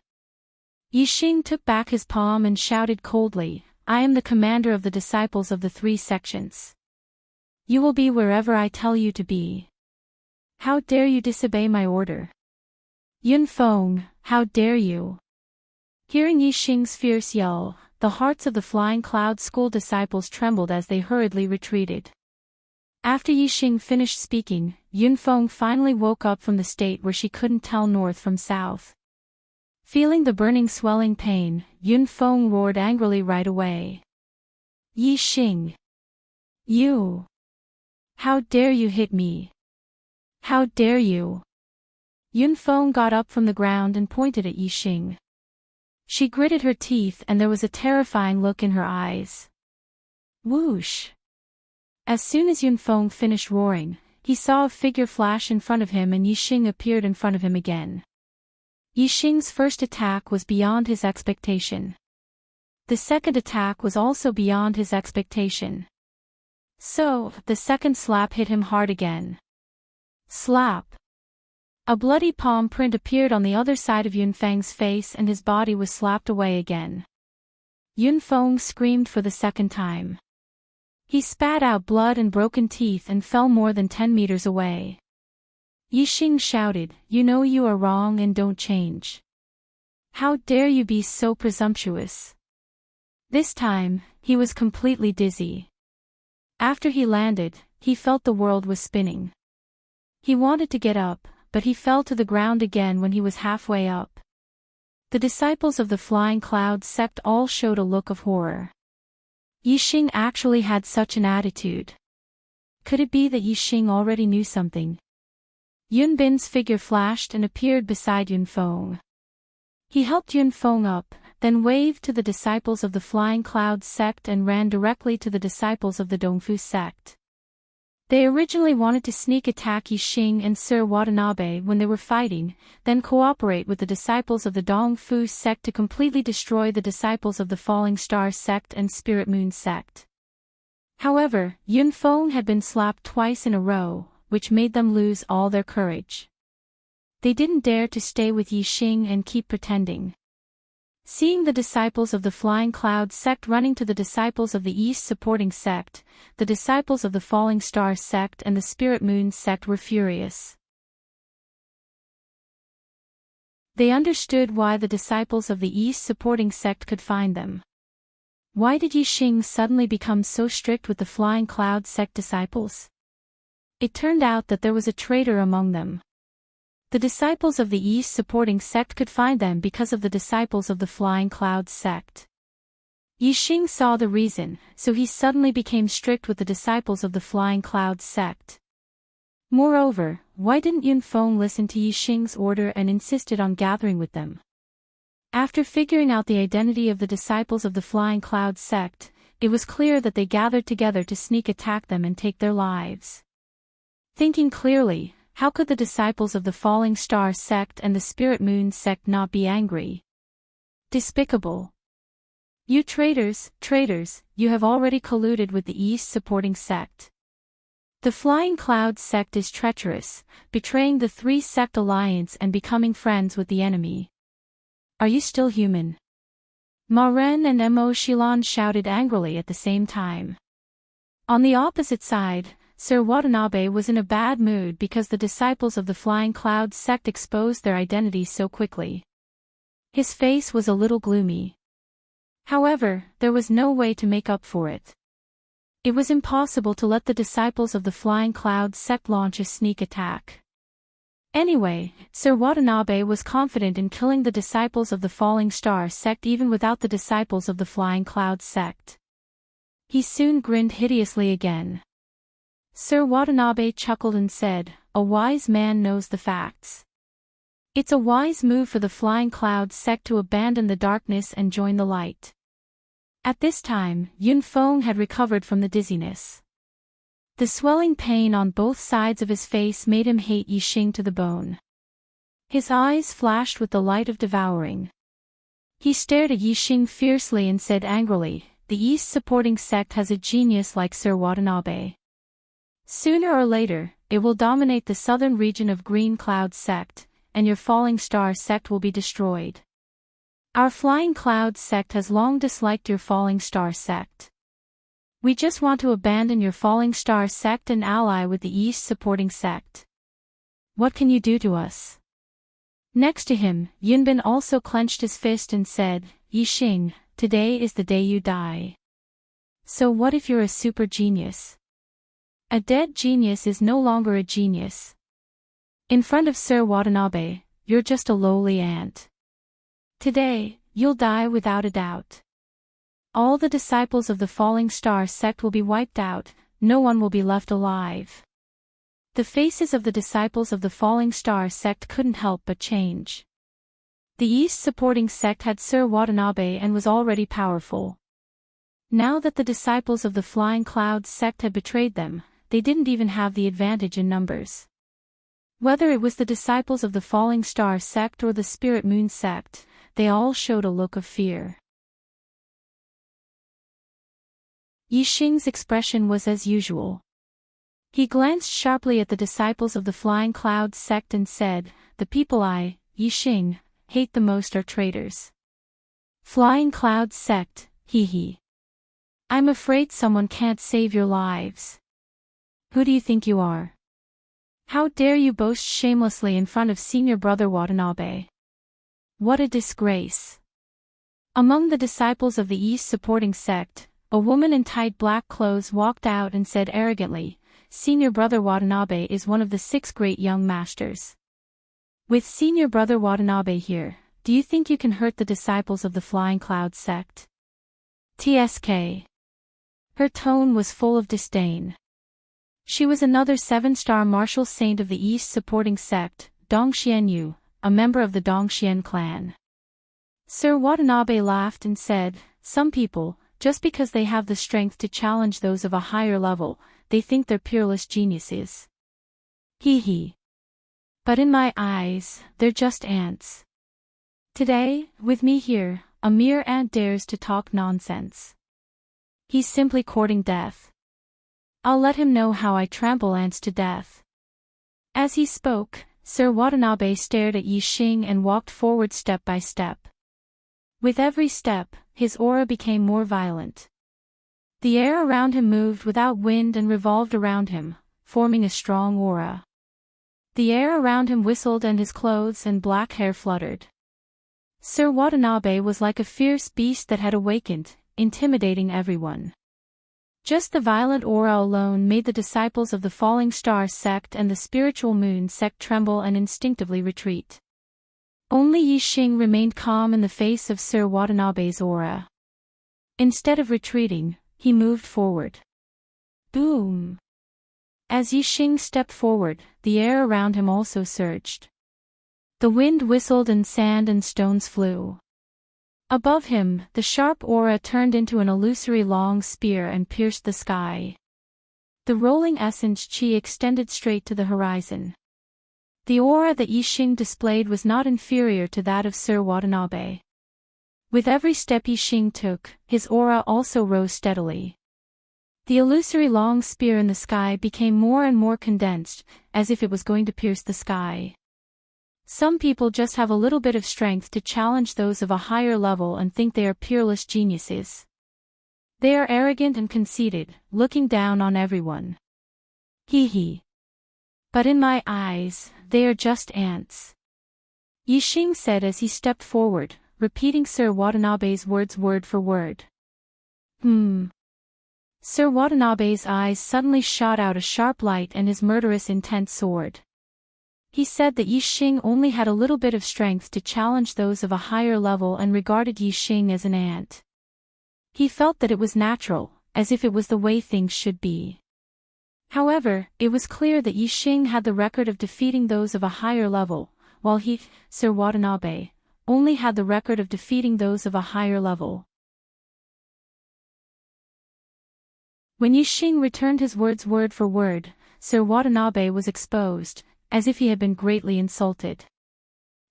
Yixing took back his palm and shouted coldly, I am the commander of the disciples of the 3 sections. You will be wherever I tell you to be. How dare you disobey my order? Yunfeng, how dare you? Hearing Yixing's fierce yell, the hearts of the Flying Cloud school disciples trembled as they hurriedly retreated. After Yixing finished speaking, Yunfeng finally woke up from the state where she couldn't tell north from south. Feeling the burning swelling pain, Yunfeng roared angrily right away. Yixing! You! How dare you hit me? How dare you? Yunfeng got up from the ground and pointed at Yixing. She gritted her teeth and there was a terrifying look in her eyes. Whoosh! As soon as Yunfeng finished roaring, he saw a figure flash in front of him and Yixing appeared in front of him again. Yixing's first attack was beyond his expectation. The second attack was also beyond his expectation. So, the second slap hit him hard again. Slap! A bloody palm print appeared on the other side of Yunfeng's face and his body was slapped away again. Yunfeng screamed for the second time. He spat out blood and broken teeth and fell more than 10 meters away. Yixing shouted, "You know you are wrong and don't change. How dare you be so presumptuous?" This time, he was completely dizzy. After he landed, he felt the world was spinning. He wanted to get up, but he fell to the ground again when he was halfway up. The disciples of the Flying Cloud sect all showed a look of horror. Yixing actually had such an attitude. Could it be that Yixing already knew something? Yunbin's figure flashed and appeared beside Yunfeng. He helped Yunfeng up, then waved to the disciples of the Flying Cloud sect and ran directly to the disciples of the Dongfu sect. They originally wanted to sneak attack Yixing and Sir Watanabe when they were fighting, then cooperate with the disciples of the Dongfu sect to completely destroy the disciples of the Falling Star sect and Spirit Moon sect. However, Yunfeng had been slapped twice in a row, which made them lose all their courage. They didn't dare to stay with Yixing and keep pretending. Seeing the disciples of the Flying Cloud sect running to the disciples of the East supporting sect, the disciples of the Falling Star sect and the Spirit Moon sect were furious. They understood why the disciples of the East supporting sect could find them. Why did Yixing suddenly become so strict with the Flying Cloud sect disciples? It turned out that there was a traitor among them. The disciples of the East supporting sect could find them because of the disciples of the Flying Cloud sect. Yixing saw the reason, so he suddenly became strict with the disciples of the Flying Cloud sect. Moreover, why didn't Yunfeng listen to Yixing's order and insisted on gathering with them? After figuring out the identity of the disciples of the Flying Cloud sect, it was clear that they gathered together to sneak attack them and take their lives. Thinking clearly, how could the disciples of the Falling Star sect and the Spirit Moon sect not be angry? Despicable. You traitors, you have already colluded with the East supporting sect. The Flying Cloud sect is treacherous, betraying the three-sect alliance and becoming friends with the enemy. Are you still human? Ma Ren and Mo Shilan shouted angrily at the same time. On the opposite side, Sir Watanabe was in a bad mood because the disciples of the Flying Cloud sect exposed their identity so quickly. His face was a little gloomy. However, there was no way to make up for it. It was impossible to let the disciples of the Flying Cloud sect launch a sneak attack. Anyway, Sir Watanabe was confident in killing the disciples of the Falling Star sect even without the disciples of the Flying Cloud sect. He soon grinned hideously again. Sir Watanabe chuckled and said, "A wise man knows the facts. It's a wise move for the Flying Cloud sect to abandon the darkness and join the light." At this time, Yunfeng had recovered from the dizziness. The swelling pain on both sides of his face made him hate Yixing to the bone. His eyes flashed with the light of devouring. He stared at Yixing fiercely and said angrily, "The East supporting sect has a genius like Sir Watanabe. Sooner or later, it will dominate the southern region of Green Cloud sect, and your Falling Star sect will be destroyed. Our Flying Cloud sect has long disliked your Falling Star sect. We just want to abandon your Falling Star sect and ally with the East supporting sect. What can you do to us?" Next to him, Yunbin also clenched his fist and said, "Yixing, today is the day you die. So what if you're a super genius? A dead genius is no longer a genius. In front of Sir Watanabe, you're just a lowly ant. Today, you'll die without a doubt. All the disciples of the Falling Star sect will be wiped out, no one will be left alive." The faces of the disciples of the Falling Star sect couldn't help but change. The East supporting sect had Sir Watanabe and was already powerful. Now that the disciples of the Flying Cloud sect had betrayed them, they didn't even have the advantage in numbers. Whether it was the disciples of the Falling Star sect or the Spirit Moon sect, they all showed a look of fear. Yixing's expression was as usual. He glanced sharply at the disciples of the Flying Cloud sect and said, "The people I, Yixing, hate the most are traitors. Flying Cloud sect, hee hee. I'm afraid someone can't save your lives. Who do you think you are? How dare you boast shamelessly in front of Senior Brother Watanabe? What a disgrace. Among the disciples of the East supporting sect, a woman in tight black clothes walked out and said arrogantly, Senior Brother Watanabe is one of the 6 great young masters. With Senior Brother Watanabe here, do you think you can hurt the disciples of the Flying Cloud sect? TSK. Her tone was full of disdain. She was another 7-star martial saint of the East supporting sect, Dongxianyu, a member of the Dongxian clan. Sir Watanabe laughed and said, some people, just because they have the strength to challenge those of a higher level, they think they're peerless geniuses. Hee hee. But in my eyes, they're just ants. Today, with me here, a mere ant dares to talk nonsense. He's simply courting death. I'll let him know how I trample ants to death. As he spoke, Sir Watanabe stared at Yi Xing and walked forward step by step. With every step, his aura became more violent. The air around him moved without wind and revolved around him, forming a strong aura. The air around him whistled and his clothes and black hair fluttered. Sir Watanabe was like a fierce beast that had awakened, intimidating everyone. Just the violent aura alone made the disciples of the Falling Star sect and the Spiritual Moon sect tremble and instinctively retreat. Only Yi Xing remained calm in the face of Sir Watanabe's aura. Instead of retreating, he moved forward. Boom! As Yi Xing stepped forward, the air around him also surged. The wind whistled and sand and stones flew. Above him, the sharp aura turned into an illusory long spear and pierced the sky. The rolling essence chi extended straight to the horizon. The aura that Yi Xing displayed was not inferior to that of Sir Watanabe. With every step Yi Xing took, his aura also rose steadily. The illusory long spear in the sky became more and more condensed, as if it was going to pierce the sky. Some people just have a little bit of strength to challenge those of a higher level and think they are peerless geniuses. They are arrogant and conceited, looking down on everyone. Hee hee. But in my eyes, they are just ants. Yi Xing said as he stepped forward, repeating Sir Watanabe's words word for word. Sir Watanabe's eyes suddenly shot out a sharp light and his murderous intent soared. He said that Yi Xing only had a little bit of strength to challenge those of a higher level and regarded Yi Xing as an ant. He felt that it was natural, as if it was the way things should be. However, it was clear that Yi Xing had the record of defeating those of a higher level, while he, Sir Watanabe, only had the record of defeating those of a higher level. When Yi Xing returned his words word for word, Sir Watanabe was exposed, as if he had been greatly insulted.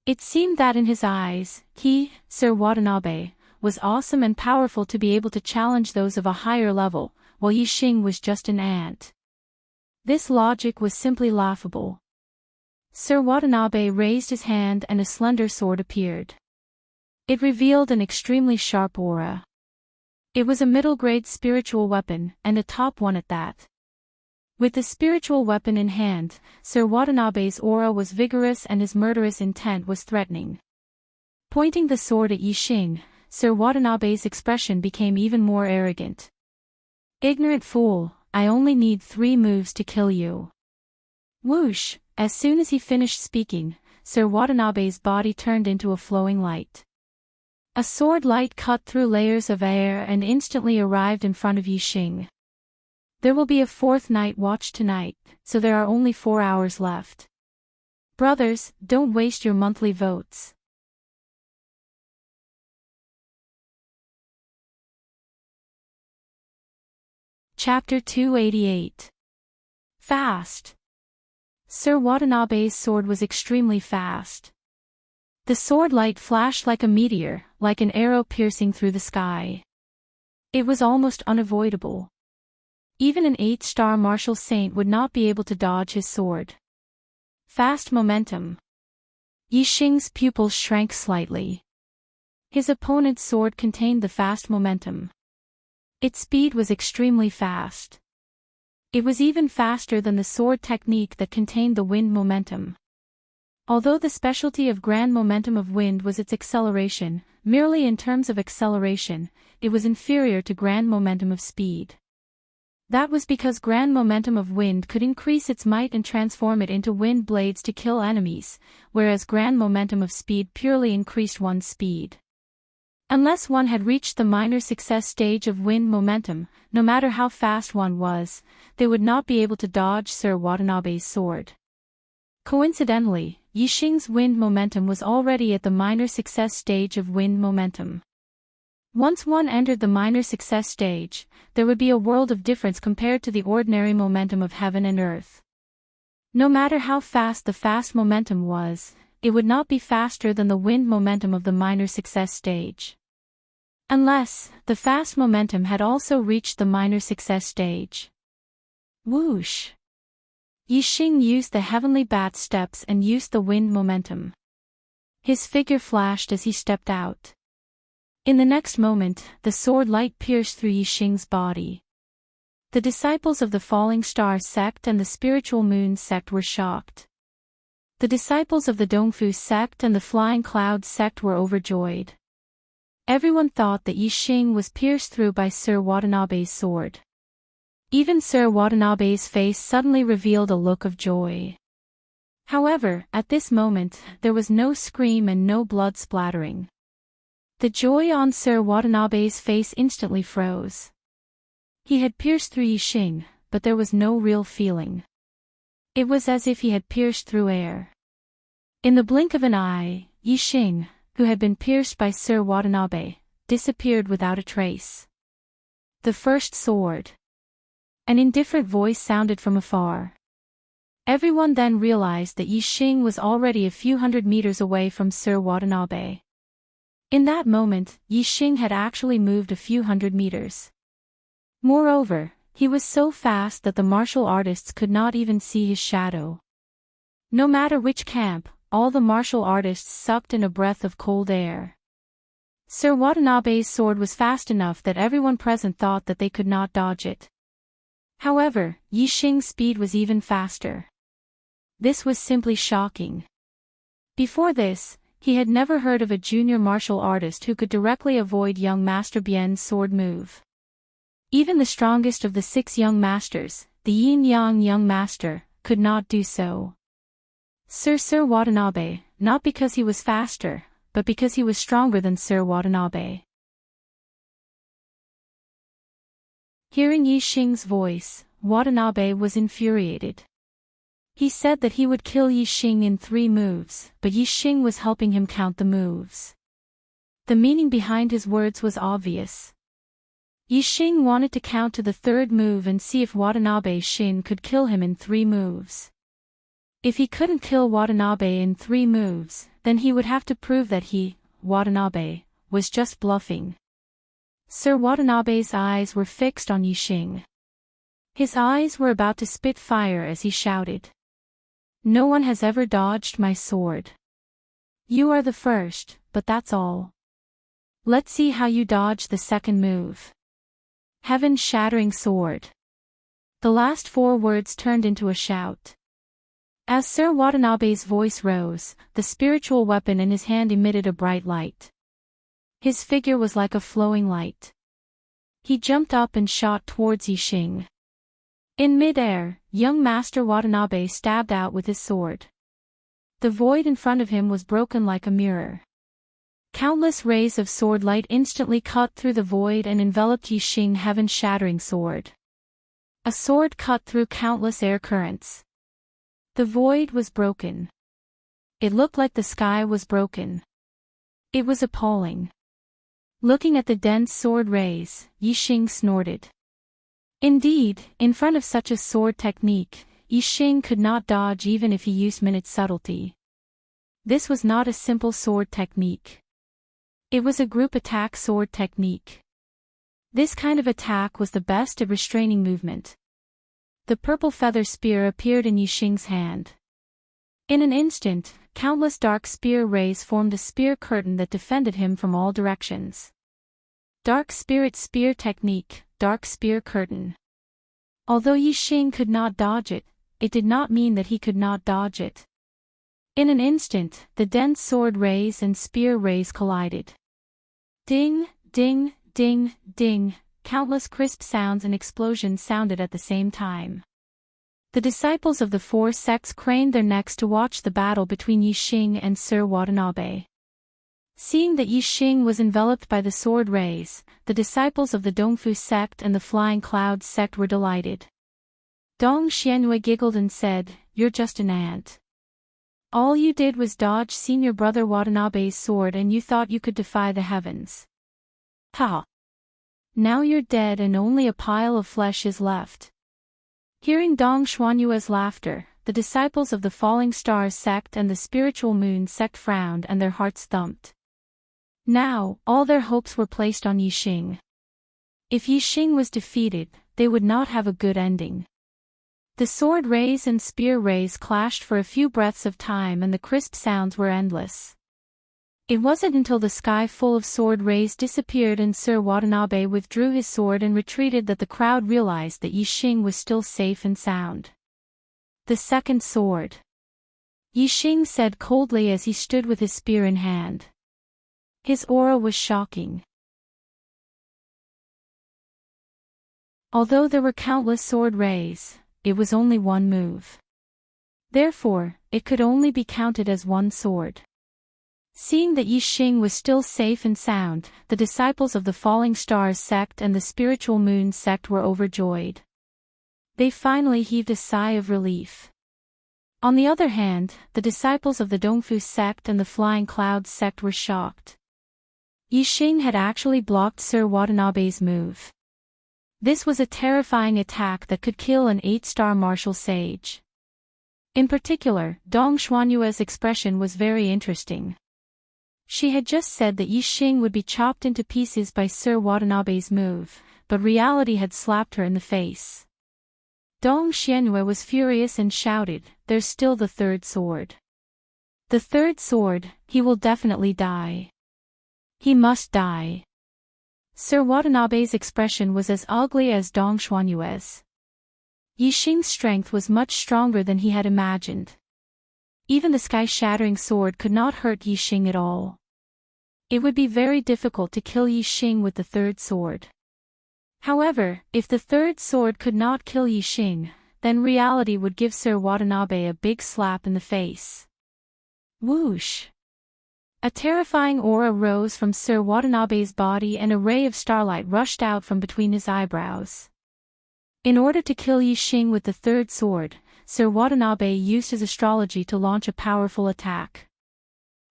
It seemed that in his eyes, he, Sir Watanabe, was awesome and powerful to be able to challenge those of a higher level, while Yi Xing was just an ant. This logic was simply laughable. Sir Watanabe raised his hand and a slender sword appeared. It revealed an extremely sharp aura. It was a middle-grade spiritual weapon, and a top one at that. With the spiritual weapon in hand, Sir Watanabe's aura was vigorous and his murderous intent was threatening. Pointing the sword at Yi Xing, Sir Watanabe's expression became even more arrogant. Ignorant fool, I only need 3 moves to kill you. Whoosh! As soon as he finished speaking, Sir Watanabe's body turned into a flowing light. A sword light cut through layers of air and instantly arrived in front of Yi Xing. There will be a 4th night watch tonight, so there are only 4 hours left. Brothers, don't waste your monthly votes. Chapter 288. Fast. Sir Watanabe's sword was extremely fast. The sword light flashed like a meteor, like an arrow piercing through the sky. It was almost unavoidable. Even an 8-star martial saint would not be able to dodge his sword. Fast momentum. Yi Xing's pupils shrank slightly. His opponent's sword contained the fast momentum. Its speed was extremely fast. It was even faster than the sword technique that contained the wind momentum. Although the specialty of grand momentum of wind was its acceleration, merely in terms of acceleration, it was inferior to grand momentum of speed. That was because grand momentum of wind could increase its might and transform it into wind blades to kill enemies, whereas grand momentum of speed purely increased one's speed. Unless one had reached the minor success stage of wind momentum, no matter how fast one was, they would not be able to dodge Sir Watanabe's sword. Coincidentally, Yixing's wind momentum was already at the minor success stage of wind momentum. Once one entered the minor success stage, there would be a world of difference compared to the ordinary momentum of heaven and earth. No matter how fast the fast momentum was, it would not be faster than the wind momentum of the minor success stage. Unless, the fast momentum had also reached the minor success stage. Whoosh! Yixing used the heavenly bat steps and used the wind momentum. His figure flashed as he stepped out. In the next moment, the sword light pierced through Yixing's body. The disciples of the Falling Star sect and the Spiritual Moon sect were shocked. The disciples of the Dongfu sect and the Flying Cloud sect were overjoyed. Everyone thought that Yixing was pierced through by Sir Watanabe's sword. Even Sir Watanabe's face suddenly revealed a look of joy. However, at this moment, there was no scream and no blood splattering. The joy on Sir Watanabe's face instantly froze. He had pierced through Yixing, but there was no real feeling. It was as if he had pierced through air. In the blink of an eye, Yixing, who had been pierced by Sir Watanabe, disappeared without a trace. The first sword. An indifferent voice sounded from afar. Everyone then realized that Yixing was already a few hundred meters away from Sir Watanabe. In that moment, Yixing had actually moved a few hundred meters. Moreover, he was so fast that the martial artists could not even see his shadow. No matter which camp, all the martial artists sucked in a breath of cold air. Sir Watanabe's sword was fast enough that everyone present thought that they could not dodge it. However, Yixing's speed was even faster. This was simply shocking. Before this, he had never heard of a junior martial artist who could directly avoid young Master Bian's sword move. Even the strongest of the 6 young masters, the Yin-Yang young master, could not do so. Sir Watanabe, not because he was faster, but because he was stronger than Sir Watanabe. Hearing Yixing's voice, Watanabe was infuriated. He said that he would kill Yixing in 3 moves, but Yixing was helping him count the moves. The meaning behind his words was obvious. Yixing wanted to count to the 3rd move and see if Watanabe Shin could kill him in 3 moves. If he couldn't kill Watanabe in 3 moves, then he would have to prove that he, Watanabe, was just bluffing. Sir Watanabe's eyes were fixed on Yixing. His eyes were about to spit fire as he shouted. "No one has ever dodged my sword. You are the first, but that's all. Let's see how you dodge the 2nd move. Heaven-shattering sword." The last 4 words turned into a shout. As Sir Watanabe's voice rose, the spiritual weapon in his hand emitted a bright light. His figure was like a flowing light. He jumped up and shot towards Yixing. In mid-air, young Master Watanabe stabbed out with his sword. The void in front of him was broken like a mirror. Countless rays of sword light instantly cut through the void and enveloped Yixing heaven-shattering sword. A sword cut through countless air currents. The void was broken. It looked like the sky was broken. It was appalling. Looking at the dense sword rays, Yixing snorted. Indeed, in front of such a sword technique, Yixing could not dodge even if he used minute subtlety. This was not a simple sword technique. It was a group attack sword technique. This kind of attack was the best at restraining movement. The purple feather spear appeared in Yixing's hand. In an instant, countless dark spear rays formed a spear curtain that defended him from all directions. Dark Spirit Spear Technique, dark spear curtain. Although Yixing could not dodge it, it did not mean that he could not dodge it. In an instant, the dense sword rays and spear rays collided. Ding, ding, ding, ding, countless crisp sounds and explosions sounded at the same time. The disciples of the four sects craned their necks to watch the battle between Yixing and Sir Watanabe. Seeing that Yixing was enveloped by the sword rays, the disciples of the Dongfu sect and the Flying Clouds sect were delighted. Dong Xianhui giggled and said, "You're just an ant. All you did was dodge senior brother Watanabe's sword and you thought you could defy the heavens. Ha! Now you're dead and only a pile of flesh is left." Hearing Dong Xuanyue's laughter, the disciples of the Falling Stars sect and the Spiritual Moon sect frowned and their hearts thumped. Now, all their hopes were placed on Yixing. If Yixing was defeated, they would not have a good ending. The sword rays and spear rays clashed for a few breaths of time and the crisp sounds were endless. It wasn't until the sky full of sword rays disappeared and Sir Watanabe withdrew his sword and retreated that the crowd realized that Yixing was still safe and sound. The second sword. Yixing said coldly as he stood with his spear in hand. His aura was shocking. Although there were countless sword rays, it was only one move. Therefore, it could only be counted as one sword. Seeing that Yixing was still safe and sound, the disciples of the Falling Stars sect and the Spiritual Moon sect were overjoyed. They finally heaved a sigh of relief. On the other hand, the disciples of the Dongfu sect and the Flying Clouds sect were shocked. Yixing had actually blocked Sir Watanabe's move. This was a terrifying attack that could kill an 8-star martial sage. In particular, Dong Xuanyue's expression was very interesting. She had just said that Yixing would be chopped into pieces by Sir Watanabe's move, but reality had slapped her in the face. Dong Xianhui was furious and shouted, "There's still the third sword. The third sword, he will definitely die. He must die." Sir Watanabe's expression was as ugly as Dong Xuanyue's. Yixing's strength was much stronger than he had imagined. Even the sky-shattering sword could not hurt Yixing at all. It would be very difficult to kill Yixing with the third sword. However, if the third sword could not kill Yixing, then reality would give Sir Watanabe a big slap in the face. Whoosh! A terrifying aura rose from Sir Watanabe's body and a ray of starlight rushed out from between his eyebrows. In order to kill Yixing with the third sword, Sir Watanabe used his astrology to launch a powerful attack.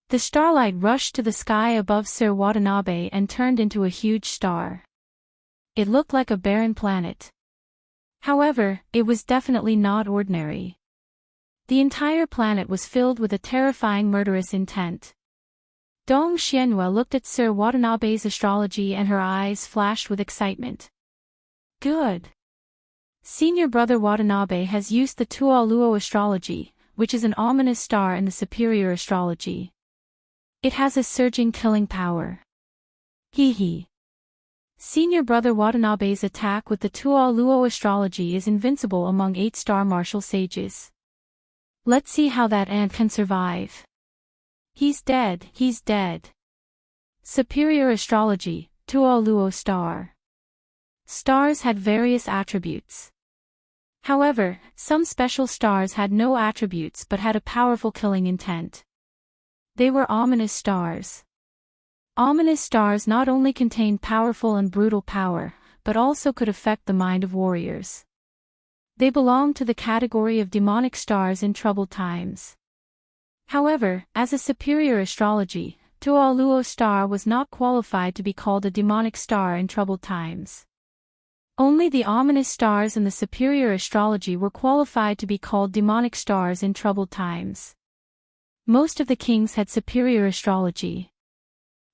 The starlight rushed to the sky above Sir Watanabe and turned into a huge star. It looked like a barren planet. However, it was definitely not ordinary. The entire planet was filled with a terrifying murderous intent. Dong Xianhui looked at Sir Watanabe's astrology and her eyes flashed with excitement. Good. Senior brother Watanabe has used the Tuoluo astrology, which is an ominous star in the superior astrology. It has a surging killing power. Hee hee. Senior brother Watanabe's attack with the Tuoluo astrology is invincible among 8-star martial sages. Let's see how that ant can survive. He's dead, he's dead. Superior astrology, Tuoluo star. Stars had various attributes. However, some special stars had no attributes but had a powerful killing intent. They were ominous stars. Ominous stars not only contained powerful and brutal power, but also could affect the mind of warriors. They belonged to the category of demonic stars in troubled times. However, as a superior astrology, Tuoluo star was not qualified to be called a demonic star in troubled times. Only the ominous stars in the superior astrology were qualified to be called demonic stars in troubled times. Most of the kings had superior astrology.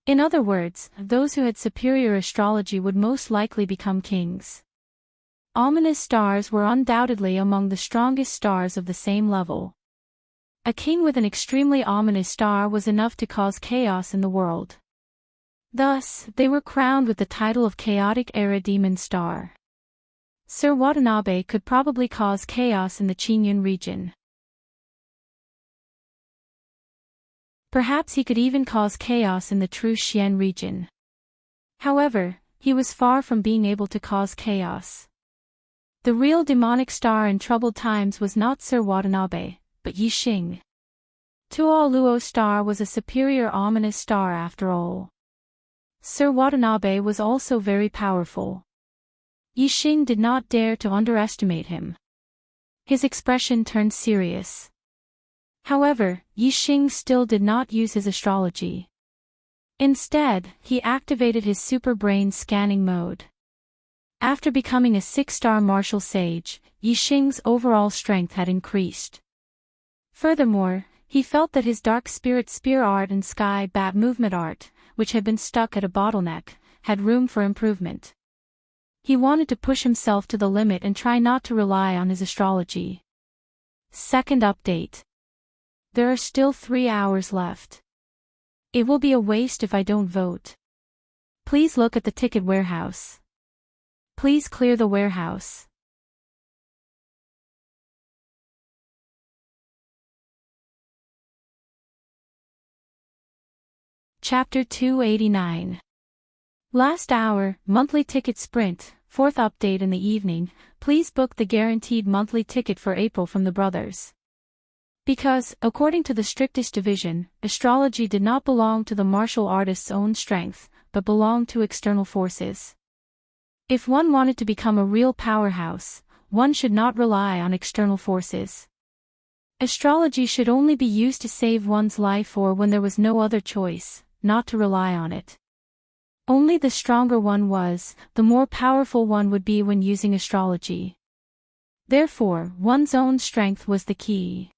In other words, those who had superior astrology would most likely become kings. Ominous stars were undoubtedly among the strongest stars of the same level. A king with an extremely ominous star was enough to cause chaos in the world. Thus, they were crowned with the title of Chaotic Era Demon Star. Sir Watanabe could probably cause chaos in the Qingyun region. Perhaps he could even cause chaos in the true Xian region. However, he was far from being able to cause chaos. The real demonic star in troubled times was not Sir Watanabe, but Yixing. Tuo Luo star was a superior ominous star after all. Sir Watanabe was also very powerful. Yixing did not dare to underestimate him. His expression turned serious. However, Yixing still did not use his astrology. Instead, he activated his super brain scanning mode. After becoming a 6-star martial sage, Yixing's overall strength had increased. Furthermore, he felt that his dark spirit spear art and sky bat movement art, which had been stuck at a bottleneck, had room for improvement. He wanted to push himself to the limit and try not to rely on his astrology. Second update. There are still 3 hours left. It will be a waste if I don't vote. Please look at the ticket warehouse. Please clear the warehouse. Chapter 289. Last hour, monthly ticket sprint, 4th update in the evening. Please book the guaranteed monthly ticket for April from the brothers. Because, according to the strictest division, astrology did not belong to the martial artist's own strength, but belonged to external forces. If one wanted to become a real powerhouse, one should not rely on external forces. Astrology should only be used to save one's life or when there was no other choice, not to rely on it. Only the stronger one was, the more powerful one would be when using astrology. Therefore, one's own strength was the key.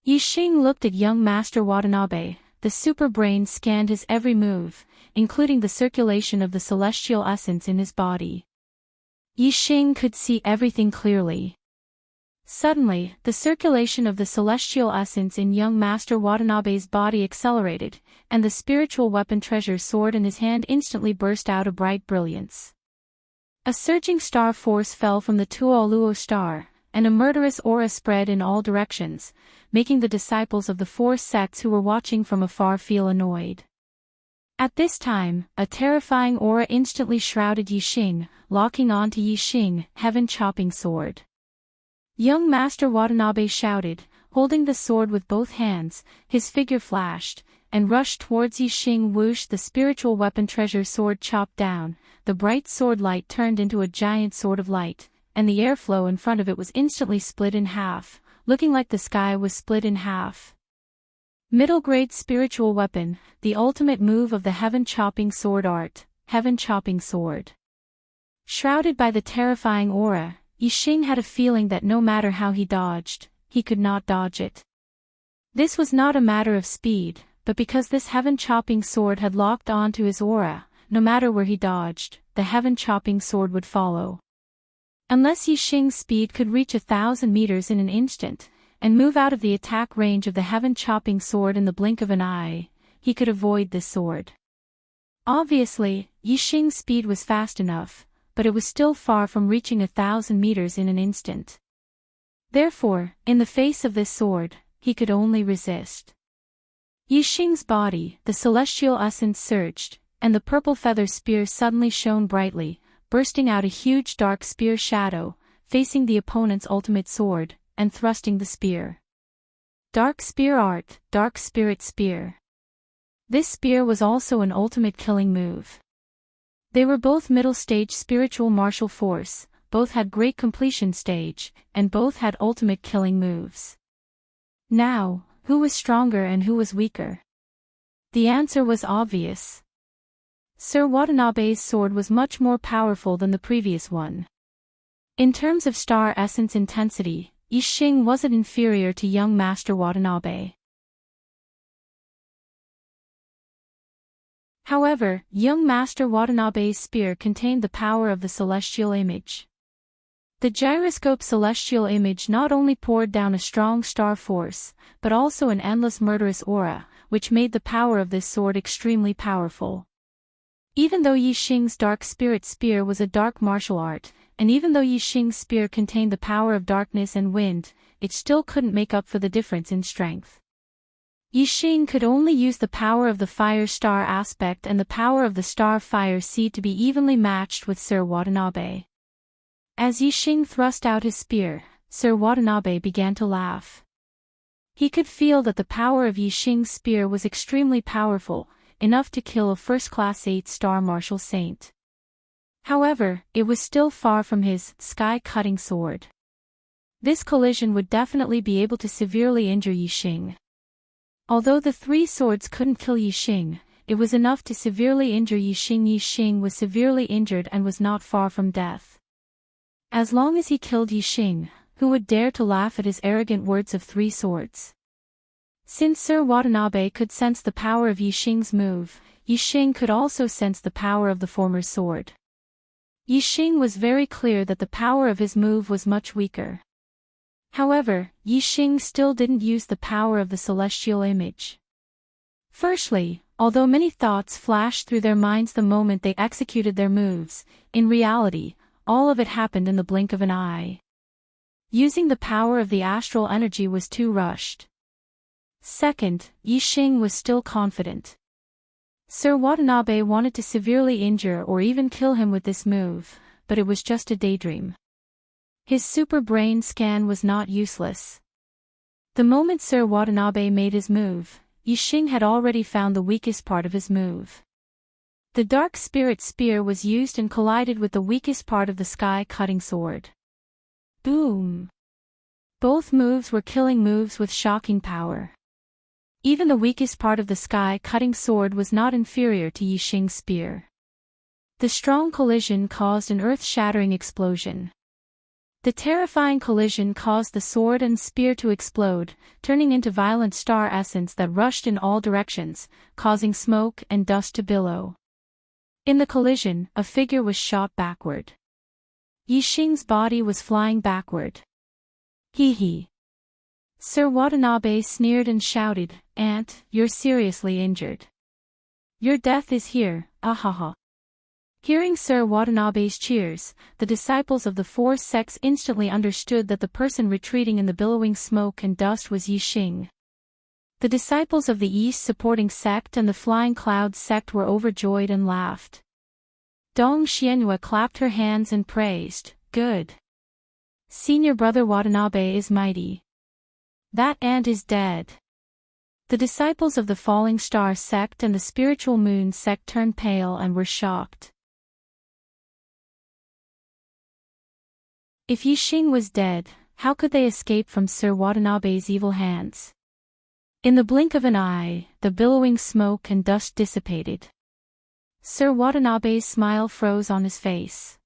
Yixing looked at young Master Watanabe. The super brain scanned his every move, including the circulation of the celestial essence in his body. Yixing could see everything clearly. Suddenly, the circulation of the celestial essence in young Master Watanabe's body accelerated, and the spiritual weapon treasure sword in his hand instantly burst out a bright brilliance. A surging star force fell from the Tuo Luo star, and a murderous aura spread in all directions, making the disciples of the 4 sects who were watching from afar feel annoyed. At this time, a terrifying aura instantly shrouded Yixing, locking on to Yixing, heaven-chopping sword. Young Master Watanabe shouted, holding the sword with both hands. His figure flashed, and rushed towards Yixing. Whoosh! The spiritual weapon treasure sword chopped down, the bright sword light turned into a giant sword of light, and the airflow in front of it was instantly split in half, looking like the sky was split in half. Middle-grade spiritual weapon, the ultimate move of the heaven-chopping sword art, heaven-chopping sword. Shrouded by the terrifying aura, Yixing had a feeling that no matter how he dodged, he could not dodge it. This was not a matter of speed, but because this heaven-chopping sword had locked onto his aura, no matter where he dodged, the heaven-chopping sword would follow. Unless Yixing's speed could reach 1,000 meters in an instant, and move out of the attack range of the heaven-chopping sword in the blink of an eye, he could avoid this sword. Obviously, Yixing's speed was fast enough, but it was still far from reaching 1,000 meters in an instant. Therefore, in the face of this sword, he could only resist. Yixing's body, the celestial essence surged, and the purple feather spear suddenly shone brightly, bursting out a huge dark spear shadow, facing the opponent's ultimate sword, and thrusting the spear. Dark spear art, dark spirit spear. This spear was also an ultimate killing move. They were both middle-stage spiritual martial force, both had great completion stage, and both had ultimate killing moves. Now, who was stronger and who was weaker? The answer was obvious. Sir Watanabe's sword was much more powerful than the previous one. In terms of star essence intensity, Yixing wasn't inferior to young Master Watanabe. However, young Master Watanabe's spear contained the power of the celestial image. The gyroscope celestial image not only poured down a strong star force, but also an endless murderous aura, which made the power of this sword extremely powerful. Even though Yi Xing's dark spirit spear was a dark martial art, and even though Yi Xing's spear contained the power of darkness and wind, it still couldn't make up for the difference in strength. Yi Xing could only use the power of the fire star aspect and the power of the star fire seed to be evenly matched with Sir Watanabe. As Yi Xing thrust out his spear, Sir Watanabe began to laugh. He could feel that the power of Yi Xing's spear was extremely powerful, enough to kill a first-class 8-star martial saint. However, it was still far from his sky-cutting sword. This collision would definitely be able to severely injure Yi Xing. Although the 3 swords couldn't kill Yi Xing, it was enough to severely injure Yi Xing. Yi Xing was severely injured and was not far from death. As long as he killed Yi Xing, who would dare to laugh at his arrogant words of 3 swords? Since Sir Watanabe could sense the power of Yi Xing's move, Yi Xing could also sense the power of the former sword. Yi Xing was very clear that the power of his move was much weaker. However, Yi Xing still didn't use the power of the celestial image. Firstly, although many thoughts flashed through their minds the moment they executed their moves, in reality, all of it happened in the blink of an eye. Using the power of the astral energy was too rushed. Second, Yi Xing was still confident. Sir Watanabe wanted to severely injure or even kill him with this move, but it was just a daydream. His super brain scan was not useless. The moment Sir Watanabe made his move, Yi Xing had already found the weakest part of his move. The dark spirit spear was used and collided with the weakest part of the sky-cutting sword. Boom! Both moves were killing moves with shocking power. Even the weakest part of the sky-cutting sword was not inferior to Yi Xing's spear. The strong collision caused an earth-shattering explosion. The terrifying collision caused the sword and spear to explode, turning into violent star essence that rushed in all directions, causing smoke and dust to billow. In the collision, a figure was shot backward. Yi Xing's body was flying backward. Hee hee. Sir Watanabe sneered and shouted, "Aunt, you're seriously injured. Your death is here, ahaha." Hearing Sir Watanabe's cheers, the disciples of the 4 sects instantly understood that the person retreating in the billowing smoke and dust was Yi Xing. The disciples of the East supporting sect and the Flying Clouds sect were overjoyed and laughed. Dong Xianhua clapped her hands and praised, "Good. Senior brother Watanabe is mighty. That ant is dead." The disciples of the Falling Star sect and the Spiritual Moon sect turned pale and were shocked. If Yi Xing was dead, how could they escape from Sir Watanabe's evil hands? In the blink of an eye, the billowing smoke and dust dissipated. Sir Watanabe's smile froze on his face.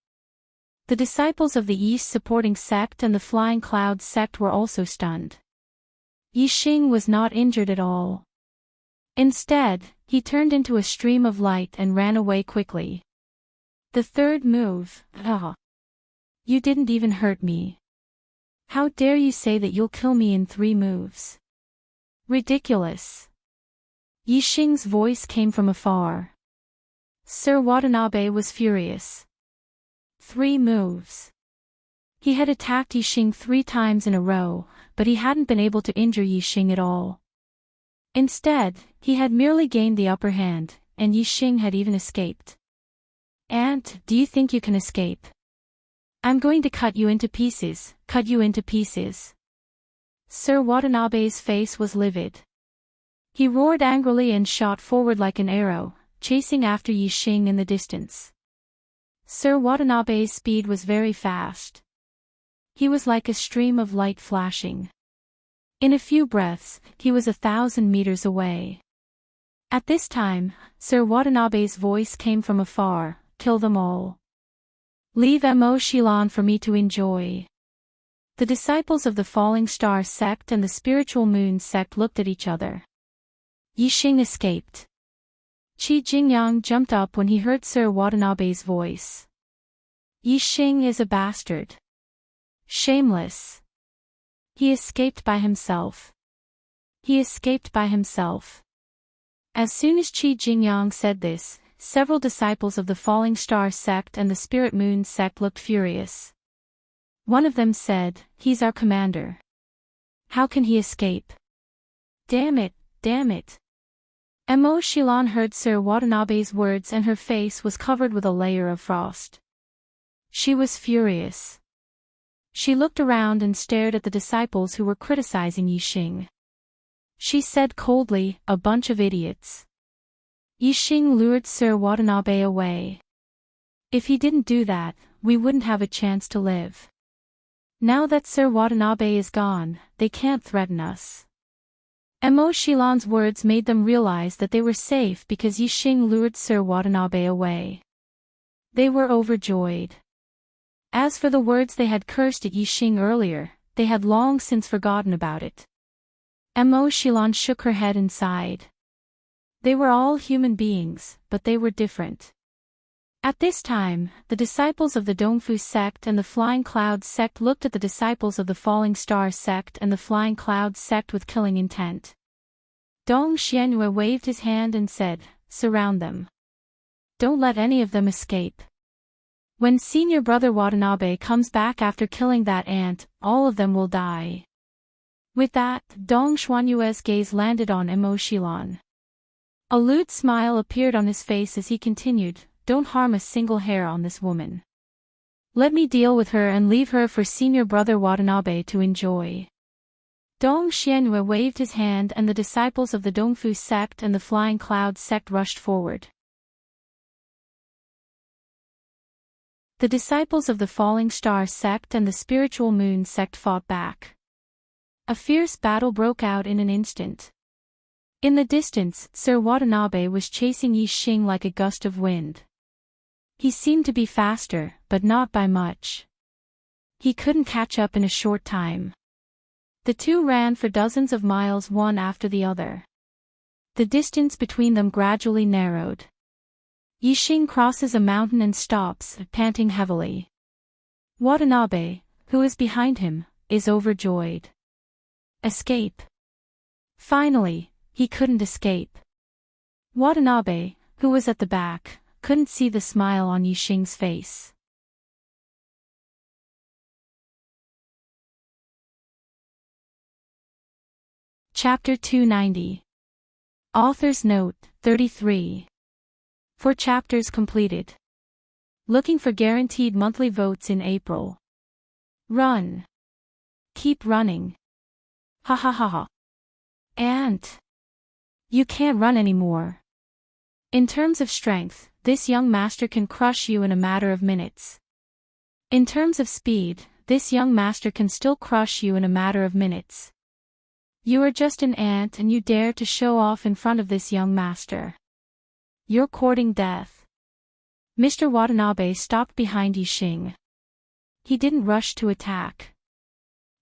The disciples of the East supporting sect and the Flying Clouds sect were also stunned. Yi Xing was not injured at all. Instead, he turned into a stream of light and ran away quickly. The third move, ah. You didn't even hurt me. How dare you say that you'll kill me in 3 moves? Ridiculous. Yi Xing's voice came from afar. Sir Watanabe was furious. 3 moves. He had attacked Yi Xing 3 times in a row, but he hadn't been able to injure Yi Xing at all. Instead, he had merely gained the upper hand, and Yi Xing had even escaped. "Aunt, do you think you can escape? I'm going to cut you into pieces, cut you into pieces." Sir Watanabe's face was livid. He roared angrily and shot forward like an arrow, chasing after Yi Xing in the distance. Sir Watanabe's speed was very fast. He was like a stream of light flashing. In a few breaths, he was 1,000 meters away. At this time, Sir Watanabe's voice came from afar, "Kill them all. Leave Mo Shilan for me to enjoy." The disciples of the Falling Star sect and the Spiritual Moon sect looked at each other. Yi Xing escaped. Qi Jingyang jumped up when he heard Sir Watanabe's voice. Yi Xing is a bastard. Shameless. He escaped by himself. He escaped by himself. As soon as Qi Jingyang said this, several disciples of the Falling Star sect and the Spirit Moon sect looked furious. One of them said, "He's our commander. How can he escape? Damn it, damn it." Emo Shilon heard Sir Watanabe's words and her face was covered with a layer of frost. She was furious. She looked around and stared at the disciples who were criticizing Yixing. She said coldly, "A bunch of idiots." Yixing lured Sir Watanabe away. "If he didn't do that, we wouldn't have a chance to live. Now that Sir Watanabe is gone, they can't threaten us." Emo Shilon's words made them realize that they were safe because Yixing lured Sir Watanabe away. They were overjoyed. As for the words they had cursed at Yixing earlier, they had long since forgotten about it. Emo Shilon shook her head and sighed. They were all human beings, but they were different. At this time, the disciples of the Dongfu sect and the Flying Cloud sect looked at the disciples of the Falling Star sect and the Flying Cloud sect with killing intent. Dong Xianyue waved his hand and said, "Surround them. Don't let any of them escape. When senior brother Watanabe comes back after killing that ant, all of them will die." With that, Dong Xuanyue's gaze landed on Emo Shilon. A lewd smile appeared on his face as he continued, "Don't harm a single hair on this woman. Let me deal with her and leave her for senior brother Watanabe to enjoy." Dong Xianyue waved his hand and the disciples of the Dongfu sect and the Flying Cloud sect rushed forward. The disciples of the Falling Star sect and the Spiritual Moon sect fought back. A fierce battle broke out in an instant. In the distance, Sir Watanabe was chasing Yixing like a gust of wind. He seemed to be faster, but not by much. He couldn't catch up in a short time. The two ran for dozens of miles one after the other. The distance between them gradually narrowed. Yixing crosses a mountain and stops, panting heavily. Watanabe, who is behind him, is overjoyed. Escape. Finally, he couldn't escape. Watanabe, who was at the back, couldn't see the smile on Yixing's face. Chapter 290. Author's Note, 33. 4 chapters completed. Looking for guaranteed monthly votes in April. Run. Keep running. Ha ha ha ha. Ant. You can't run anymore. In terms of strength, this young master can crush you in a matter of minutes. In terms of speed, this young master can still crush you in a matter of minutes. You are just an ant and you dare to show off in front of this young master. You're courting death. Mr. Watanabe stopped behind Yixing. He didn't rush to attack.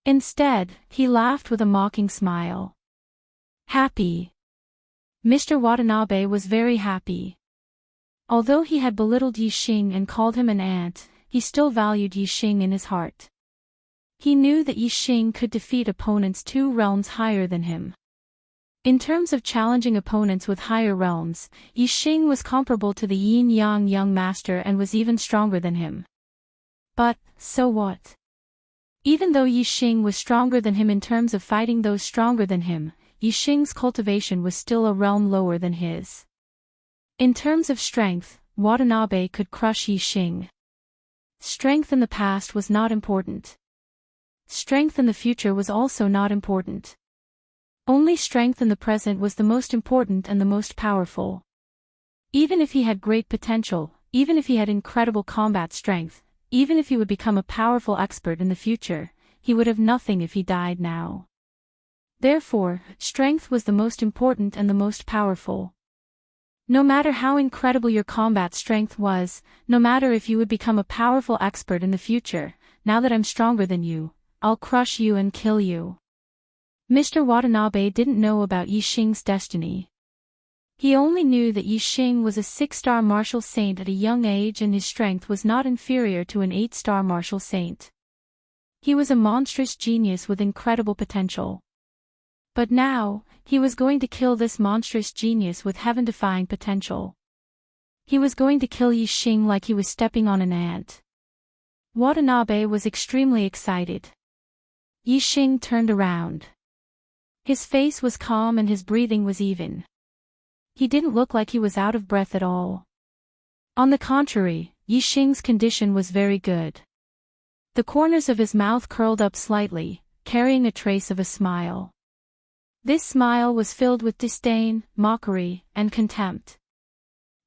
Instead, he laughed with a mocking smile. Happy. Mr. Watanabe was very happy. Although he had belittled Yixing and called him an ant, he still valued Yixing in his heart. He knew that Yixing could defeat opponents 2 realms higher than him. In terms of challenging opponents with higher realms, Yixing was comparable to the yin-yang young master and was even stronger than him. But, so what? Even though Yixing was stronger than him in terms of fighting those stronger than him, Yixing's cultivation was still a realm lower than his. In terms of strength, Watanabe could crush Yixing. Strength in the past was not important. Strength in the future was also not important. Only strength in the present was the most important and the most powerful. Even if he had great potential, even if he had incredible combat strength, even if he would become a powerful expert in the future, he would have nothing if he died now. Therefore, strength was the most important and the most powerful. No matter how incredible your combat strength was, no matter if you would become a powerful expert in the future, now that I'm stronger than you, I'll crush you and kill you. Mr. Watanabe didn't know about Yixing's destiny. He only knew that Yixing was a 6-star martial saint at a young age and his strength was not inferior to an 8-star martial saint. He was a monstrous genius with incredible potential. But now, he was going to kill this monstrous genius with heaven-defying potential. He was going to kill Yixing like he was stepping on an ant. Watanabe was extremely excited. Yixing turned around. His face was calm and his breathing was even. He didn't look like he was out of breath at all. On the contrary, Yixing's condition was very good. The corners of his mouth curled up slightly, carrying a trace of a smile. This smile was filled with disdain, mockery, and contempt.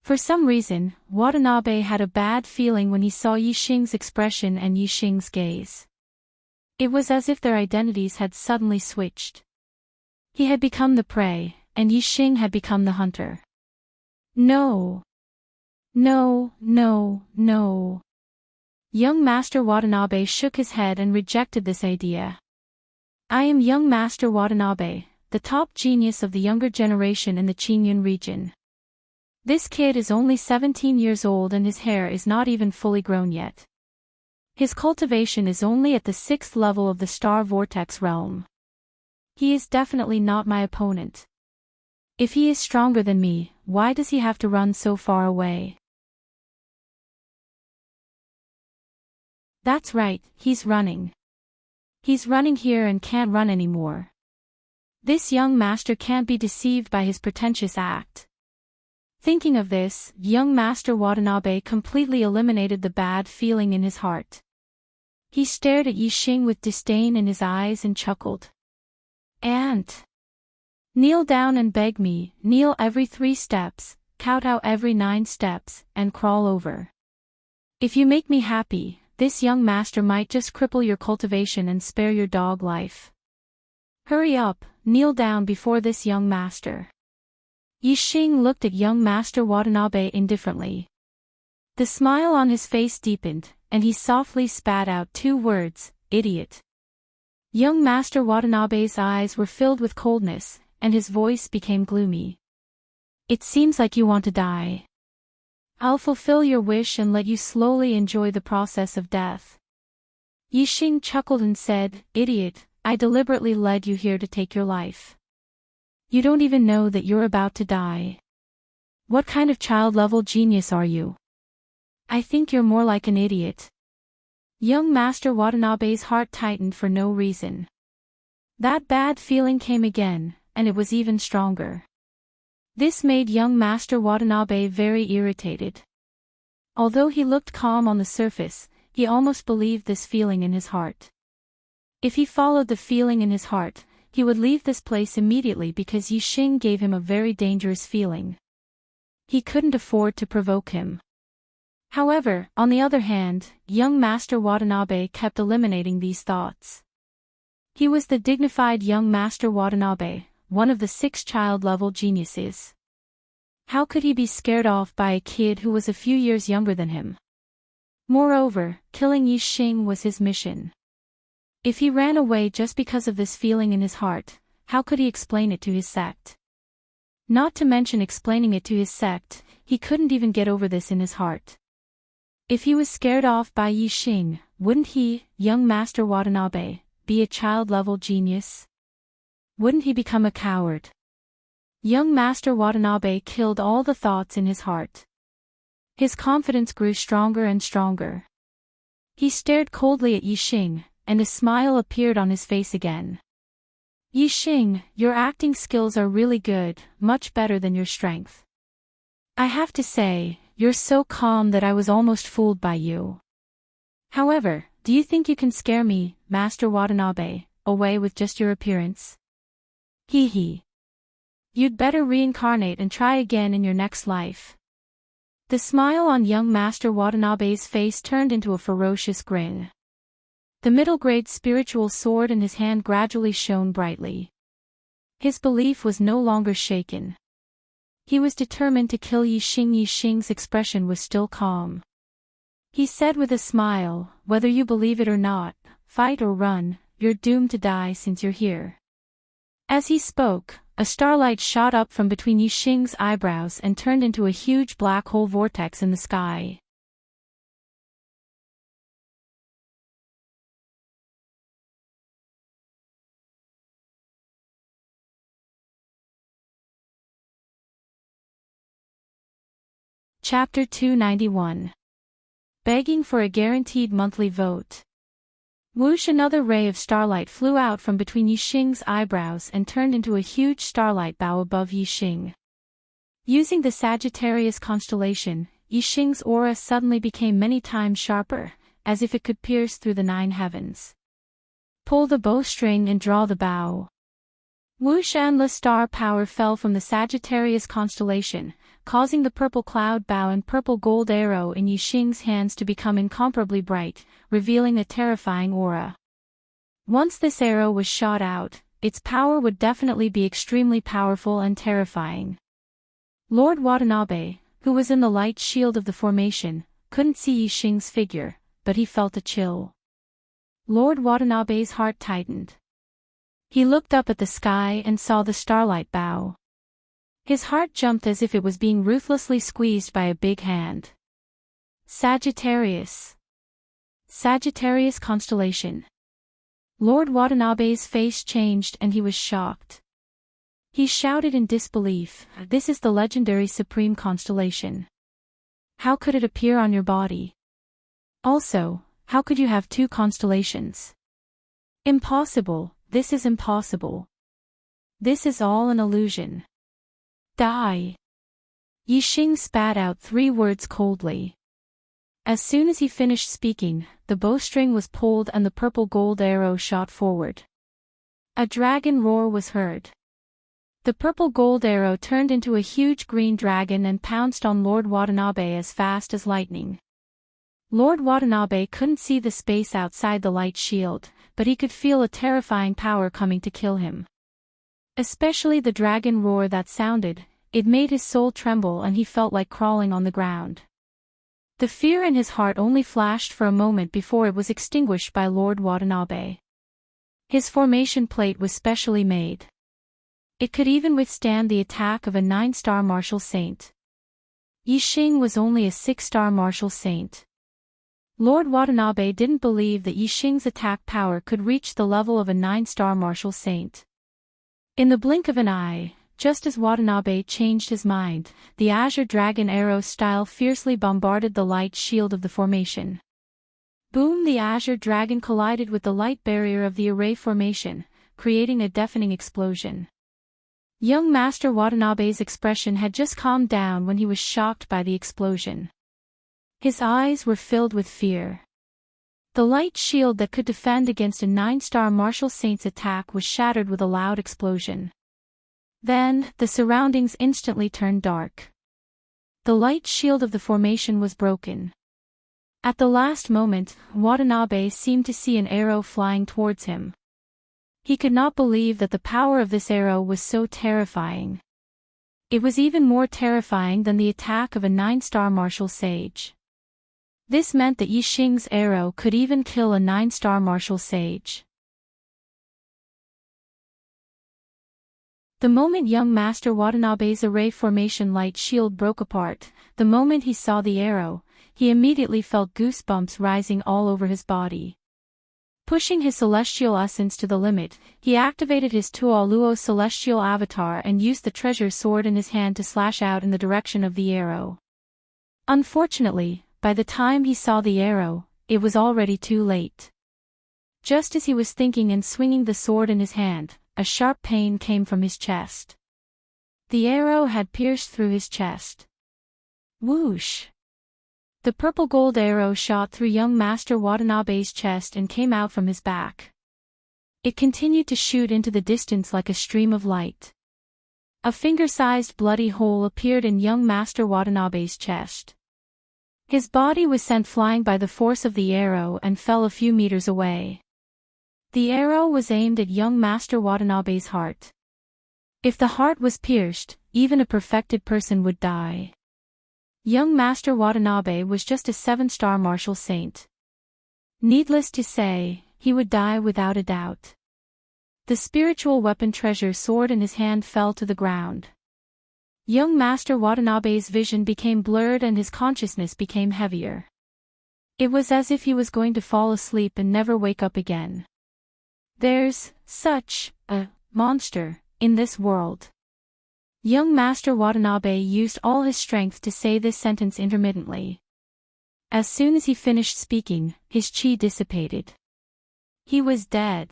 For some reason, Watanabe had a bad feeling when he saw Yixing's expression and Yixing's gaze. It was as if their identities had suddenly switched. He had become the prey, and Yixing had become the hunter. No. No, no, no. Young Master Watanabe shook his head and rejected this idea. I am young Master Watanabe, the top genius of the younger generation in the Qingyun region. This kid is only 17 years old and his hair is not even fully grown yet. His cultivation is only at the 6th level of the Star Vortex realm. He is definitely not my opponent. If he is stronger than me, why does he have to run so far away? That's right, he's running. He's running here and can't run anymore. This young master can't be deceived by his pretentious act. Thinking of this, young Master Watanabe completely eliminated the bad feeling in his heart. He stared at Yixing with disdain in his eyes and chuckled. Ant! Kneel down and beg me, kneel every 3 steps, kowtow every 9 steps, and crawl over. If you make me happy, this young master might just cripple your cultivation and spare your dog life. Hurry up, kneel down before this young master. Yixing looked at young Master Watanabe indifferently. The smile on his face deepened, and he softly spat out 2 words, idiot. Young Master Watanabe's eyes were filled with coldness, and his voice became gloomy. It seems like you want to die. I'll fulfill your wish and let you slowly enjoy the process of death. Yixing chuckled and said, idiot, I deliberately led you here to take your life. You don't even know that you're about to die. What kind of child-level genius are you? I think you're more like an idiot. Young Master Watanabe's heart tightened for no reason. That bad feeling came again, and it was even stronger. This made young Master Watanabe very irritated. Although he looked calm on the surface, he almost believed this feeling in his heart. If he followed the feeling in his heart, he would leave this place immediately because Yixing gave him a very dangerous feeling. He couldn't afford to provoke him. However, on the other hand, young Master Watanabe kept eliminating these thoughts. He was the dignified young Master Watanabe, one of the 6 child-level geniuses. How could he be scared off by a kid who was a few years younger than him? Moreover, killing Yixing was his mission. If he ran away just because of this feeling in his heart, how could he explain it to his sect? Not to mention explaining it to his sect, he couldn't even get over this in his heart. If he was scared off by Yixing, wouldn't he, young Master Watanabe, be a child-level genius? Wouldn't he become a coward? Young Master Watanabe killed all the thoughts in his heart. His confidence grew stronger and stronger. He stared coldly at Yixing, and a smile appeared on his face again. Yixing, your acting skills are really good, much better than your strength. I have to say, you're so calm that I was almost fooled by you. However, do you think you can scare me, Master Watanabe, away with just your appearance? Hee hee. You'd better reincarnate and try again in your next life. The smile on young Master Watanabe's face turned into a ferocious grin. The middle-grade spiritual sword in his hand gradually shone brightly. His belief was no longer shaken. He was determined to kill Yixing. Yixing's expression was still calm. He said with a smile, whether you believe it or not, fight or run, you're doomed to die since you're here. As he spoke, a starlight shot up from between Yixing's eyebrows and turned into a huge black hole vortex in the sky. Chapter 291. Begging for a guaranteed monthly vote. Whoosh! Another ray of starlight flew out from between Yixing's eyebrows and turned into a huge starlight bow above Yixing. Using the Sagittarius constellation, Yixing's aura suddenly became many times sharper, as if it could pierce through the 9 heavens. Pull the bowstring and draw the bow. Whoosh! Endless star power fell from the Sagittarius constellation, causing the purple cloud bow and purple gold arrow in Yixing's hands to become incomparably bright, revealing a terrifying aura. Once this arrow was shot out, its power would definitely be extremely powerful and terrifying. Lord Watanabe, who was in the light shield of the formation, couldn't see Yixing's figure, but he felt a chill. Lord Watanabe's heart tightened. He looked up at the sky and saw the starlight bow. His heart jumped as if it was being ruthlessly squeezed by a big hand. Sagittarius. Sagittarius constellation. Lord Watanabe's face changed and he was shocked. He shouted in disbelief, "This is the legendary supreme constellation. How could it appear on your body? Also, how could you have 2 constellations? Impossible, this is impossible. This is all an illusion. Die." Yixing spat out 3 words coldly. As soon as he finished speaking, the bowstring was pulled and the purple gold arrow shot forward. A dragon roar was heard. The purple gold arrow turned into a huge green dragon and pounced on Lord Watanabe as fast as lightning. Lord Watanabe couldn't see the space outside the light shield, but he could feel a terrifying power coming to kill him. Especially the dragon roar that sounded, it made his soul tremble and he felt like crawling on the ground. The fear in his heart only flashed for a moment before it was extinguished by Lord Watanabe. His formation plate was specially made. It could even withstand the attack of a 9-star martial saint. Yixing was only a 6-star martial saint. Lord Watanabe didn't believe that Yixing's attack power could reach the level of a 9-star martial saint. In the blink of an eye, just as Watanabe changed his mind, the azure dragon arrow style fiercely bombarded the light shield of the formation. Boom! The azure dragon collided with the light barrier of the array formation, creating a deafening explosion. Young Master Watanabe's expression had just calmed down when he was shocked by the explosion. His eyes were filled with fear. The light shield that could defend against a 9-star martial saint's attack was shattered with a loud explosion. Then, the surroundings instantly turned dark. The light shield of the formation was broken. At the last moment, Watanabe seemed to see an arrow flying towards him. He could not believe that the power of this arrow was so terrifying. It was even more terrifying than the attack of a 9-star martial sage. This meant that Yixing's arrow could even kill a 9-star martial sage. The moment young Master Watanabe's array formation light shield broke apart, the moment he saw the arrow, he immediately felt goosebumps rising all over his body. Pushing his celestial essence to the limit, he activated his Tuoluo celestial avatar and used the treasure sword in his hand to slash out in the direction of the arrow. Unfortunately, by the time he saw the arrow, it was already too late. Just as he was thinking and swinging the sword in his hand, a sharp pain came from his chest. The arrow had pierced through his chest. Whoosh! The purple gold arrow shot through young Master Watanabe's chest and came out from his back. It continued to shoot into the distance like a stream of light. A finger-sized bloody hole appeared in young Master Watanabe's chest. His body was sent flying by the force of the arrow and fell a few meters away. The arrow was aimed at young Master Watanabe's heart. If the heart was pierced, even a perfected person would die. Young Master Watanabe was just a 7-star martial saint. Needless to say, he would die without a doubt. The spiritual weapon treasure sword in his hand fell to the ground. Young Master Watanabe's vision became blurred and his consciousness became heavier. It was as if he was going to fall asleep and never wake up again. There's such a monster in this world. Young Master Watanabe used all his strength to say this sentence intermittently. As soon as he finished speaking, his chi dissipated. He was dead.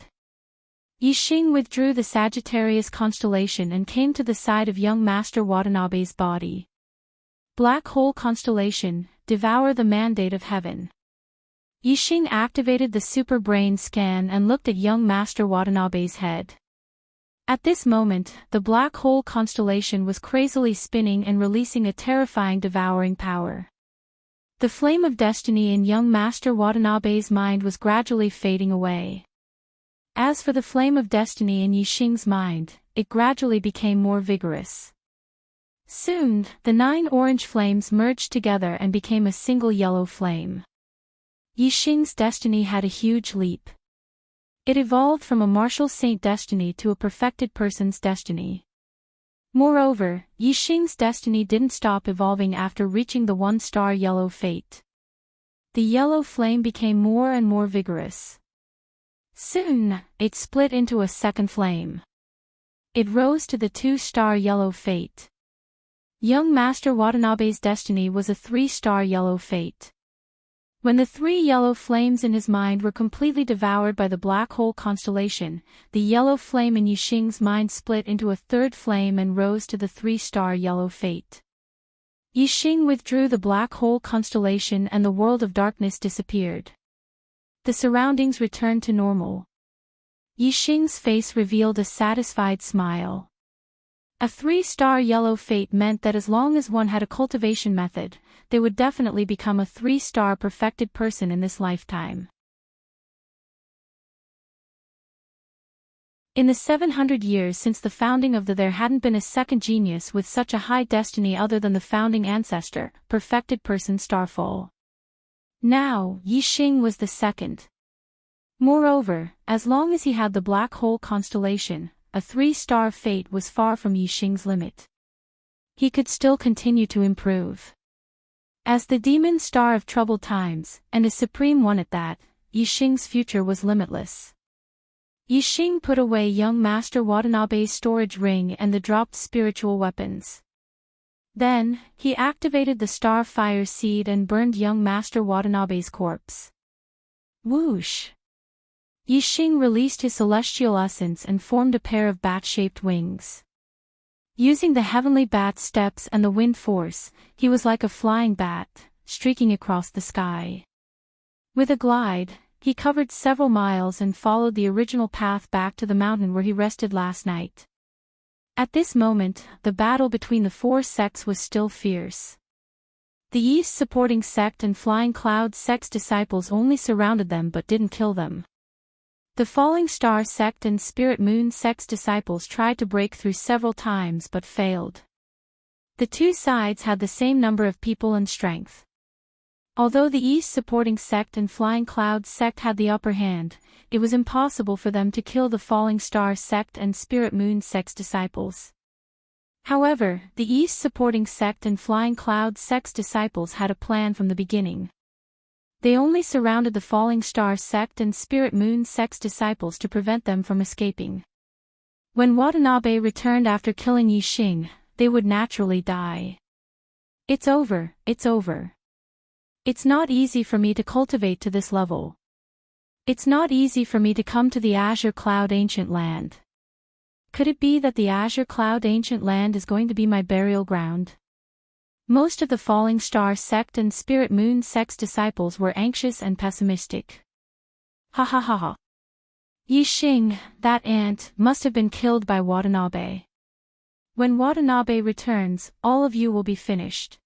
Yixing withdrew the Sagittarius constellation and came to the side of young Master Watanabe's body. Black Hole Constellation, devour the mandate of heaven. Yixing activated the super brain scan and looked at young Master Watanabe's head. At this moment, the Black Hole Constellation was crazily spinning and releasing a terrifying devouring power. The flame of destiny in young Master Watanabe's mind was gradually fading away. As for the flame of destiny in Yixing's mind, it gradually became more vigorous. Soon, the 9 orange flames merged together and became a single yellow flame. Yixing's destiny had a huge leap. It evolved from a martial saint destiny to a perfected person's destiny. Moreover, Yixing's destiny didn't stop evolving after reaching the 1-star yellow fate. The yellow flame became more and more vigorous. Soon, it split into a second flame. It rose to the 2-star yellow fate. Young Master Watanabe's destiny was a 3-star yellow fate. When the 3 yellow flames in his mind were completely devoured by the Black Hole Constellation, the yellow flame in Yixing's mind split into a 3rd flame and rose to the 3-star yellow fate. Yixing withdrew the Black Hole Constellation and the world of darkness disappeared. The surroundings returned to normal. Yixing's face revealed a satisfied smile. A 3-star yellow fate meant that as long as one had a cultivation method, they would definitely become a 3-star perfected person in this lifetime. In the 700 years since the founding of there hadn't been a second genius with such a high destiny other than the founding ancestor, perfected person Starfall. Now, Yixing was the second. Moreover, as long as he had the Black Hole Constellation, a 3-star fate was far from Yixing's limit. He could still continue to improve. As the demon star of troubled times, and a supreme one at that, Yixing's future was limitless. Yixing put away young Master Watanabe's storage ring and the dropped spiritual weapons. Then, he activated the star fire seed and burned young Master Watanabe's corpse. Whoosh! Yixing released his celestial essence and formed a pair of bat-shaped wings. Using the heavenly bat steps and the wind force, he was like a flying bat, streaking across the sky. With a glide, he covered several miles and followed the original path back to the mountain where he rested last night. At this moment, the battle between the 4 sects was still fierce. The East supporting sect and Flying Cloud sect's disciples only surrounded them but didn't kill them. The Falling Star sect and Spirit Moon sect's disciples tried to break through several times but failed. The 2 sides had the same number of people and strength. Although the East supporting sect and Flying Cloud sect had the upper hand, it was impossible for them to kill the Falling Star sect and Spirit Moon sect's disciples. However, the East supporting sect and Flying Cloud sect's disciples had a plan from the beginning. They only surrounded the Falling Star sect and Spirit Moon sect's disciples to prevent them from escaping. When Watanabe returned after killing Yixing, they would naturally die. It's over, it's over. It's not easy for me to cultivate to this level. It's not easy for me to come to the Azure Cloud Ancient Land. Could it be that the Azure Cloud Ancient Land is going to be my burial ground? Most of the Falling Star sect and Spirit Moon sect's disciples were anxious and pessimistic. Ha ha ha ha. Yixing, that ant, must have been killed by Watanabe. When Watanabe returns, all of you will be finished.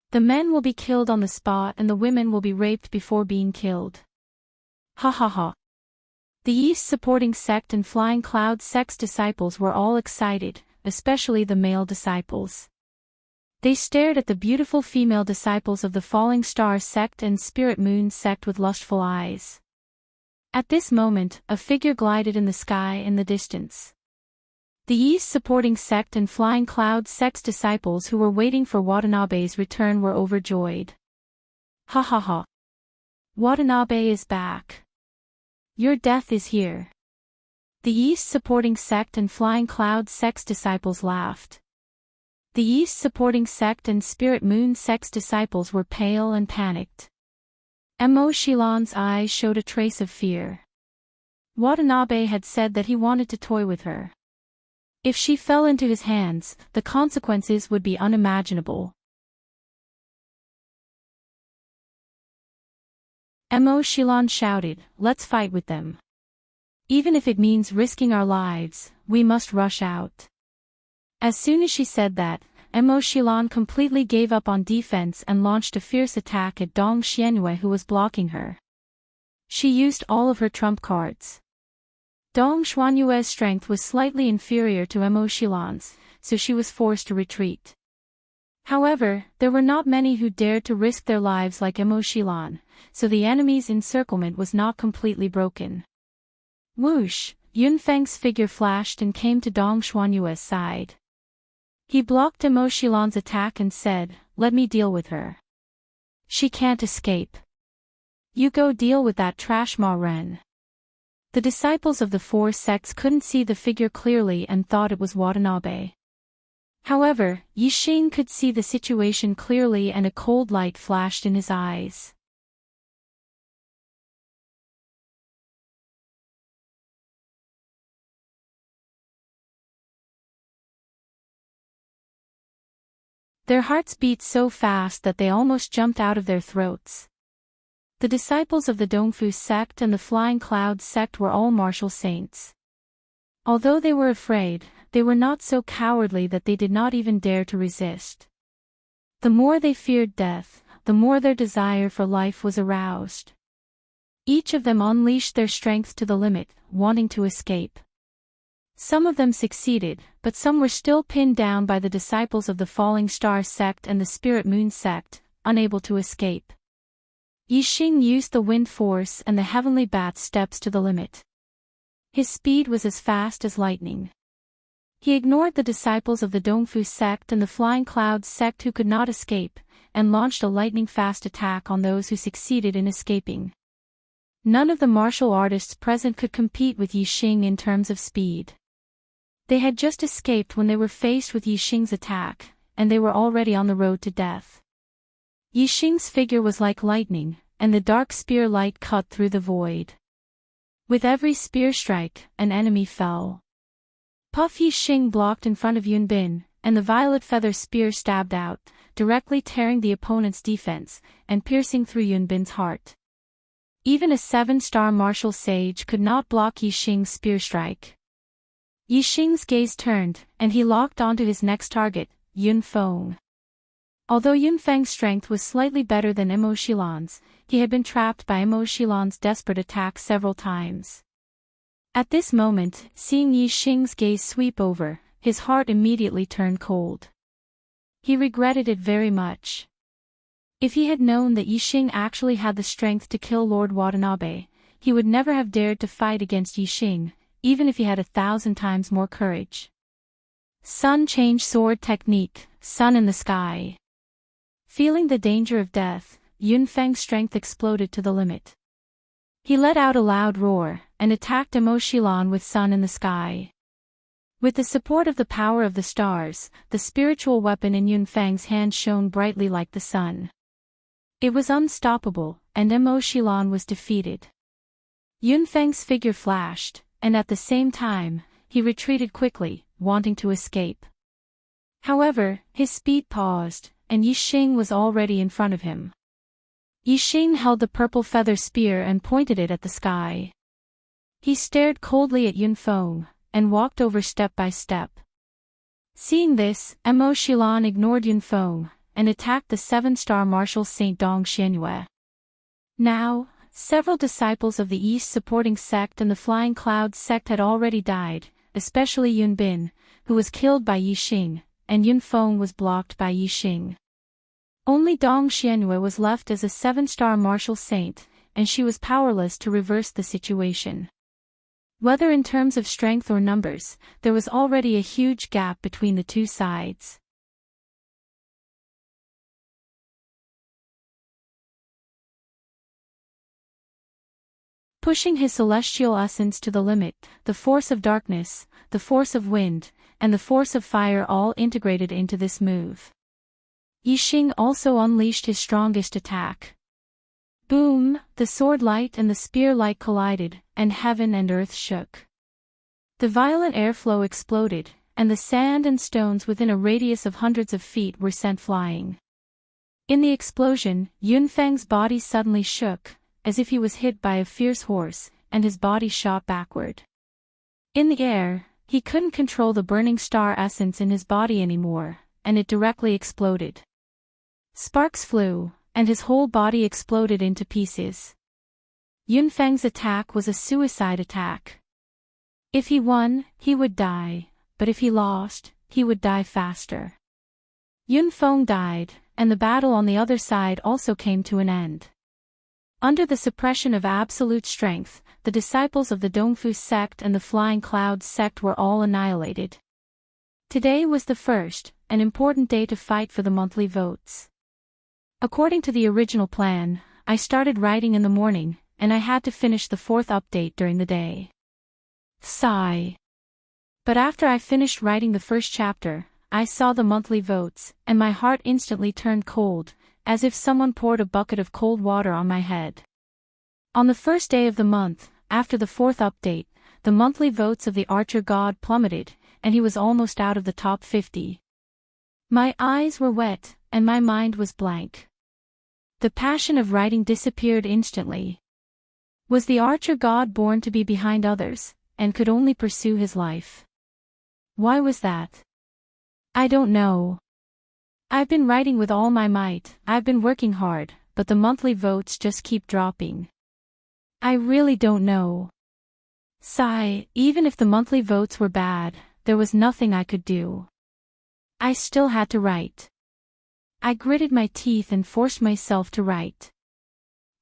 The men will be killed on the spot and the women will be raped before being killed. Ha ha ha. The East supporting sect and Flying Cloud sect's disciples were all excited, especially the male disciples. They stared at the beautiful female disciples of the Falling Star sect and Spirit Moon sect with lustful eyes. At this moment, a figure glided in the sky in the distance. The East supporting sect and Flying Cloud sect's disciples who were waiting for Watanabe's return were overjoyed. Ha ha ha. Watanabe is back. Your death is here. The East supporting sect and Flying Cloud sect's disciples laughed. The East supporting sect and Spirit Moon sect's disciples were pale and panicked. Emo-Shilan's eyes showed a trace of fear. Watanabe had said that he wanted to toy with her. If she fell into his hands, the consequences would be unimaginable. Emo-Shilan shouted, "Let's fight with them. Even if it means risking our lives, we must rush out." As soon as she said that, Emo-Shilan completely gave up on defense and launched a fierce attack at Dong Xianyue, who was blocking her. She used all of her trump cards. Dong Xianyue's strength was slightly inferior to Emo-Shilan's, so she was forced to retreat. However, there were not many who dared to risk their lives like Emo-Shilan, so the enemy's encirclement was not completely broken. Whoosh! Yunfeng's figure flashed and came to Dong Xianyue's side. He blocked Emo-Shilan's attack and said, "Let me deal with her. She can't escape. You go deal with that trash Ma Ren." The disciples of the four sects couldn't see the figure clearly and thought it was Watanabe. However, Yixing could see the situation clearly and a cold light flashed in his eyes. Their hearts beat so fast that they almost jumped out of their throats. The disciples of the Dongfu sect and the Flying Cloud sect were all martial saints. Although they were afraid, they were not so cowardly that they did not even dare to resist. The more they feared death, the more their desire for life was aroused. Each of them unleashed their strength to the limit, wanting to escape. Some of them succeeded, but some were still pinned down by the disciples of the Falling Star sect and the Spirit Moon sect, unable to escape. Yixing used the wind force and the heavenly bat steps to the limit. His speed was as fast as lightning. He ignored the disciples of the Dongfu sect and the Flying Cloud sect who could not escape, and launched a lightning-fast attack on those who succeeded in escaping. None of the martial artists present could compete with Yixing in terms of speed. They had just escaped when they were faced with Yixing's attack, and they were already on the road to death. Yixing's figure was like lightning, and the dark spear light cut through the void. With every spear strike, an enemy fell. Puff Yixing blocked in front of Yunbin, and the violet feather spear stabbed out, directly tearing the opponent's defense, and piercing through Yunbin's heart. Even a 7-star martial sage could not block Yixing's spear strike. Yixing's gaze turned, and he locked onto his next target, Yunfeng. Although Yunfeng's strength was slightly better than Emo-Shilan's, he had been trapped by Emo-Shilan's desperate attack several times. At this moment, seeing Yixing's gaze sweep over, his heart immediately turned cold. He regretted it very much. If he had known that Yixing actually had the strength to kill Lord Watanabe, he would never have dared to fight against Yixing, even if he had 1,000 times more courage. Sun Change Sword Technique, Sun in the Sky. Feeling the danger of death, Yunfeng's strength exploded to the limit. He let out a loud roar, and attacked Emo-Shilan with Sun in the Sky. With the support of the power of the stars, the spiritual weapon in Yunfeng's hand shone brightly like the sun. It was unstoppable, and Emo-Shilan was defeated. Yunfeng's figure flashed, and at the same time, he retreated quickly, wanting to escape. However, his speed paused, and Yixing was already in front of him. Yixing held the purple feather spear and pointed it at the sky. He stared coldly at Yunfeng, and walked over step by step. Seeing this, Emo-Shilan ignored Yunfeng, and attacked the 7-star martial Saint Dong Xianyue. Now, several disciples of the East supporting sect and the Flying Cloud sect had already died, especially Yunbin, who was killed by Yixing, and Yunfeng was blocked by Yixing. Only Dong Xianyue was left as a 7-star martial saint, and she was powerless to reverse the situation. Whether in terms of strength or numbers, there was already a huge gap between the two sides. Pushing his celestial essence to the limit, the force of darkness, the force of wind, and the force of fire all integrated into this move. Yixing also unleashed his strongest attack. Boom, the sword light and the spear light collided, and heaven and earth shook. The violent airflow exploded, and the sand and stones within a radius of hundreds of feet were sent flying. In the explosion, Yunfeng's body suddenly shook, as if he was hit by a fierce horse, and his body shot backward. In the air, he couldn't control the burning star essence in his body anymore, and it directly exploded. Sparks flew, and his whole body exploded into pieces. Yunfeng's attack was a suicide attack. If he won, he would die, but if he lost, he would die faster. Yunfeng died, and the battle on the other side also came to an end. Under the suppression of absolute strength, the disciples of the Dongfu sect and the Flying Clouds sect were all annihilated. Today was the first, an important day to fight for the monthly votes. According to the original plan, I started writing in the morning, and I had to finish the 4th update during the day. Sigh. But after I finished writing the first chapter, I saw the monthly votes, and my heart instantly turned cold, as if someone poured a bucket of cold water on my head. On the first day of the month, after the 4th update, the monthly votes of the Archer God plummeted, and he was almost out of the top 50. My eyes were wet, and my mind was blank. The passion of writing disappeared instantly. Was the Archer God born to be behind others, and could only pursue his life? Why was that? I don't know. I've been writing with all my might, I've been working hard, but the monthly votes just keep dropping. I really don't know. Sigh, even if the monthly votes were bad, there was nothing I could do. I still had to write. I gritted my teeth and forced myself to write.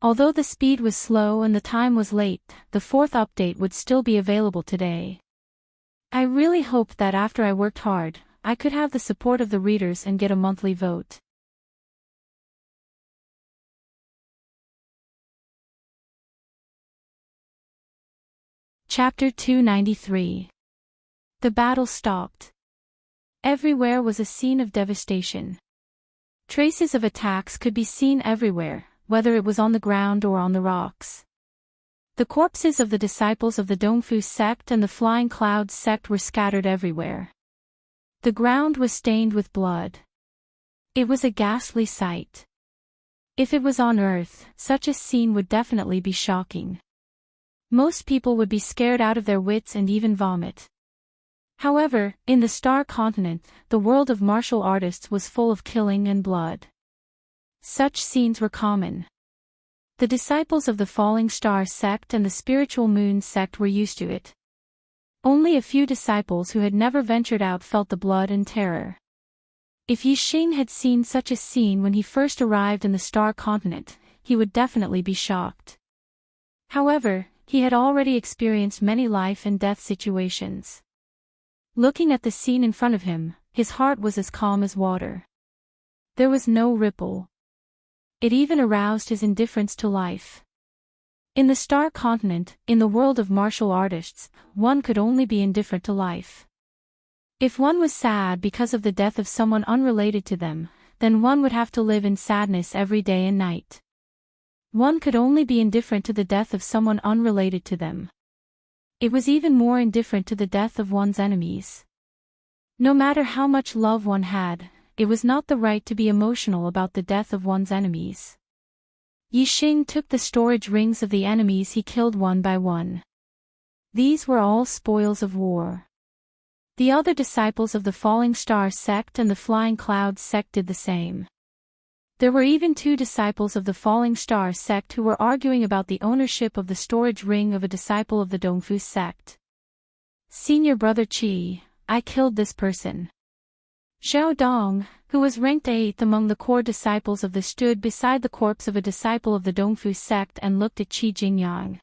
Although the speed was slow and the time was late, the 4th update would still be available today. I really hoped that after I worked hard, I could have the support of the readers and get a monthly vote. Chapter 293. The battle stopped. Everywhere was a scene of devastation. Traces of attacks could be seen everywhere, whether it was on the ground or on the rocks. The corpses of the disciples of the Dongfu sect and the Flying Clouds sect were scattered everywhere. The ground was stained with blood. It was a ghastly sight. If it was on Earth, such a scene would definitely be shocking. Most people would be scared out of their wits and even vomit. However, in the Star Continent, the world of martial artists was full of killing and blood. Such scenes were common. The disciples of the Falling Star sect and the Spiritual Moon sect were used to it. Only a few disciples who had never ventured out felt the blood and terror. If Yixing had seen such a scene when he first arrived in the Star Continent, he would definitely be shocked. However, he had already experienced many life and death situations. Looking at the scene in front of him, his heart was as calm as water. There was no ripple. It even aroused his indifference to life. In the Star Continent, in the world of martial artists, one could only be indifferent to life. If one was sad because of the death of someone unrelated to them, then one would have to live in sadness every day and night. One could only be indifferent to the death of someone unrelated to them. It was even more indifferent to the death of one's enemies. No matter how much love one had, it was not the right to be emotional about the death of one's enemies. Yixing took the storage rings of the enemies he killed one by one. These were all spoils of war. The other disciples of the Falling Star sect and the Flying Clouds sect did the same. There were even 2 disciples of the Falling Star sect who were arguing about the ownership of the storage ring of a disciple of the Dongfu sect. Senior brother Qi, I killed this person. Xiao Dong, who was ranked 8th among the core disciples of the stood beside the corpse of a disciple of the Dongfu sect and looked at Qi Jingyang.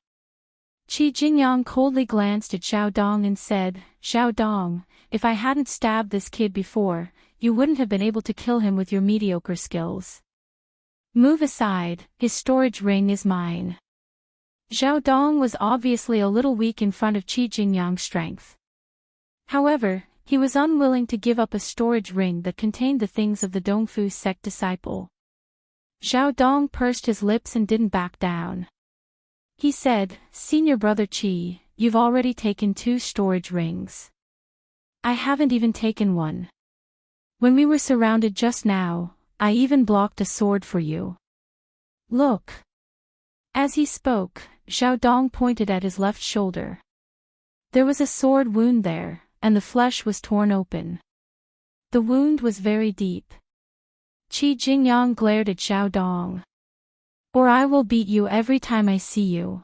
Qi Jingyang coldly glanced at Xiao Dong and said, Xiao Dong, if I hadn't stabbed this kid before, you wouldn't have been able to kill him with your mediocre skills. Move aside, his storage ring is mine. Xiao Dong was obviously a little weak in front of Qi Jingyang's strength. However, He was unwilling to give up a storage ring that contained the things of the Dongfu sect disciple. Xiao Dong pursed his lips and didn't back down. He said, "Senior brother Qi, you've already taken 2 storage rings. I haven't even taken one. When we were surrounded just now, I even blocked a sword for you. Look." As he spoke, Xiao Dong pointed at his left shoulder. There was a sword wound there, and the flesh was torn open. The wound was very deep. Qi Jingyang glared at Xiao Dong. "Or I will beat you every time I see you."